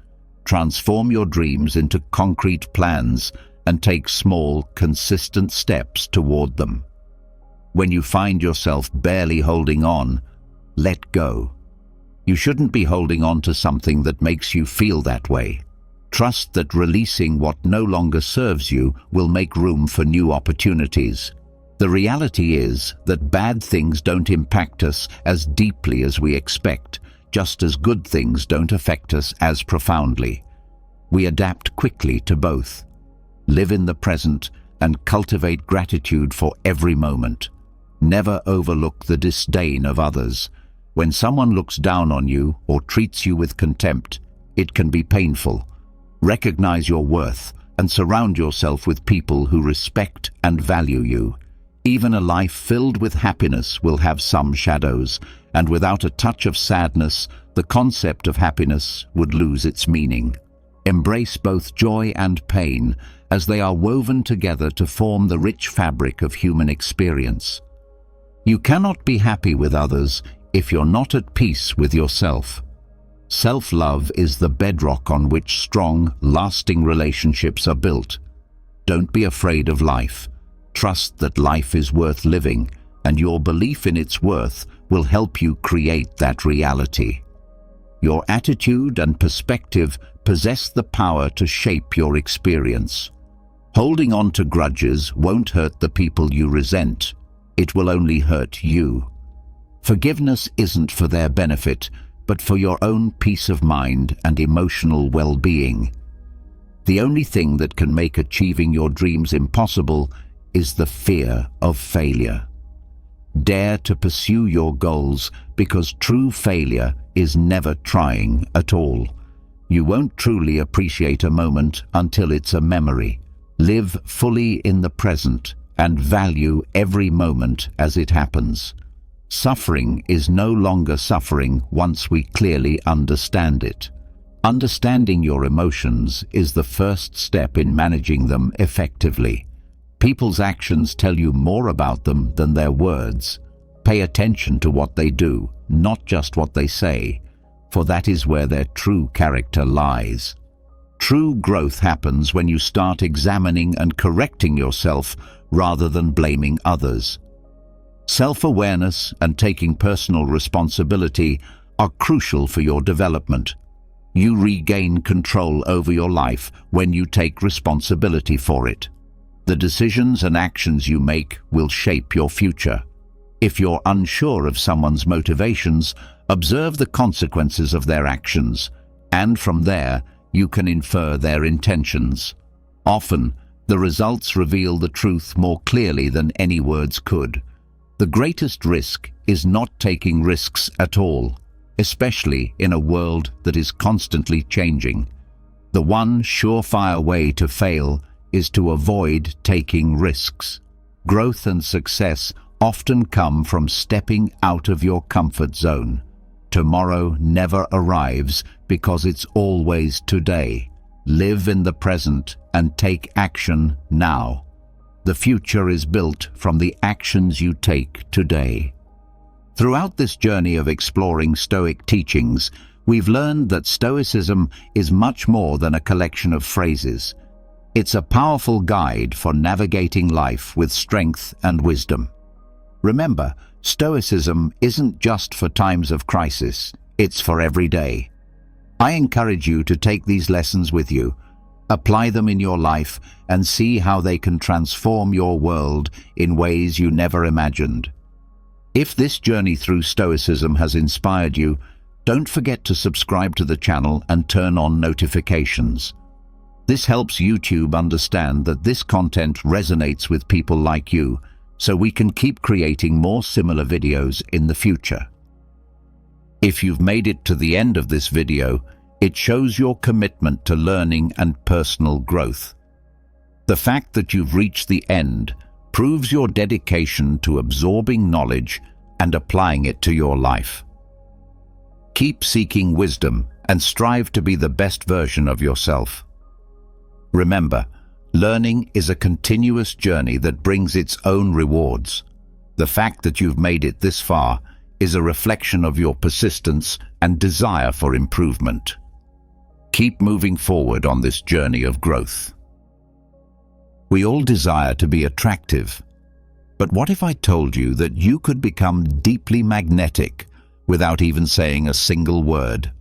Speaker 1: Transform your dreams into concrete plans and take small, consistent steps toward them. When you find yourself barely holding on, let go. You shouldn't be holding on to something that makes you feel that way. Trust that releasing what no longer serves you will make room for new opportunities. The reality is that bad things don't impact us as deeply as we expect, just as good things don't affect us as profoundly. We adapt quickly to both. Live in the present and cultivate gratitude for every moment. Never overlook the disdain of others. When someone looks down on you or treats you with contempt, it can be painful. Recognize your worth and surround yourself with people who respect and value you. Even a life filled with happiness will have some shadows, and without a touch of sadness, the concept of happiness would lose its meaning. Embrace both joy and pain, as they are woven together to form the rich fabric of human experience. You cannot be happy with others if you're not at peace with yourself. Self-love is the bedrock on which strong, lasting relationships are built. Don't be afraid of life. Trust that life is worth living, and your belief in its worth will help you create that reality. Your attitude and perspective possess the power to shape your experience. Holding on to grudges won't hurt the people you resent. It will only hurt you. Forgiveness isn't for their benefit, but for your own peace of mind and emotional well-being. The only thing that can make achieving your dreams impossible is the fear of failure. Dare to pursue your goals, because true failure is never trying at all. You won't truly appreciate a moment until it's a memory. Live fully in the present and value every moment as it happens. Suffering is no longer suffering once we clearly understand it. Understanding your emotions is the first step in managing them effectively. People's actions tell you more about them than their words. Pay attention to what they do, not just what they say, for that is where their true character lies. True growth happens when you start examining and correcting yourself rather than blaming others. Self-awareness and taking personal responsibility are crucial for your development. You regain control over your life when you take responsibility for it. The decisions and actions you make will shape your future. If you're unsure of someone's motivations, observe the consequences of their actions, and from there, you can infer their intentions. Often, the results reveal the truth more clearly than any words could. The greatest risk is not taking risks at all, especially in a world that is constantly changing. The one surefire way to fail is to avoid taking risks. Growth and success often come from stepping out of your comfort zone. Tomorrow never arrives because it's always today. Live in the present and take action now. The future is built from the actions you take today. Throughout this journey of exploring Stoic teachings, we've learned that Stoicism is much more than a collection of phrases. It's a powerful guide for navigating life with strength and wisdom. Remember, Stoicism isn't just for times of crisis, it's for every day. I encourage you to take these lessons with you, apply them in your life, and see how they can transform your world in ways you never imagined. If this journey through Stoicism has inspired you, don't forget to subscribe to the channel and turn on notifications. This helps YouTube understand that this content resonates with people like you, so we can keep creating more similar videos in the future. If you've made it to the end of this video, it shows your commitment to learning and personal growth. The fact that you've reached the end proves your dedication to absorbing knowledge and applying it to your life. Keep seeking wisdom and strive to be the best version of yourself. Remember, learning is a continuous journey that brings its own rewards. The fact that you've made it this far is a reflection of your persistence and desire for improvement. Keep moving forward on this journey of growth. We all desire to be attractive, but what if I told you that you could become deeply magnetic without even saying a single word?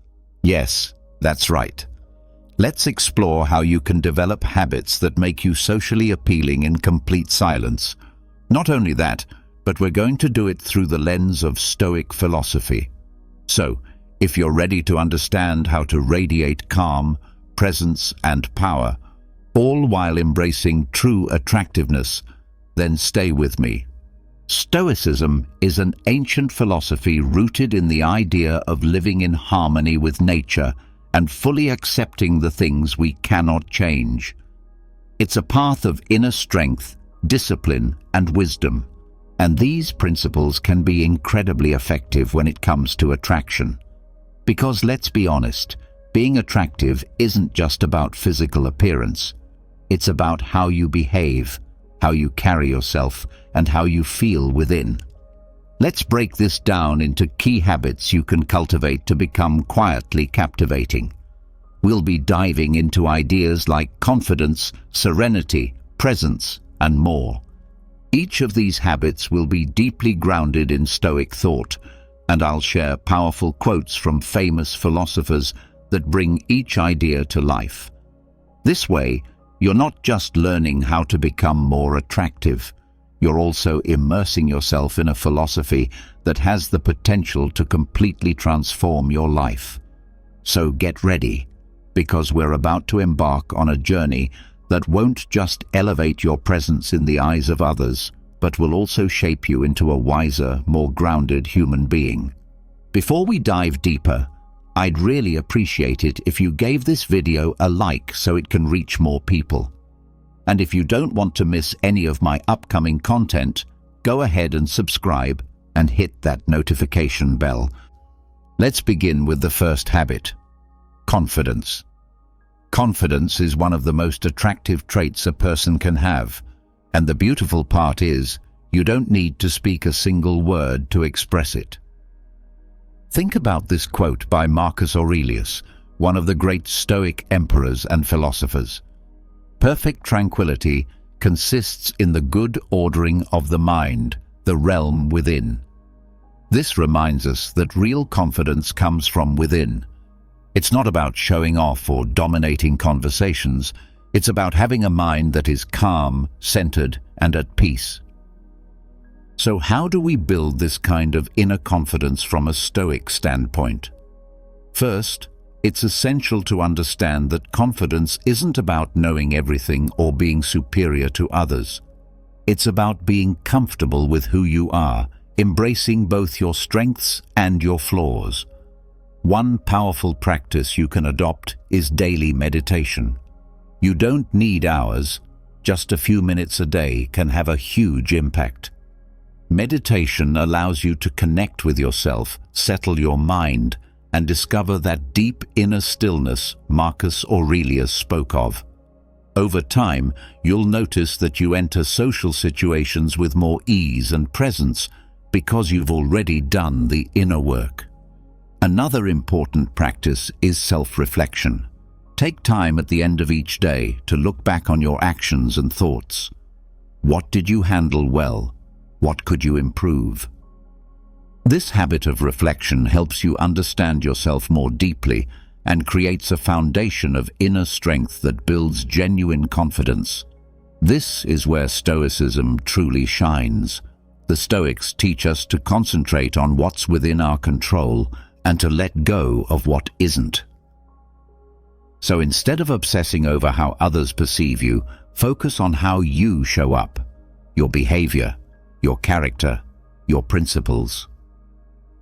Speaker 1: Yes, that's right. Let's explore how you can develop habits that make you socially appealing in complete silence. Not only that, but we're going to do it through the lens of Stoic philosophy. So, if you're ready to understand how to radiate calm, presence, and power, all while embracing true attractiveness, then stay with me. Stoicism is an ancient philosophy rooted in the idea of living in harmony with nature and fully accepting the things we cannot change. It's a path of inner strength, discipline, and wisdom, and these principles can be incredibly effective when it comes to attraction. Because let's be honest, being attractive isn't just about physical appearance. It's about how you behave, how you carry yourself, and how you feel within. Let's break this down into key habits you can cultivate to become quietly captivating. We'll be diving into ideas like confidence, serenity, presence, and more. Each of these habits will be deeply grounded in Stoic thought, and I'll share powerful quotes from famous philosophers that bring each idea to life. This way, you're not just learning how to become more attractive, you're also immersing yourself in a philosophy that has the potential to completely transform your life. So get ready, because we're about to embark on a journey that won't just elevate your presence in the eyes of others, but will also shape you into a wiser, more grounded human being. Before we dive deeper, I'd really appreciate it if you gave this video a like so it can reach more people. And if you don't want to miss any of my upcoming content, go ahead and subscribe and hit that notification bell. Let's begin with the first habit: confidence. Confidence is one of the most attractive traits a person can have, and the beautiful part is, you don't need to speak a single word to express it. Think about this quote by Marcus Aurelius, one of the great Stoic emperors and philosophers. Perfect tranquility consists in the good ordering of the mind, the realm within. This reminds us that real confidence comes from within. It's not about showing off or dominating conversations. It's about having a mind that is calm, centered, and at peace. So how do we build this kind of inner confidence from a Stoic standpoint? First, it's essential to understand that confidence isn't about knowing everything or being superior to others. It's about being comfortable with who you are, embracing both your strengths and your flaws. One powerful practice you can adopt is daily meditation. You don't need hours, just a few minutes a day can have a huge impact. Meditation allows you to connect with yourself, settle your mind, and discover that deep inner stillness Marcus Aurelius spoke of. Over time, you'll notice that you enter social situations with more ease and presence because you've already done the inner work. Another important practice is self-reflection. Take time at the end of each day to look back on your actions and thoughts. What did you handle well? What could you improve? This habit of reflection helps you understand yourself more deeply and creates a foundation of inner strength that builds genuine confidence. This is where Stoicism truly shines. The Stoics teach us to concentrate on what's within our control and to let go of what isn't. So instead of obsessing over how others perceive you, focus on how you show up, your behavior, your character, your principles.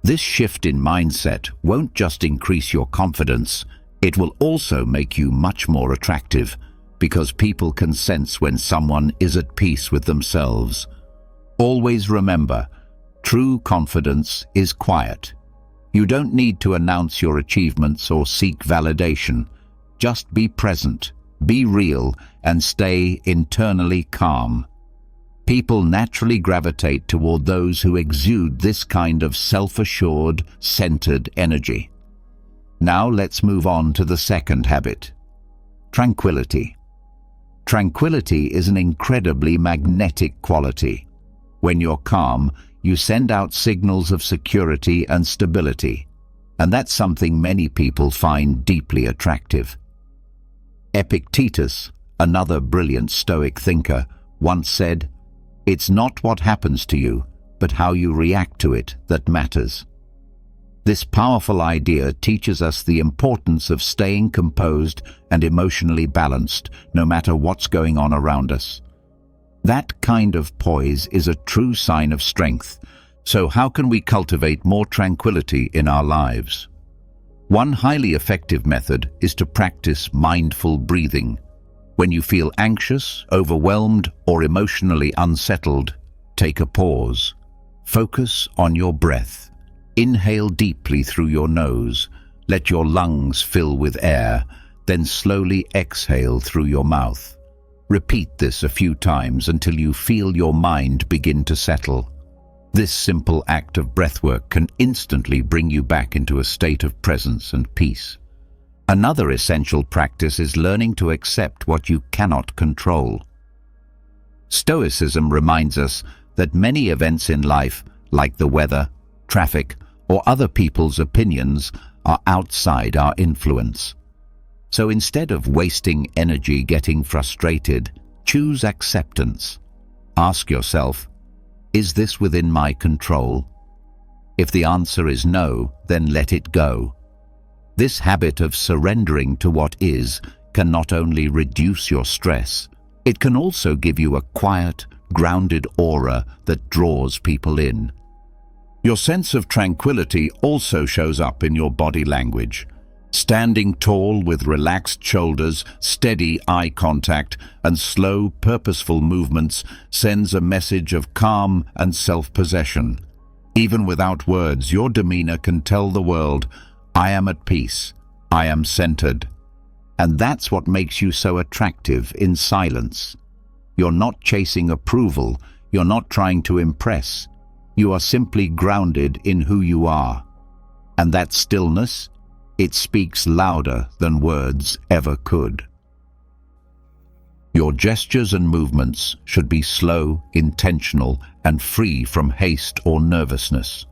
Speaker 1: This shift in mindset won't just increase your confidence, it will also make you much more attractive, because people can sense when someone is at peace with themselves. Always remember, true confidence is quiet. You don't need to announce your achievements or seek validation. Just be present, be real, and stay internally calm. People naturally gravitate toward those who exude this kind of self-assured, centered energy. Now let's move on to the second habit: tranquility. Tranquility is an incredibly magnetic quality. When you're calm, you send out signals of security and stability, and that's something many people find deeply attractive. Epictetus, another brilliant Stoic thinker, once said, It's not what happens to you, but how you react to it that matters. This powerful idea teaches us the importance of staying composed and emotionally balanced, no matter what's going on around us. That kind of poise is a true sign of strength. So how can we cultivate more tranquility in our lives? One highly effective method is to practice mindful breathing. When you feel anxious, overwhelmed, or emotionally unsettled, take a pause. Focus on your breath. Inhale deeply through your nose. Let your lungs fill with air, then slowly exhale through your mouth. Repeat this a few times until you feel your mind begin to settle. This simple act of breathwork can instantly bring you back into a state of presence and peace. Another essential practice is learning to accept what you cannot control. Stoicism reminds us that many events in life, like the weather, traffic, or other people's opinions, are outside our influence. So instead of wasting energy getting frustrated, choose acceptance. Ask yourself, is this within my control? If the answer is no, then let it go. This habit of surrendering to what is can not only reduce your stress, it can also give you a quiet, grounded aura that draws people in. Your sense of tranquility also shows up in your body language. Standing tall with relaxed shoulders, steady eye contact, and slow, purposeful movements sends a message of calm and self-possession. Even without words, your demeanor can tell the world, I am at peace, I am centered. And that's what makes you so attractive in silence. You're not chasing approval, you're not trying to impress. You are simply grounded in who you are. And that stillness, it speaks louder than words ever could. Your gestures and movements should be slow, intentional, and free from haste or nervousness.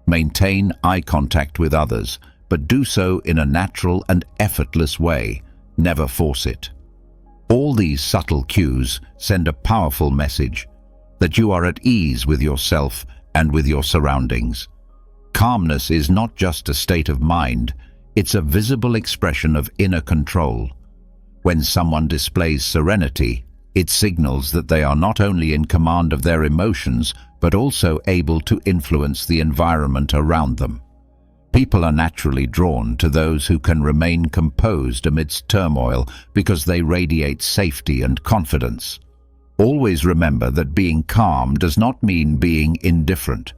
Speaker 1: Maintain eye contact with others, but do so in a natural and effortless way. Never force it. All these subtle cues send a powerful message that you are at ease with yourself and with your surroundings. Calmness is not just a state of mind, it's a visible expression of inner control. When someone displays serenity, it signals that they are not only in command of their emotions, but also able to influence the environment around them. People are naturally drawn to those who can remain composed amidst turmoil because they radiate safety and confidence. Always remember that being calm does not mean being indifferent.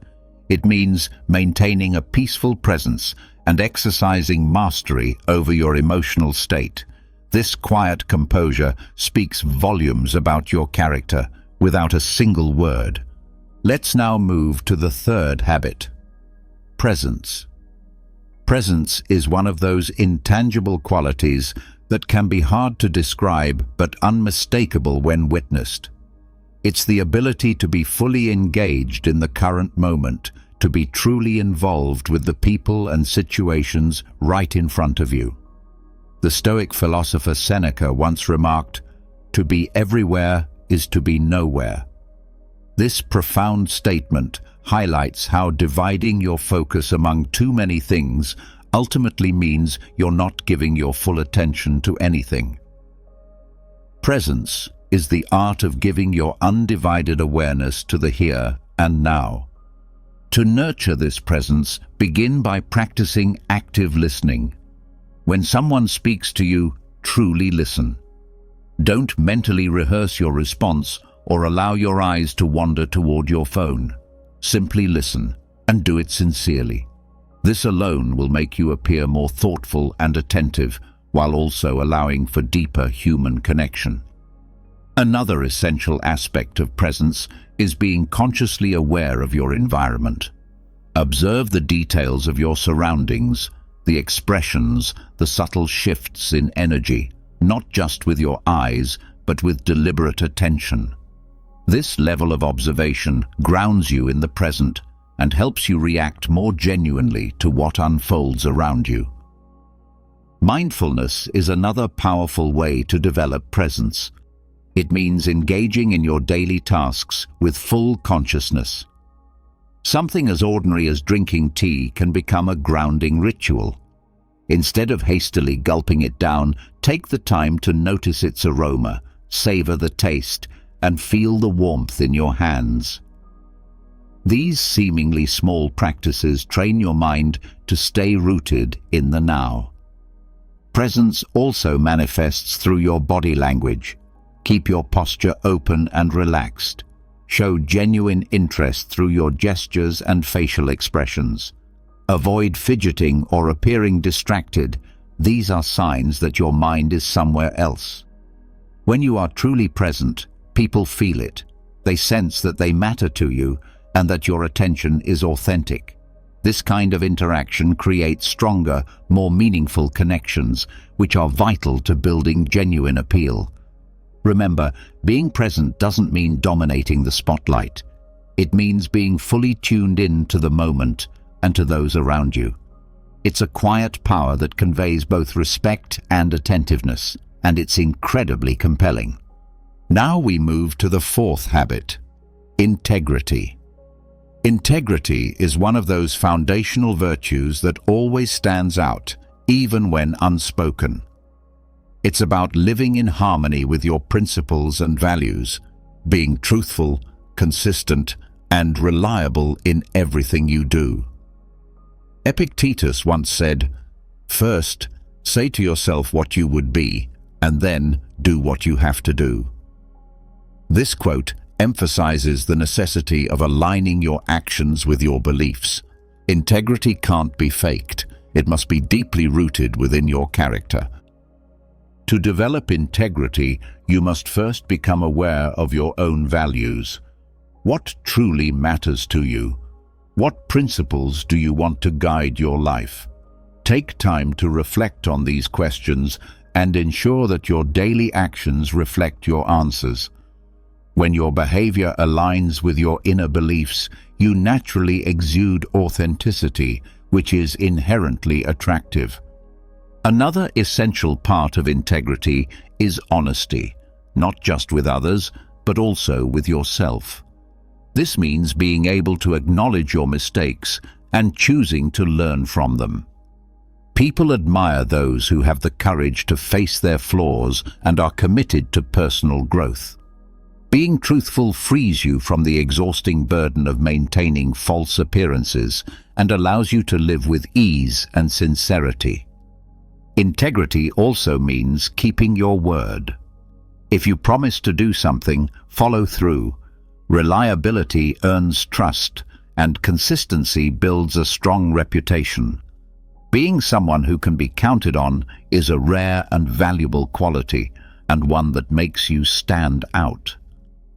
Speaker 1: It means maintaining a peaceful presence and exercising mastery over your emotional state. This quiet composure speaks volumes about your character without a single word. Let's now move to the third habit: presence. Presence is one of those intangible qualities that can be hard to describe but unmistakable when witnessed. It's the ability to be fully engaged in the current moment, to be truly involved with the people and situations right in front of you. The Stoic philosopher Seneca once remarked, "To be everywhere is to be nowhere." This profound statement highlights how dividing your focus among too many things ultimately means you're not giving your full attention to anything. Presence is the art of giving your undivided awareness to the here and now. To nurture this presence, begin by practicing active listening. When someone speaks to you, truly listen. Don't mentally rehearse your response or allow your eyes to wander toward your phone. Simply listen, and do it sincerely. This alone will make you appear more thoughtful and attentive, while also allowing for deeper human connection. Another essential aspect of presence is being consciously aware of your environment. Observe the details of your surroundings, the expressions, the subtle shifts in energy, not just with your eyes, but with deliberate attention. This level of observation grounds you in the present and helps you react more genuinely to what unfolds around you. Mindfulness is another powerful way to develop presence. It means engaging in your daily tasks with full consciousness. Something as ordinary as drinking tea can become a grounding ritual. Instead of hastily gulping it down, take the time to notice its aroma, savor the taste, and feel the warmth in your hands. These seemingly small practices train your mind to stay rooted in the now. Presence also manifests through your body language. Keep your posture open and relaxed. Show genuine interest through your gestures and facial expressions. Avoid fidgeting or appearing distracted. These are signs that your mind is somewhere else. When you are truly present, people feel it. They sense that they matter to you and that your attention is authentic. This kind of interaction creates stronger, more meaningful connections, which are vital to building genuine appeal. Remember, being present doesn't mean dominating the spotlight. It means being fully tuned in to the moment and to those around you. It's a quiet power that conveys both respect and attentiveness, and it's incredibly compelling. Now we move to the fourth habit: integrity. Integrity is one of those foundational virtues that always stands out, even when unspoken. It's about living in harmony with your principles and values, being truthful, consistent, and reliable in everything you do. Epictetus once said, "First, say to yourself what you would be, and then do what you have to do." This quote emphasizes the necessity of aligning your actions with your beliefs. Integrity can't be faked. It must be deeply rooted within your character. To develop integrity, you must first become aware of your own values. What truly matters to you? What principles do you want to guide your life? Take time to reflect on these questions and ensure that your daily actions reflect your answers. When your behavior aligns with your inner beliefs, you naturally exude authenticity, which is inherently attractive. Another essential part of integrity is honesty, not just with others, but also with yourself. This means being able to acknowledge your mistakes and choosing to learn from them. People admire those who have the courage to face their flaws and are committed to personal growth. Being truthful frees you from the exhausting burden of maintaining false appearances and allows you to live with ease and sincerity. Integrity also means keeping your word. If you promise to do something, follow through. Reliability earns trust, and consistency builds a strong reputation. Being someone who can be counted on is a rare and valuable quality, and one that makes you stand out.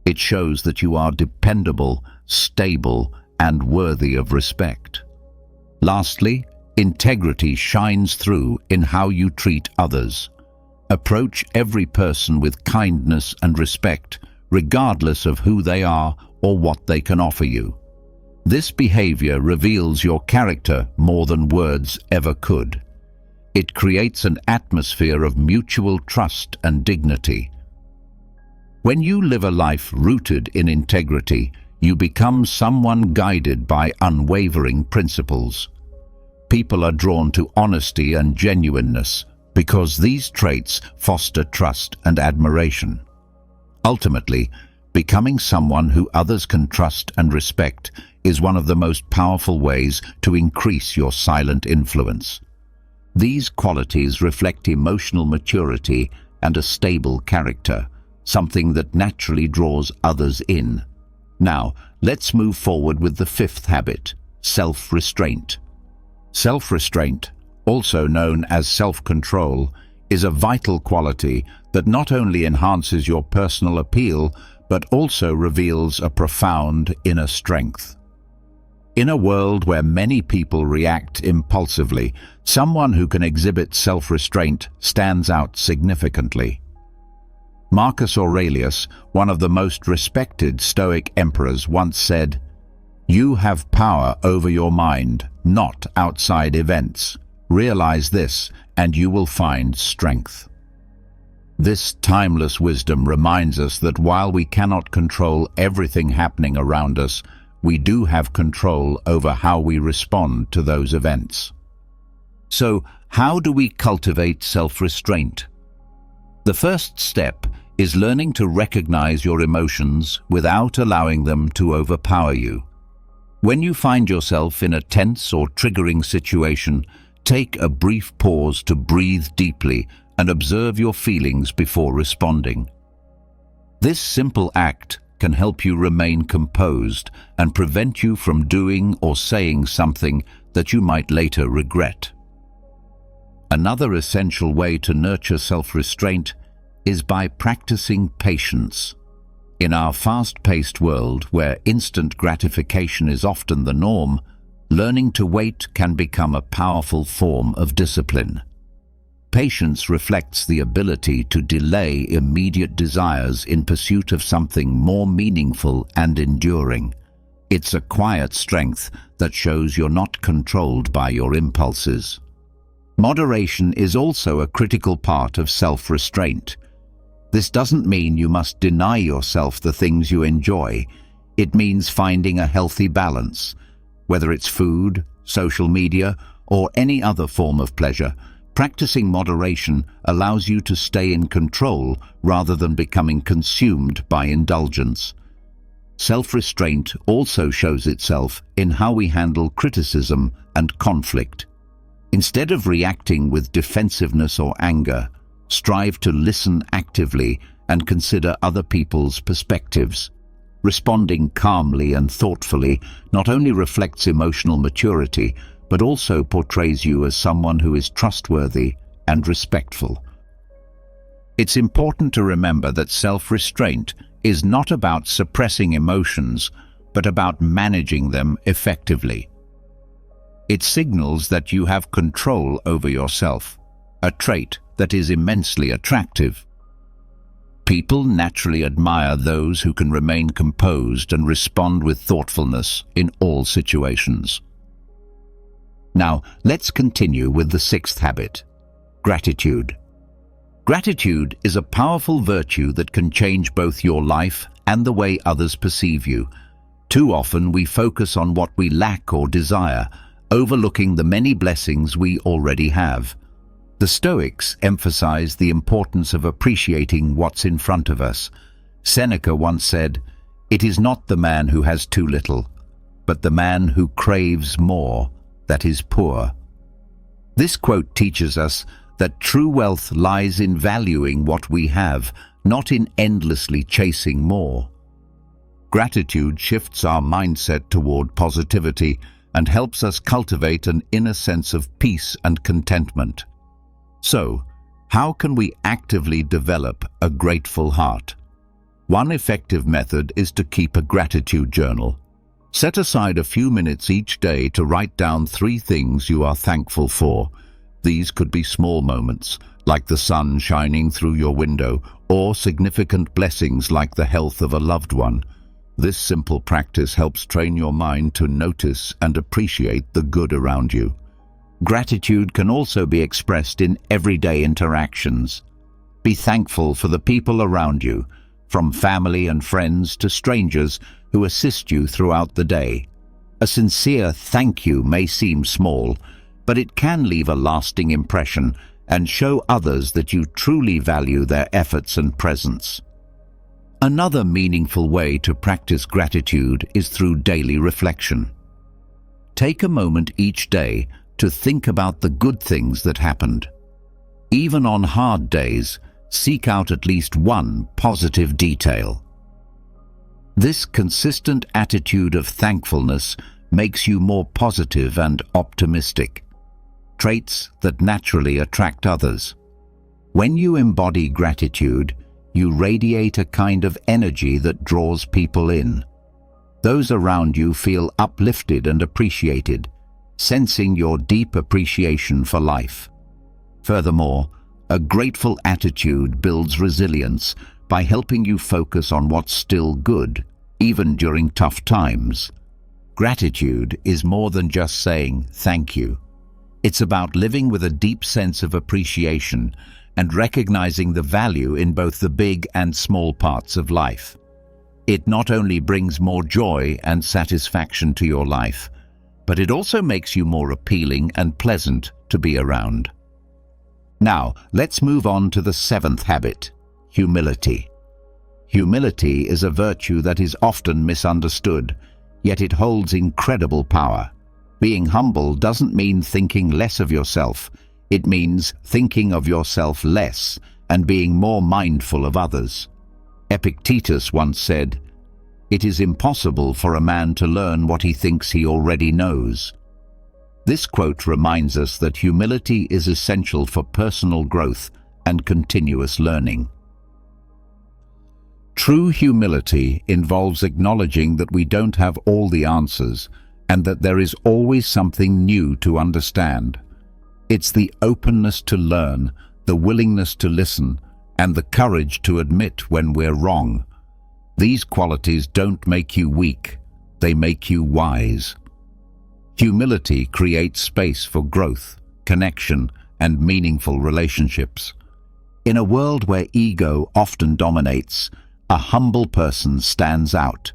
Speaker 1: It shows that you are dependable, stable, and worthy of respect. Lastly, integrity shines through in how you treat others. Approach every person with kindness and respect, regardless of who they are or what they can offer you. This behavior reveals your character more than words ever could. It creates an atmosphere of mutual trust and dignity. When you live a life rooted in integrity, you become someone guided by unwavering principles. People are drawn to honesty and genuineness because these traits foster trust and admiration. Ultimately, becoming someone who others can trust and respect is one of the most powerful ways to increase your silent influence. These qualities reflect emotional maturity and a stable character, something that naturally draws others in. Now, let's move forward with the fifth habit: self-restraint. Self-restraint, also known as self-control, is a vital quality that not only enhances your personal appeal, but also reveals a profound inner strength. In a world where many people react impulsively, someone who can exhibit self-restraint stands out significantly. Marcus Aurelius, one of the most respected Stoic emperors, once said, "You have power over your mind, not outside events. Realize this, and you will find strength." This timeless wisdom reminds us that while we cannot control everything happening around us, we do have control over how we respond to those events. So, how do we cultivate self-restraint? The first step is learning to recognize your emotions without allowing them to overpower you. When you find yourself in a tense or triggering situation, take a brief pause to breathe deeply and observe your feelings before responding. This simple act can help you remain composed and prevent you from doing or saying something that you might later regret. Another essential way to nurture self-restraint is by practicing patience. In our fast-paced world, where instant gratification is often the norm, learning to wait can become a powerful form of discipline. Patience reflects the ability to delay immediate desires in pursuit of something more meaningful and enduring. It's a quiet strength that shows you're not controlled by your impulses. Moderation is also a critical part of self-restraint. This doesn't mean you must deny yourself the things you enjoy. It means finding a healthy balance. Whether it's food, social media, or any other form of pleasure, practicing moderation allows you to stay in control rather than becoming consumed by indulgence. Self-restraint also shows itself in how we handle criticism and conflict. Instead of reacting with defensiveness or anger, strive to listen actively and consider other people's perspectives. Responding calmly and thoughtfully not only reflects emotional maturity, but also portrays you as someone who is trustworthy and respectful. It's important to remember that self-restraint is not about suppressing emotions, but about managing them effectively. It signals that you have control over yourself, a trait that is immensely attractive. People naturally admire those who can remain composed and respond with thoughtfulness in all situations. Now, let's continue with the sixth habit: gratitude. Gratitude is a powerful virtue that can change both your life and the way others perceive you. Too often we focus on what we lack or desire, overlooking the many blessings we already have. The Stoics emphasize the importance of appreciating what's in front of us. Seneca once said, "It is not the man who has too little, but the man who craves more that is poor." This quote teaches us that true wealth lies in valuing what we have, not in endlessly chasing more. Gratitude shifts our mindset toward positivity and helps us cultivate an inner sense of peace and contentment. So, how can we actively develop a grateful heart? One effective method is to keep a gratitude journal. Set aside a few minutes each day to write down 3 things you are thankful for. These could be small moments, like the sun shining through your window, or significant blessings like the health of a loved one. This simple practice helps train your mind to notice and appreciate the good around you. Gratitude can also be expressed in everyday interactions. Be thankful for the people around you, from family and friends to strangers who assist you throughout the day. A sincere thank you may seem small, but it can leave a lasting impression and show others that you truly value their efforts and presence. Another meaningful way to practice gratitude is through daily reflection. Take a moment each day to think about the good things that happened. Even on hard days, seek out at least one positive detail. This consistent attitude of thankfulness makes you more positive and optimistic, traits that naturally attract others. When you embody gratitude, you radiate a kind of energy that draws people in. Those around you feel uplifted and appreciated, sensing your deep appreciation for life. Furthermore, a grateful attitude builds resilience by helping you focus on what's still good, even during tough times. Gratitude is more than just saying thank you. It's about living with a deep sense of appreciation and recognizing the value in both the big and small parts of life. It not only brings more joy and satisfaction to your life, but it also makes you more appealing and pleasant to be around. Now, let's move on to the seventh habit, humility. Humility is a virtue that is often misunderstood, yet it holds incredible power. Being humble doesn't mean thinking less of yourself. It means thinking of yourself less and being more mindful of others. Epictetus once said, "It is impossible for a man to learn what he thinks he already knows." This quote reminds us that humility is essential for personal growth and continuous learning. True humility involves acknowledging that we don't have all the answers and that there is always something new to understand. It's the openness to learn, the willingness to listen, and the courage to admit when we're wrong. These qualities don't make you weak, they make you wise. Humility creates space for growth, connection, and meaningful relationships. In a world where ego often dominates, a humble person stands out,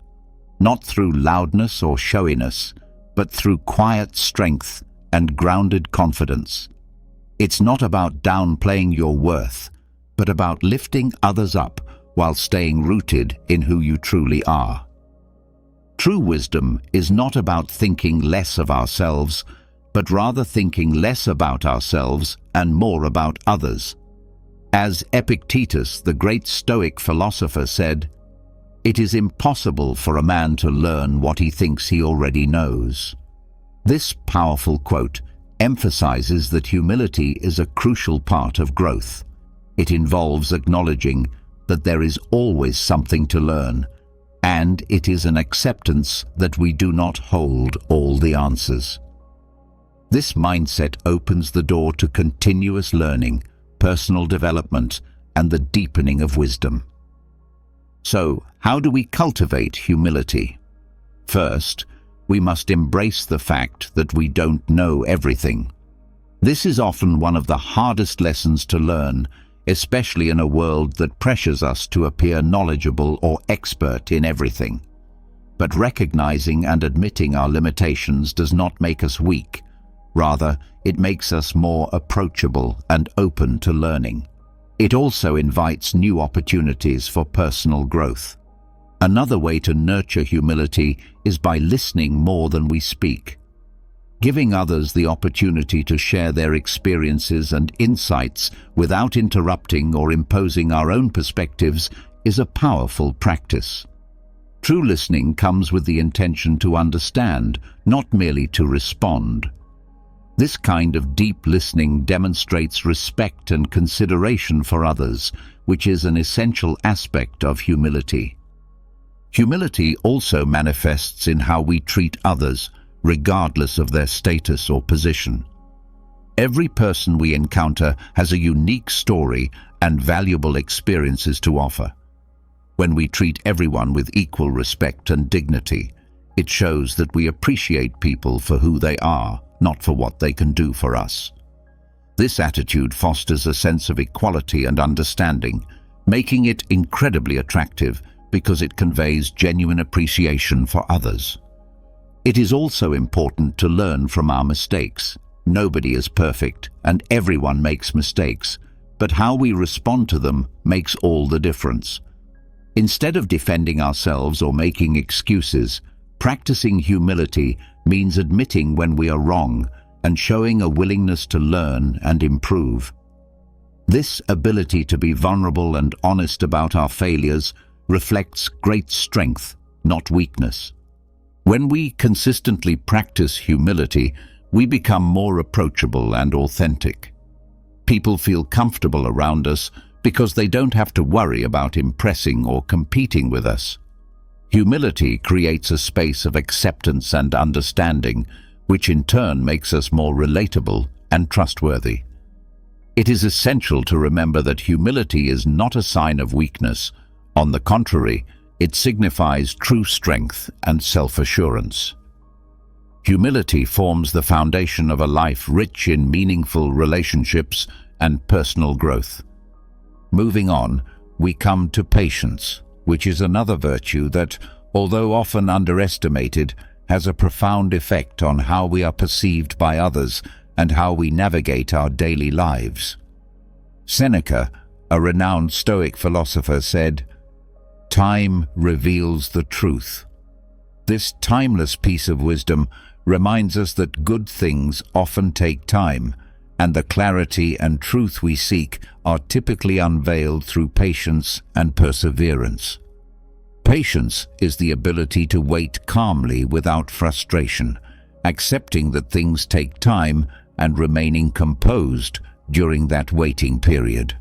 Speaker 1: not through loudness or showiness, but through quiet strength and grounded confidence. It's not about downplaying your worth, but about lifting others up while staying rooted in who you truly are. True wisdom is not about thinking less of ourselves, but rather thinking less about ourselves and more about others. As Epictetus, the great Stoic philosopher, said, "It is impossible for a man to learn what he thinks he already knows." This powerful quote emphasizes that humility is a crucial part of growth. It involves acknowledging that there is always something to learn, and it is an acceptance that we do not hold all the answers. This mindset opens the door to continuous learning, personal development, and the deepening of wisdom. So, how do we cultivate humility? First, we must embrace the fact that we don't know everything. This is often one of the hardest lessons to learn, especially in a world that pressures us to appear knowledgeable or expert in everything. But recognizing and admitting our limitations does not make us weak. Rather, it makes us more approachable and open to learning. It also invites new opportunities for personal growth. Another way to nurture humility is by listening more than we speak. Giving others the opportunity to share their experiences and insights without interrupting or imposing our own perspectives is a powerful practice. True listening comes with the intention to understand, not merely to respond. This kind of deep listening demonstrates respect and consideration for others, which is an essential aspect of humility. Humility also manifests in how we treat others, regardless of their status or position. Every person we encounter has a unique story and valuable experiences to offer. When we treat everyone with equal respect and dignity, it shows that we appreciate people for who they are, not for what they can do for us. This attitude fosters a sense of equality and understanding, making it incredibly attractive because it conveys genuine appreciation for others. It is also important to learn from our mistakes. Nobody is perfect, and everyone makes mistakes, but how we respond to them makes all the difference. Instead of defending ourselves or making excuses, practicing humility means admitting when we are wrong and showing a willingness to learn and improve. This ability to be vulnerable and honest about our failures reflects great strength, not weakness. When we consistently practice humility, we become more approachable and authentic. People feel comfortable around us because they don't have to worry about impressing or competing with us. Humility creates a space of acceptance and understanding, which in turn makes us more relatable and trustworthy. It is essential to remember that humility is not a sign of weakness. On the contrary, it signifies true strength and self-assurance. Humility forms the foundation of a life rich in meaningful relationships and personal growth. Moving on, we come to patience, which is another virtue that, although often underestimated, has a profound effect on how we are perceived by others and how we navigate our daily lives. Seneca, a renowned Stoic philosopher, said, "Time reveals the truth." This timeless piece of wisdom reminds us that good things often take time, and the clarity and truth we seek are typically unveiled through patience and perseverance. Patience is the ability to wait calmly without frustration, accepting that things take time and remaining composed during that waiting period.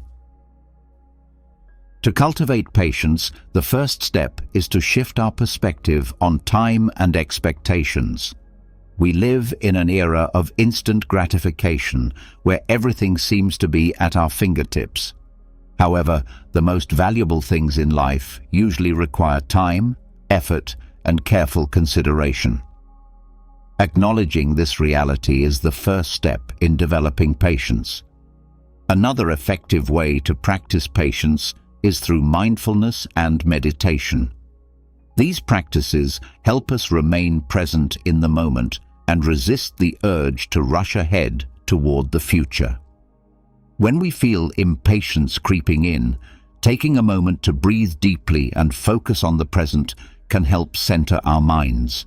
Speaker 1: To cultivate patience, the first step is to shift our perspective on time and expectations. We live in an era of instant gratification where everything seems to be at our fingertips. However, the most valuable things in life usually require time, effort, and careful consideration. Acknowledging this reality is the first step in developing patience. Another effective way to practice patience is through mindfulness and meditation. These practices help us remain present in the moment and resist the urge to rush ahead toward the future. When we feel impatience creeping in, taking a moment to breathe deeply and focus on the present can help center our minds.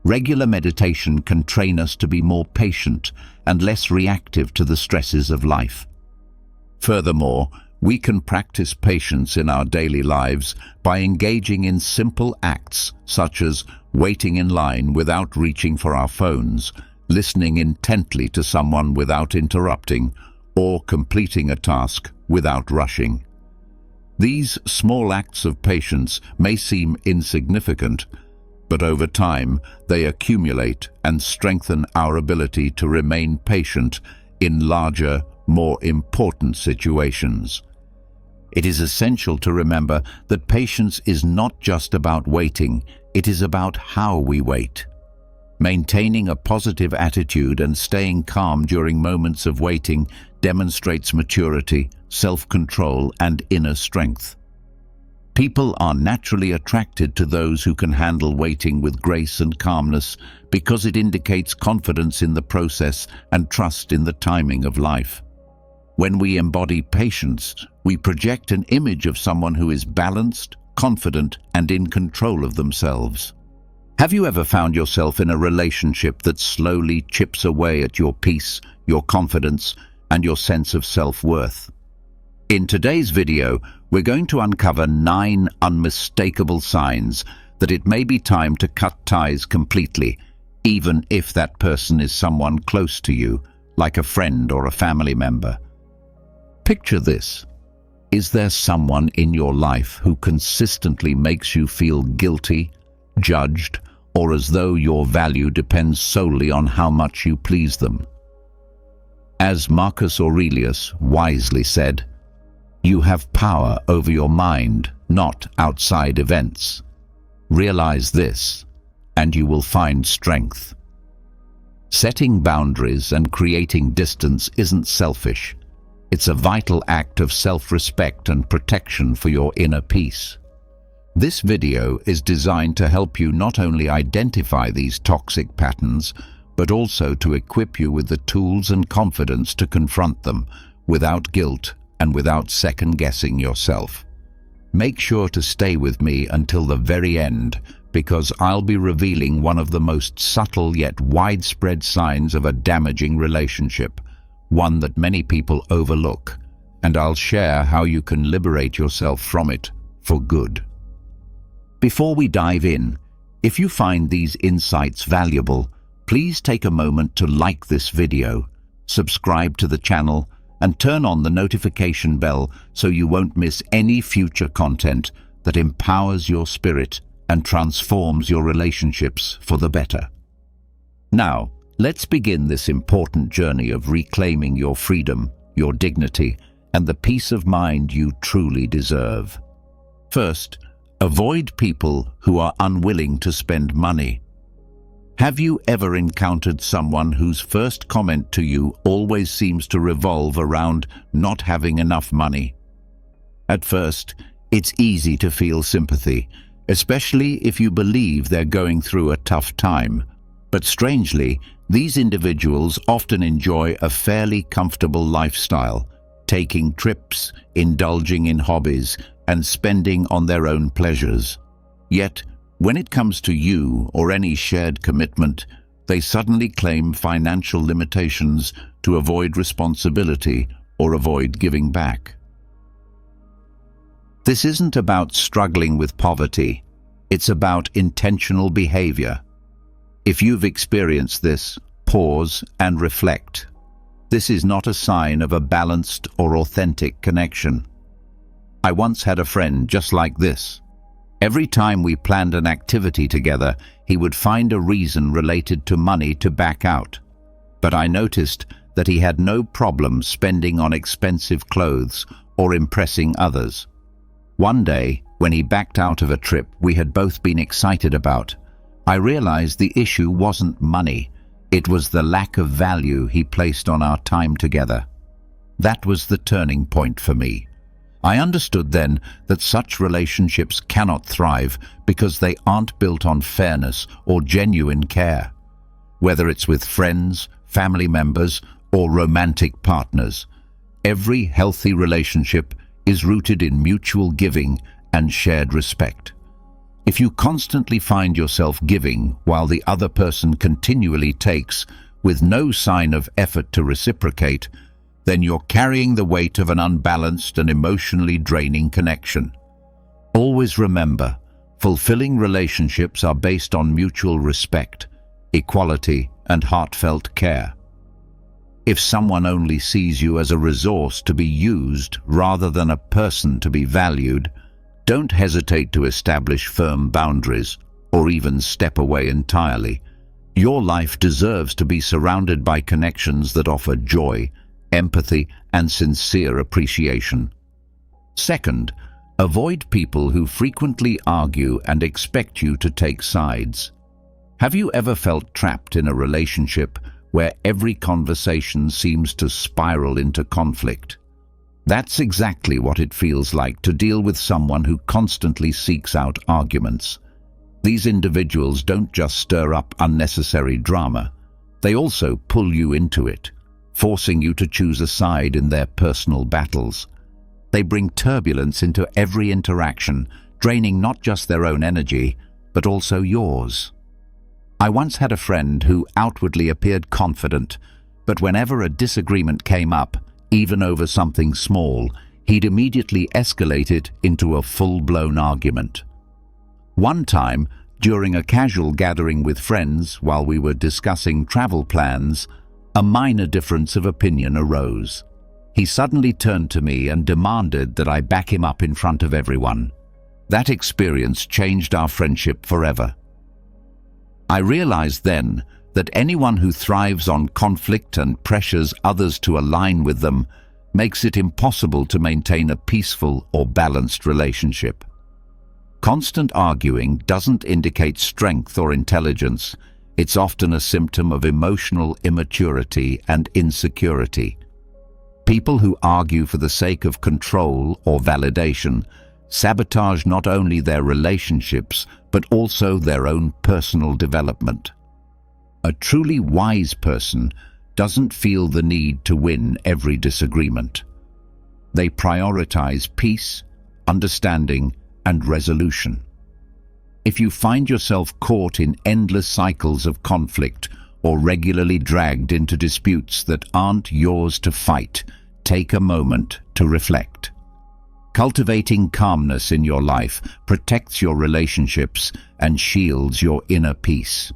Speaker 1: Regular meditation can train us to be more patient and less reactive to the stresses of life. Furthermore, we can practice patience in our daily lives by engaging in simple acts such as waiting in line without reaching for our phones, listening intently to someone without interrupting, or completing a task without rushing. These small acts of patience may seem insignificant, but over time they accumulate and strengthen our ability to remain patient in larger, more important situations. It is essential to remember that patience is not just about waiting, it is about how we wait. Maintaining a positive attitude and staying calm during moments of waiting demonstrates maturity, self-control, and inner strength. People are naturally attracted to those who can handle waiting with grace and calmness because it indicates confidence in the process and trust in the timing of life. When we embody patience, we project an image of someone who is balanced, confident, and in control of themselves. Have you ever found yourself in a relationship that slowly chips away at your peace, your confidence, and your sense of self-worth? In today's video, we're going to uncover 9 unmistakable signs that it may be time to cut ties completely, even if that person is someone close to you, like a friend or a family member. Picture this. Is there someone in your life who consistently makes you feel guilty, judged, or as though your value depends solely on how much you please them? As Marcus Aurelius wisely said, "You have power over your mind, not outside events. Realize this, and you will find strength." Setting boundaries and creating distance isn't selfish. It's a vital act of self-respect and protection for your inner peace. This video is designed to help you not only identify these toxic patterns, but also to equip you with the tools and confidence to confront them without guilt and without second-guessing yourself. Make sure to stay with me until the very end, because I'll be revealing one of the most subtle yet widespread signs of a damaging relationship, one that many people overlook, and I'll share how you can liberate yourself from it for good. Before we dive in, if you find these insights valuable, please take a moment to like this video, subscribe to the channel, and turn on the notification bell so you won't miss any future content that empowers your spirit and transforms your relationships for the better. Now, let's begin this important journey of reclaiming your freedom, your dignity, and the peace of mind you truly deserve. First, avoid people who are unwilling to spend money. Have you ever encountered someone whose first comment to you always seems to revolve around not having enough money? At first, it's easy to feel sympathy, especially if you believe they're going through a tough time. But strangely, these individuals often enjoy a fairly comfortable lifestyle, taking trips, indulging in hobbies, and spending on their own pleasures. Yet, when it comes to you or any shared commitment, they suddenly claim financial limitations to avoid responsibility or avoid giving back. This isn't about struggling with poverty. It's about intentional behavior. If you've experienced this, pause and reflect. This is not a sign of a balanced or authentic connection. I once had a friend just like this. Every time we planned an activity together, he would find a reason related to money to back out. But I noticed that he had no problem spending on expensive clothes or impressing others. One day, when he backed out of a trip we had both been excited about, I realized the issue wasn't money. It was the lack of value he placed on our time together. That was the turning point for me. I understood then that such relationships cannot thrive because they aren't built on fairness or genuine care. Whether it's with friends, family members, or romantic partners, every healthy relationship is rooted in mutual giving and shared respect. If you constantly find yourself giving while the other person continually takes, with no sign of effort to reciprocate, then you're carrying the weight of an unbalanced and emotionally draining connection. Always remember, fulfilling relationships are based on mutual respect, equality, and heartfelt care. If someone only sees you as a resource to be used rather than a person to be valued, don't hesitate to establish firm boundaries or even step away entirely. Your life deserves to be surrounded by connections that offer joy, empathy, and sincere appreciation. Second, avoid people who frequently argue and expect you to take sides. Have you ever felt trapped in a relationship where every conversation seems to spiral into conflict? That's exactly what it feels like to deal with someone who constantly seeks out arguments. These individuals don't just stir up unnecessary drama, they also pull you into it, forcing you to choose a side in their personal battles. They bring turbulence into every interaction, draining not just their own energy, but also yours. I once had a friend who outwardly appeared confident, but whenever a disagreement came up, even over something small, he'd immediately escalate it into a full-blown argument. One time, during a casual gathering with friends while we were discussing travel plans, a minor difference of opinion arose. He suddenly turned to me and demanded that I back him up in front of everyone. That experience changed our friendship forever. I realized then that anyone who thrives on conflict and pressures others to align with them makes it impossible to maintain a peaceful or balanced relationship. Constant arguing doesn't indicate strength or intelligence. It's often a symptom of emotional immaturity and insecurity. People who argue for the sake of control or validation sabotage not only their relationships, but also their own personal development. A truly wise person doesn't feel the need to win every disagreement. They prioritize peace, understanding, and resolution. If you find yourself caught in endless cycles of conflict or regularly dragged into disputes that aren't yours to fight, take a moment to reflect. Cultivating calmness in your life protects your relationships and shields your inner peace.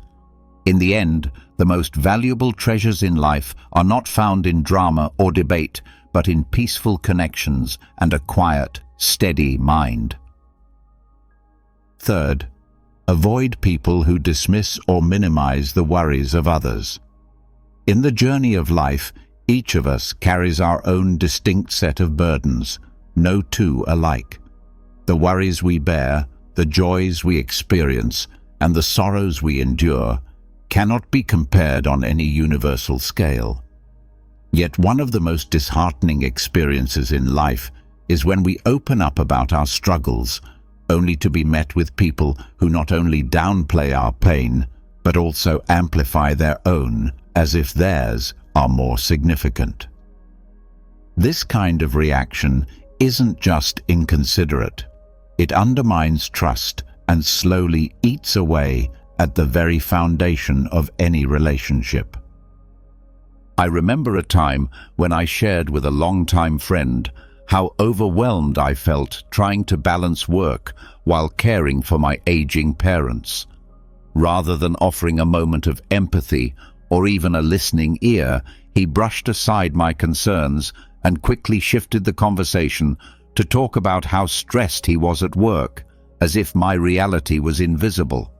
Speaker 1: In the end, the most valuable treasures in life are not found in drama or debate, but in peaceful connections and a quiet, steady mind. Third, avoid people who dismiss or minimize the worries of others. In the journey of life, each of us carries our own distinct set of burdens, no two alike. The worries we bear, the joys we experience, and the sorrows we endure cannot be compared on any universal scale. Yet one of the most disheartening experiences in life is when we open up about our struggles, only to be met with people who not only downplay our pain, but also amplify their own as if theirs are more significant. This kind of reaction isn't just inconsiderate. It undermines trust and slowly eats away at the very foundation of any relationship. I remember a time when I shared with a longtime friend how overwhelmed I felt trying to balance work while caring for my aging parents. Rather than offering a moment of empathy or even a listening ear, he brushed aside my concerns and quickly shifted the conversation to talk about how stressed he was at work, as if my reality was invisible.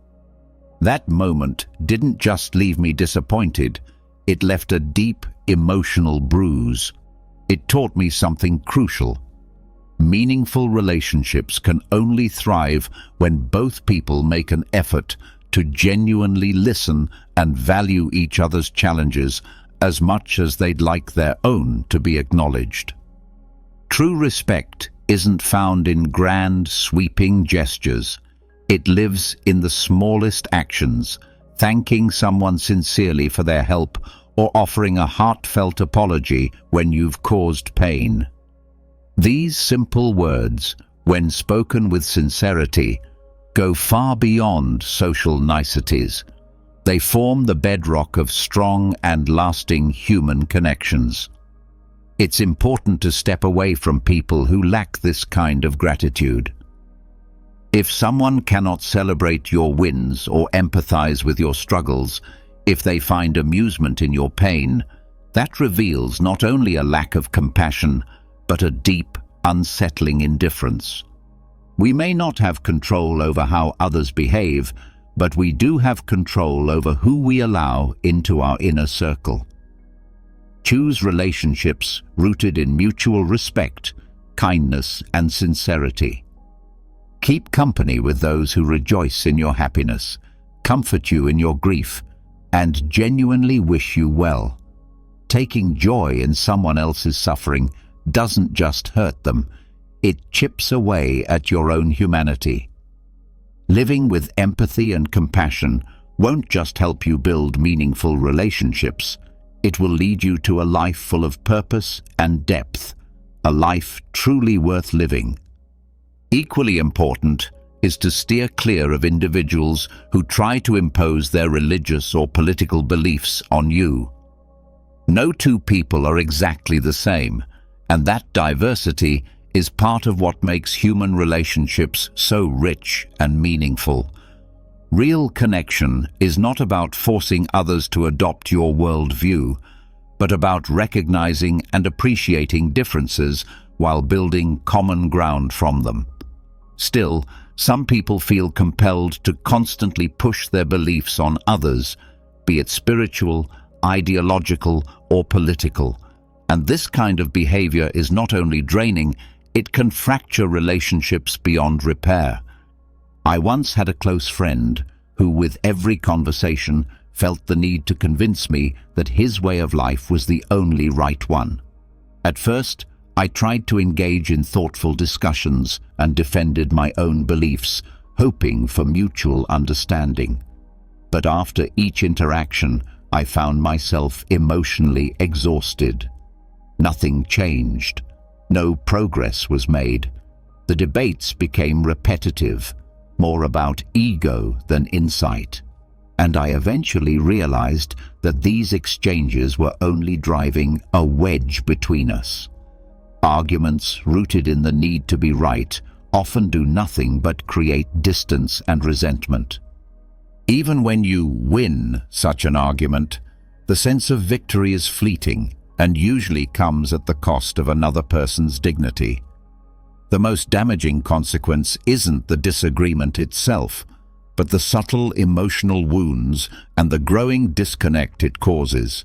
Speaker 1: That moment didn't just leave me disappointed, it left a deep emotional bruise. It taught me something crucial. Meaningful relationships can only thrive when both people make an effort to genuinely listen and value each other's challenges as much as they'd like their own to be acknowledged. True respect isn't found in grand, sweeping gestures. It lives in the smallest actions, thanking someone sincerely for their help or offering a heartfelt apology when you've caused pain. These simple words, when spoken with sincerity, go far beyond social niceties. They form the bedrock of strong and lasting human connections. It's important to step away from people who lack this kind of gratitude. If someone cannot celebrate your wins or empathize with your struggles, if they find amusement in your pain, that reveals not only a lack of compassion, but a deep, unsettling indifference. We may not have control over how others behave, but we do have control over who we allow into our inner circle. Choose relationships rooted in mutual respect, kindness, and sincerity. Keep company with those who rejoice in your happiness, comfort you in your grief, and genuinely wish you well. Taking joy in someone else's suffering doesn't just hurt them, it chips away at your own humanity. Living with empathy and compassion won't just help you build meaningful relationships, it will lead you to a life full of purpose and depth, a life truly worth living. Equally important is to steer clear of individuals who try to impose their religious or political beliefs on you. No two people are exactly the same, and that diversity is part of what makes human relationships so rich and meaningful. Real connection is not about forcing others to adopt your worldview, but about recognizing and appreciating differences while building common ground from them. Still, some people feel compelled to constantly push their beliefs on others, be it spiritual, ideological, or political. And this kind of behavior is not only draining, it can fracture relationships beyond repair. I once had a close friend who, with every conversation, felt the need to convince me that his way of life was the only right one. At first, I tried to engage in thoughtful discussions and defended my own beliefs, hoping for mutual understanding. But after each interaction, I found myself emotionally exhausted. Nothing changed. No progress was made. The debates became repetitive, more about ego than insight. And I eventually realized that these exchanges were only driving a wedge between us. Arguments rooted in the need to be right often do nothing but create distance and resentment. Even when you win such an argument, the sense of victory is fleeting and usually comes at the cost of another person's dignity. The most damaging consequence isn't the disagreement itself, but the subtle emotional wounds and the growing disconnect it causes.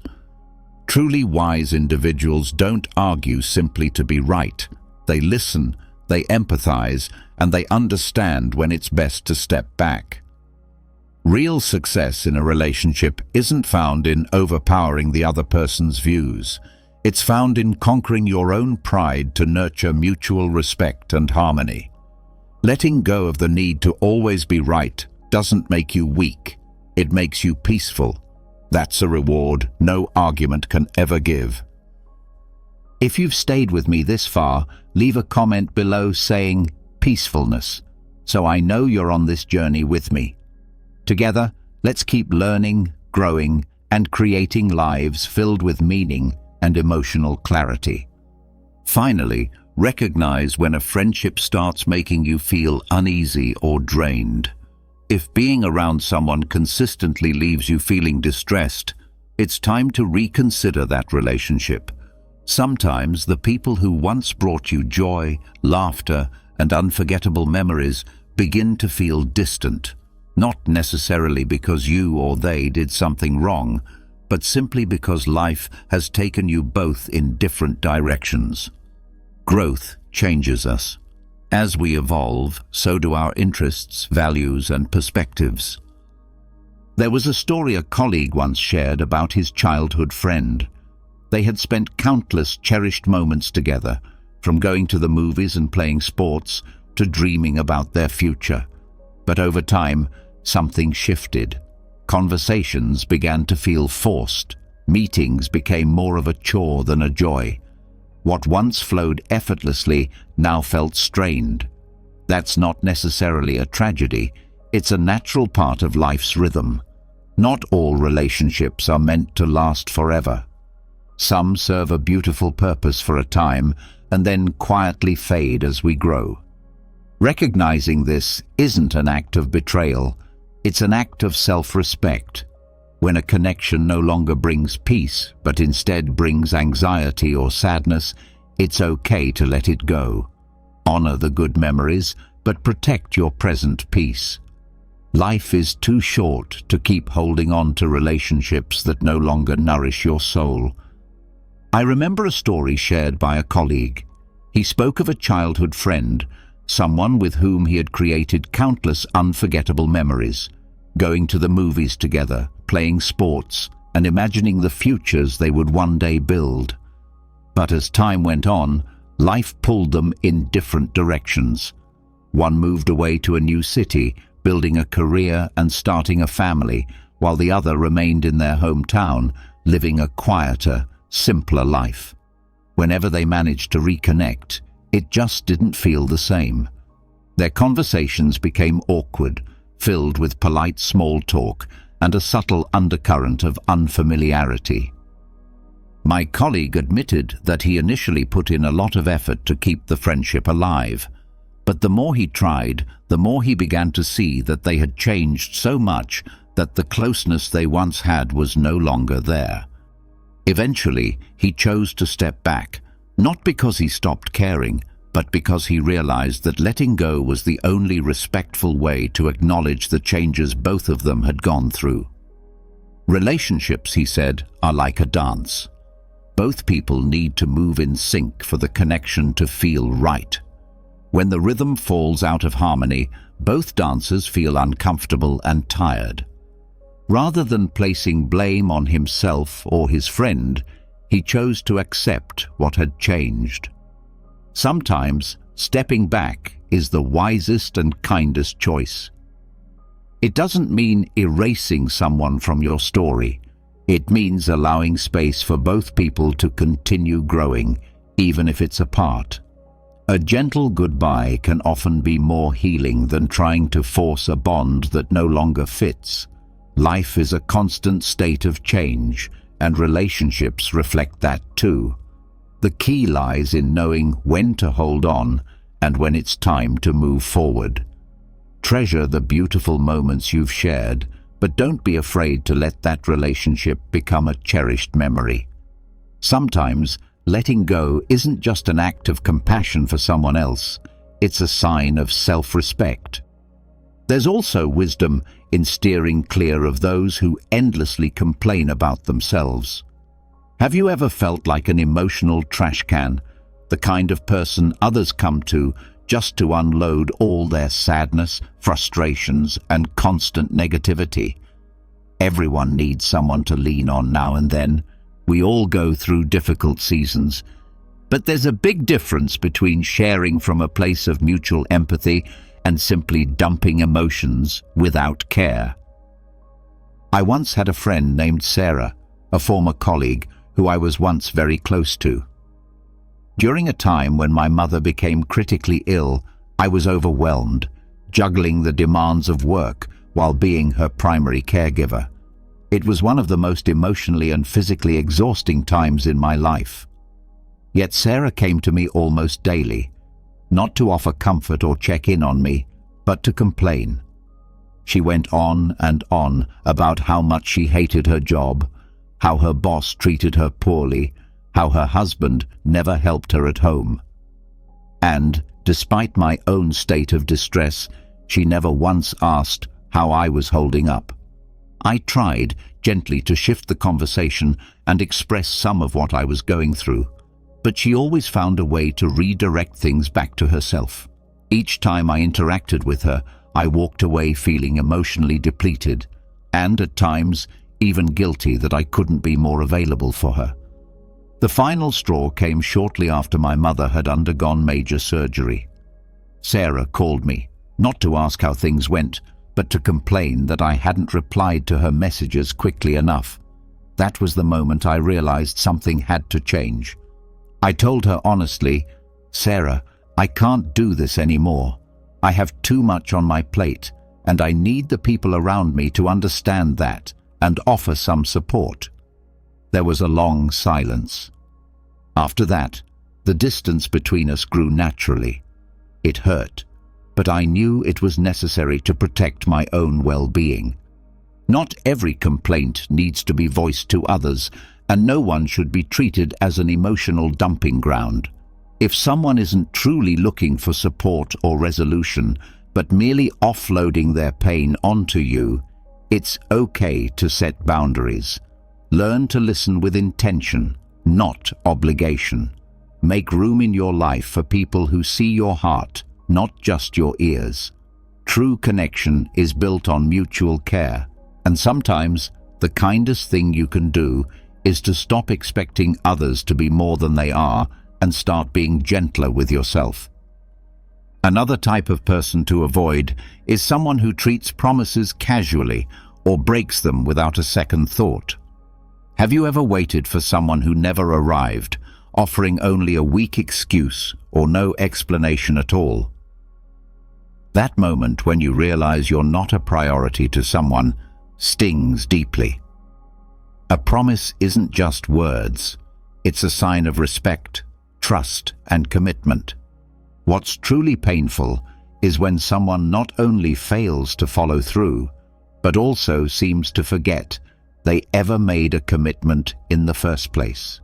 Speaker 1: Truly wise individuals don't argue simply to be right. They listen, they empathize, and they understand when it's best to step back. Real success in a relationship isn't found in overpowering the other person's views. It's found in conquering your own pride to nurture mutual respect and harmony. Letting go of the need to always be right doesn't make you weak. It makes you peaceful. That's a reward no argument can ever give. If you've stayed with me this far, leave a comment below saying peacefulness, so I know you're on this journey with me. Together, let's keep learning, growing, and creating lives filled with meaning and emotional clarity. Finally, recognize when a friendship starts making you feel uneasy or drained. If being around someone consistently leaves you feeling distressed, it's time to reconsider that relationship. Sometimes the people who once brought you joy, laughter, and unforgettable memories begin to feel distant, not necessarily because you or they did something wrong, but simply because life has taken you both in different directions. Growth changes us. As we evolve, so do our interests, values, and perspectives. There was a story a colleague once shared about his childhood friend. They had spent countless cherished moments together, from going to the movies and playing sports to dreaming about their future. But over time, something shifted. Conversations began to feel forced. Meetings became more of a chore than a joy. What once flowed effortlessly now felt strained. That's not necessarily a tragedy. It's a natural part of life's rhythm. Not all relationships are meant to last forever. Some serve a beautiful purpose for a time and then quietly fade as we grow. Recognizing this isn't an act of betrayal. It's an act of self-respect. When a connection no longer brings peace, but instead brings anxiety or sadness, it's okay to let it go. Honor the good memories, but protect your present peace. Life is too short to keep holding on to relationships that no longer nourish your soul. I remember a story shared by a colleague. He spoke of a childhood friend, someone with whom he had created countless unforgettable memories, going to the movies together, playing sports, and imagining the futures they would one day build. But as time went on, life pulled them in different directions. One moved away to a new city, building a career and starting a family, while the other remained in their hometown, living a quieter, simpler life. Whenever they managed to reconnect, it just didn't feel the same. Their conversations became awkward, filled with polite small talk and a subtle undercurrent of unfamiliarity. My colleague admitted that he initially put in a lot of effort to keep the friendship alive, but the more he tried, the more he began to see that they had changed so much that the closeness they once had was no longer there. Eventually, he chose to step back, not because he stopped caring, but because he realized that letting go was the only respectful way to acknowledge the changes both of them had gone through. Relationships, he said, are like a dance. Both people need to move in sync for the connection to feel right. When the rhythm falls out of harmony, both dancers feel uncomfortable and tired. Rather than placing blame on himself or his friend, he chose to accept what had changed. Sometimes, stepping back is the wisest and kindest choice. It doesn't mean erasing someone from your story. It means allowing space for both people to continue growing, even if it's apart. A gentle goodbye can often be more healing than trying to force a bond that no longer fits. Life is a constant state of change, and relationships reflect that too. The key lies in knowing when to hold on and when it's time to move forward. Treasure the beautiful moments you've shared, but don't be afraid to let that relationship become a cherished memory. Sometimes, letting go isn't just an act of compassion for someone else, it's a sign of self-respect. There's also wisdom in steering clear of those who endlessly complain about themselves. Have you ever felt like an emotional trash can, the kind of person others come to just to unload all their sadness, frustrations, and constant negativity? Everyone needs someone to lean on now and then. We all go through difficult seasons, but there's a big difference between sharing from a place of mutual empathy and simply dumping emotions without care. I once had a friend named Sarah, a former colleague who I was once very close to. During a time when my mother became critically ill, I was overwhelmed, juggling the demands of work while being her primary caregiver. It was one of the most emotionally and physically exhausting times in my life. Yet Sarah came to me almost daily, not to offer comfort or check in on me, but to complain. She went on and on about how much she hated her job, how her boss treated her poorly, how her husband never helped her at home. And, despite my own state of distress, she never once asked how I was holding up. I tried gently to shift the conversation and express some of what I was going through, but she always found a way to redirect things back to herself. Each time I interacted with her, I walked away feeling emotionally depleted, and at times even guilty that I couldn't be more available for her. The final straw came shortly after my mother had undergone major surgery. Sarah called me, not to ask how things went, but to complain that I hadn't replied to her messages quickly enough. That was the moment I realized something had to change. I told her honestly, "Sarah, I can't do this anymore. I have too much on my plate, and I need the people around me to understand that and offer some support." There was a long silence. After that, the distance between us grew naturally. It hurt, but I knew it was necessary to protect my own well-being. Not every complaint needs to be voiced to others, and no one should be treated as an emotional dumping ground. If someone isn't truly looking for support or resolution, but merely offloading their pain onto you, it's okay to set boundaries. Learn to listen with intention, not obligation. Make room in your life for people who see your heart, not just your ears. True connection is built on mutual care, and sometimes the kindest thing you can do is to stop expecting others to be more than they are and start being gentler with yourself. Another type of person to avoid is someone who treats promises casually or breaks them without a second thought. Have you ever waited for someone who never arrived, offering only a weak excuse or no explanation at all? That moment when you realize you're not a priority to someone stings deeply. A promise isn't just words. It's a sign of respect, trust, and commitment. What's truly painful is when someone not only fails to follow through, but also seems to forget they ever made a commitment in the first place.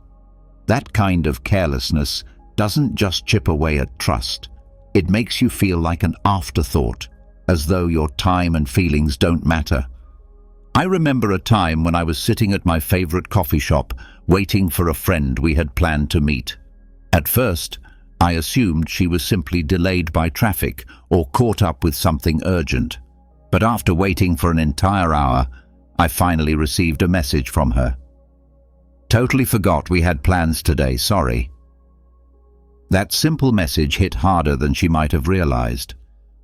Speaker 1: That kind of carelessness doesn't just chip away at trust. It makes you feel like an afterthought, as though your time and feelings don't matter. I remember a time when I was sitting at my favorite coffee shop, waiting for a friend we had planned to meet. At first, I assumed she was simply delayed by traffic or caught up with something urgent. But after waiting for an entire hour, I finally received a message from her. "Totally forgot we had plans today, sorry." That simple message hit harder than she might have realized.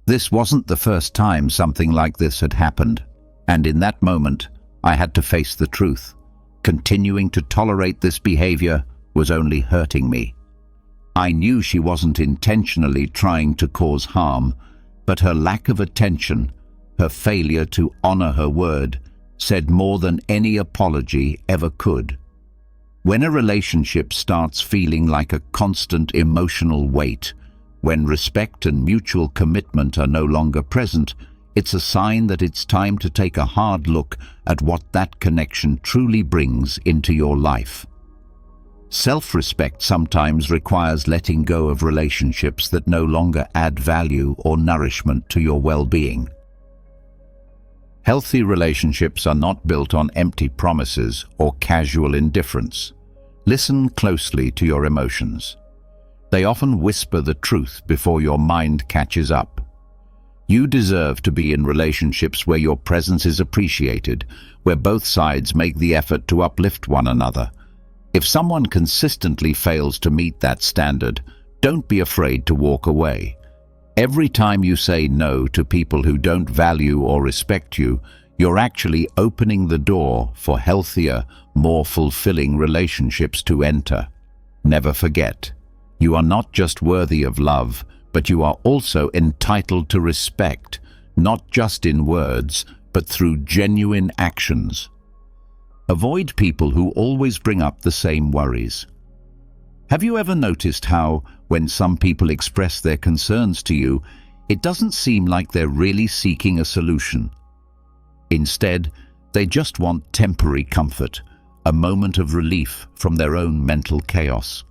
Speaker 1: This wasn't the first time something like this had happened, and in that moment, I had to face the truth. Continuing to tolerate this behavior was only hurting me. I knew she wasn't intentionally trying to cause harm, but her lack of attention, her failure to honor her word, said more than any apology ever could. When a relationship starts feeling like a constant emotional weight, when respect and mutual commitment are no longer present, it's a sign that it's time to take a hard look at what that connection truly brings into your life. Self-respect sometimes requires letting go of relationships that no longer add value or nourishment to your well-being. Healthy relationships are not built on empty promises or casual indifference. Listen closely to your emotions. They often whisper the truth before your mind catches up. You deserve to be in relationships where your presence is appreciated, where both sides make the effort to uplift one another, If someone consistently fails to meet that standard, don't be afraid to walk away. Every time you say no to people who don't value or respect you, you're actually opening the door for healthier, more fulfilling relationships to enter. Never forget, you are not just worthy of love, but you are also entitled to respect, not just in words, but through genuine actions. Avoid people who always bring up the same worries. Have you ever noticed how, when some people express their concerns to you, it doesn't seem like they're really seeking a solution? Instead, they just want temporary comfort, a moment of relief from their own mental chaos.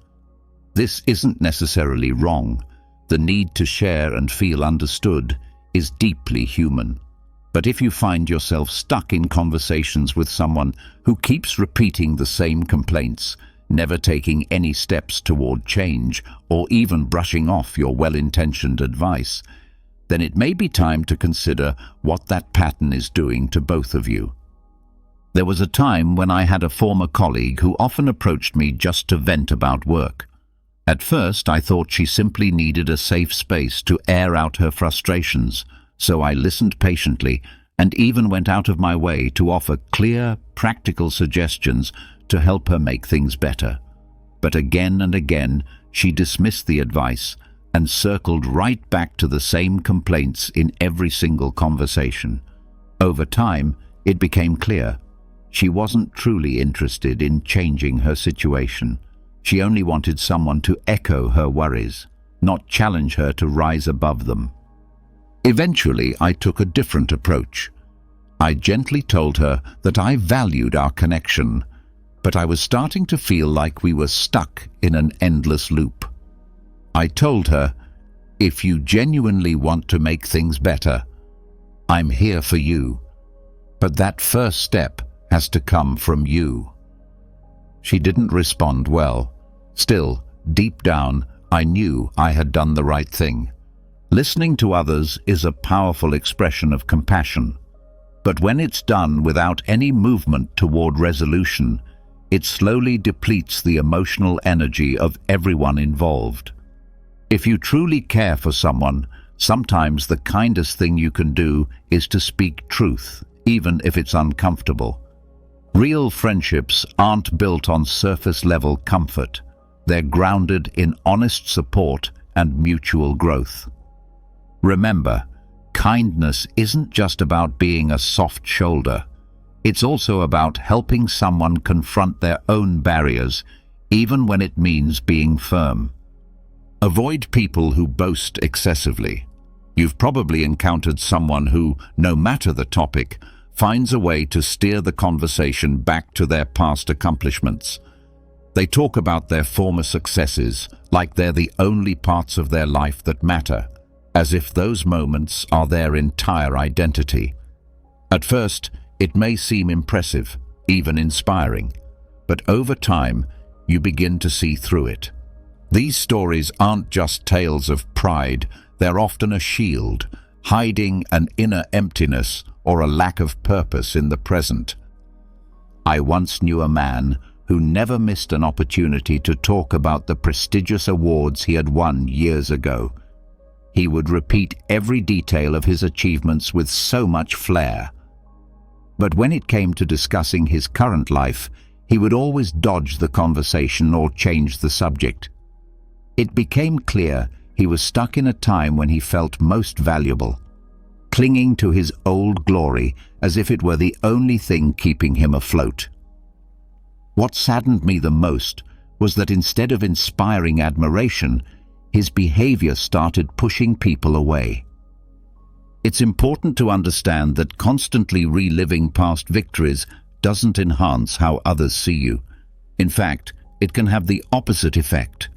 Speaker 1: This isn't necessarily wrong. The need to share and feel understood is deeply human. But if you find yourself stuck in conversations with someone who keeps repeating the same complaints, never taking any steps toward change, or even brushing off your well-intentioned advice, then it may be time to consider what that pattern is doing to both of you. There was a time when I had a former colleague who often approached me just to vent about work. At first, I thought she simply needed a safe space to air out her frustrations, so I listened patiently and even went out of my way to offer clear, practical suggestions to help her make things better. But again and again, she dismissed the advice and circled right back to the same complaints in every single conversation. Over time, it became clear she wasn't truly interested in changing her situation. She only wanted someone to echo her worries, not challenge her to rise above them. Eventually, I took a different approach. I gently told her that I valued our connection, but I was starting to feel like we were stuck in an endless loop. I told her, "If you genuinely want to make things better, I'm here for you. But that first step has to come from you." She didn't respond well. Still, deep down, I knew I had done the right thing. Listening to others is a powerful expression of compassion. But when it's done without any movement toward resolution, it slowly depletes the emotional energy of everyone involved. If you truly care for someone, sometimes the kindest thing you can do is to speak truth, even if it's uncomfortable. Real friendships aren't built on surface-level comfort. They're grounded in honest support and mutual growth. Remember, kindness isn't just about being a soft shoulder. It's also about helping someone confront their own barriers, even when it means being firm. Avoid people who boast excessively. You've probably encountered someone who, no matter the topic, finds a way to steer the conversation back to their past accomplishments. They talk about their former successes like they're the only parts of their life that matter, as if those moments are their entire identity. At first, it may seem impressive, even inspiring, but over time, you begin to see through it. These stories aren't just tales of pride, they're often a shield, hiding an inner emptiness or a lack of purpose in the present. I once knew a man who never missed an opportunity to talk about the prestigious awards he had won years ago. He would repeat every detail of his achievements with so much flair. But when it came to discussing his current life, he would always dodge the conversation or change the subject. It became clear he was stuck in a time when he felt most valuable, clinging to his old glory as if it were the only thing keeping him afloat. What saddened me the most was that instead of inspiring admiration, his behavior started pushing people away. It's important to understand that constantly reliving past victories doesn't enhance how others see you. In fact, it can have the opposite effect,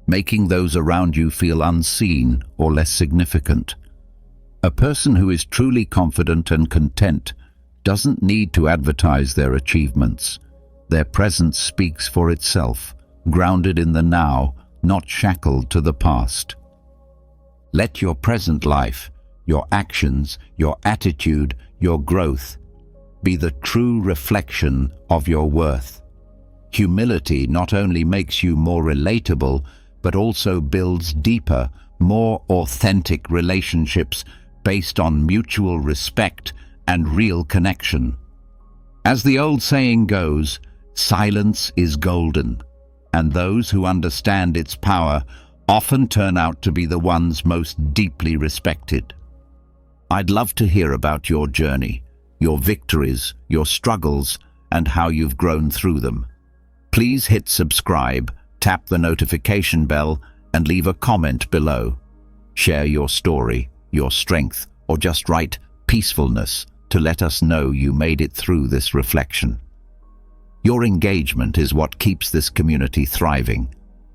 Speaker 1: making those around you feel unseen or less significant. A person who is truly confident and content doesn't need to advertise their achievements. Their presence speaks for itself, grounded in the now, not shackled to the past. Let your present life, your actions, your attitude, your growth be the true reflection of your worth. Humility not only makes you more relatable, but also builds deeper, more authentic relationships based on mutual respect and real connection. As the old saying goes, silence is golden, and those who understand its power often turn out to be the ones most deeply respected. I'd love to hear about your journey, your victories, your struggles, and how you've grown through them. Please hit subscribe, tap the notification bell, and leave a comment below. Share your story, your strength, or just write peacefulness to let us know you made it through this reflection. Your engagement is what keeps this community thriving,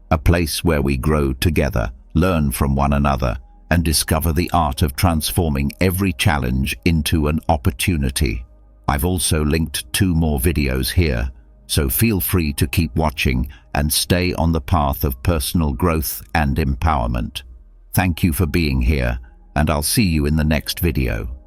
Speaker 1: a place where we grow together, learn from one another, and discover the art of transforming every challenge into an opportunity. I've also linked 2 more videos here, so feel free to keep watching and stay on the path of personal growth and empowerment. Thank you for being here, and I'll see you in the next video.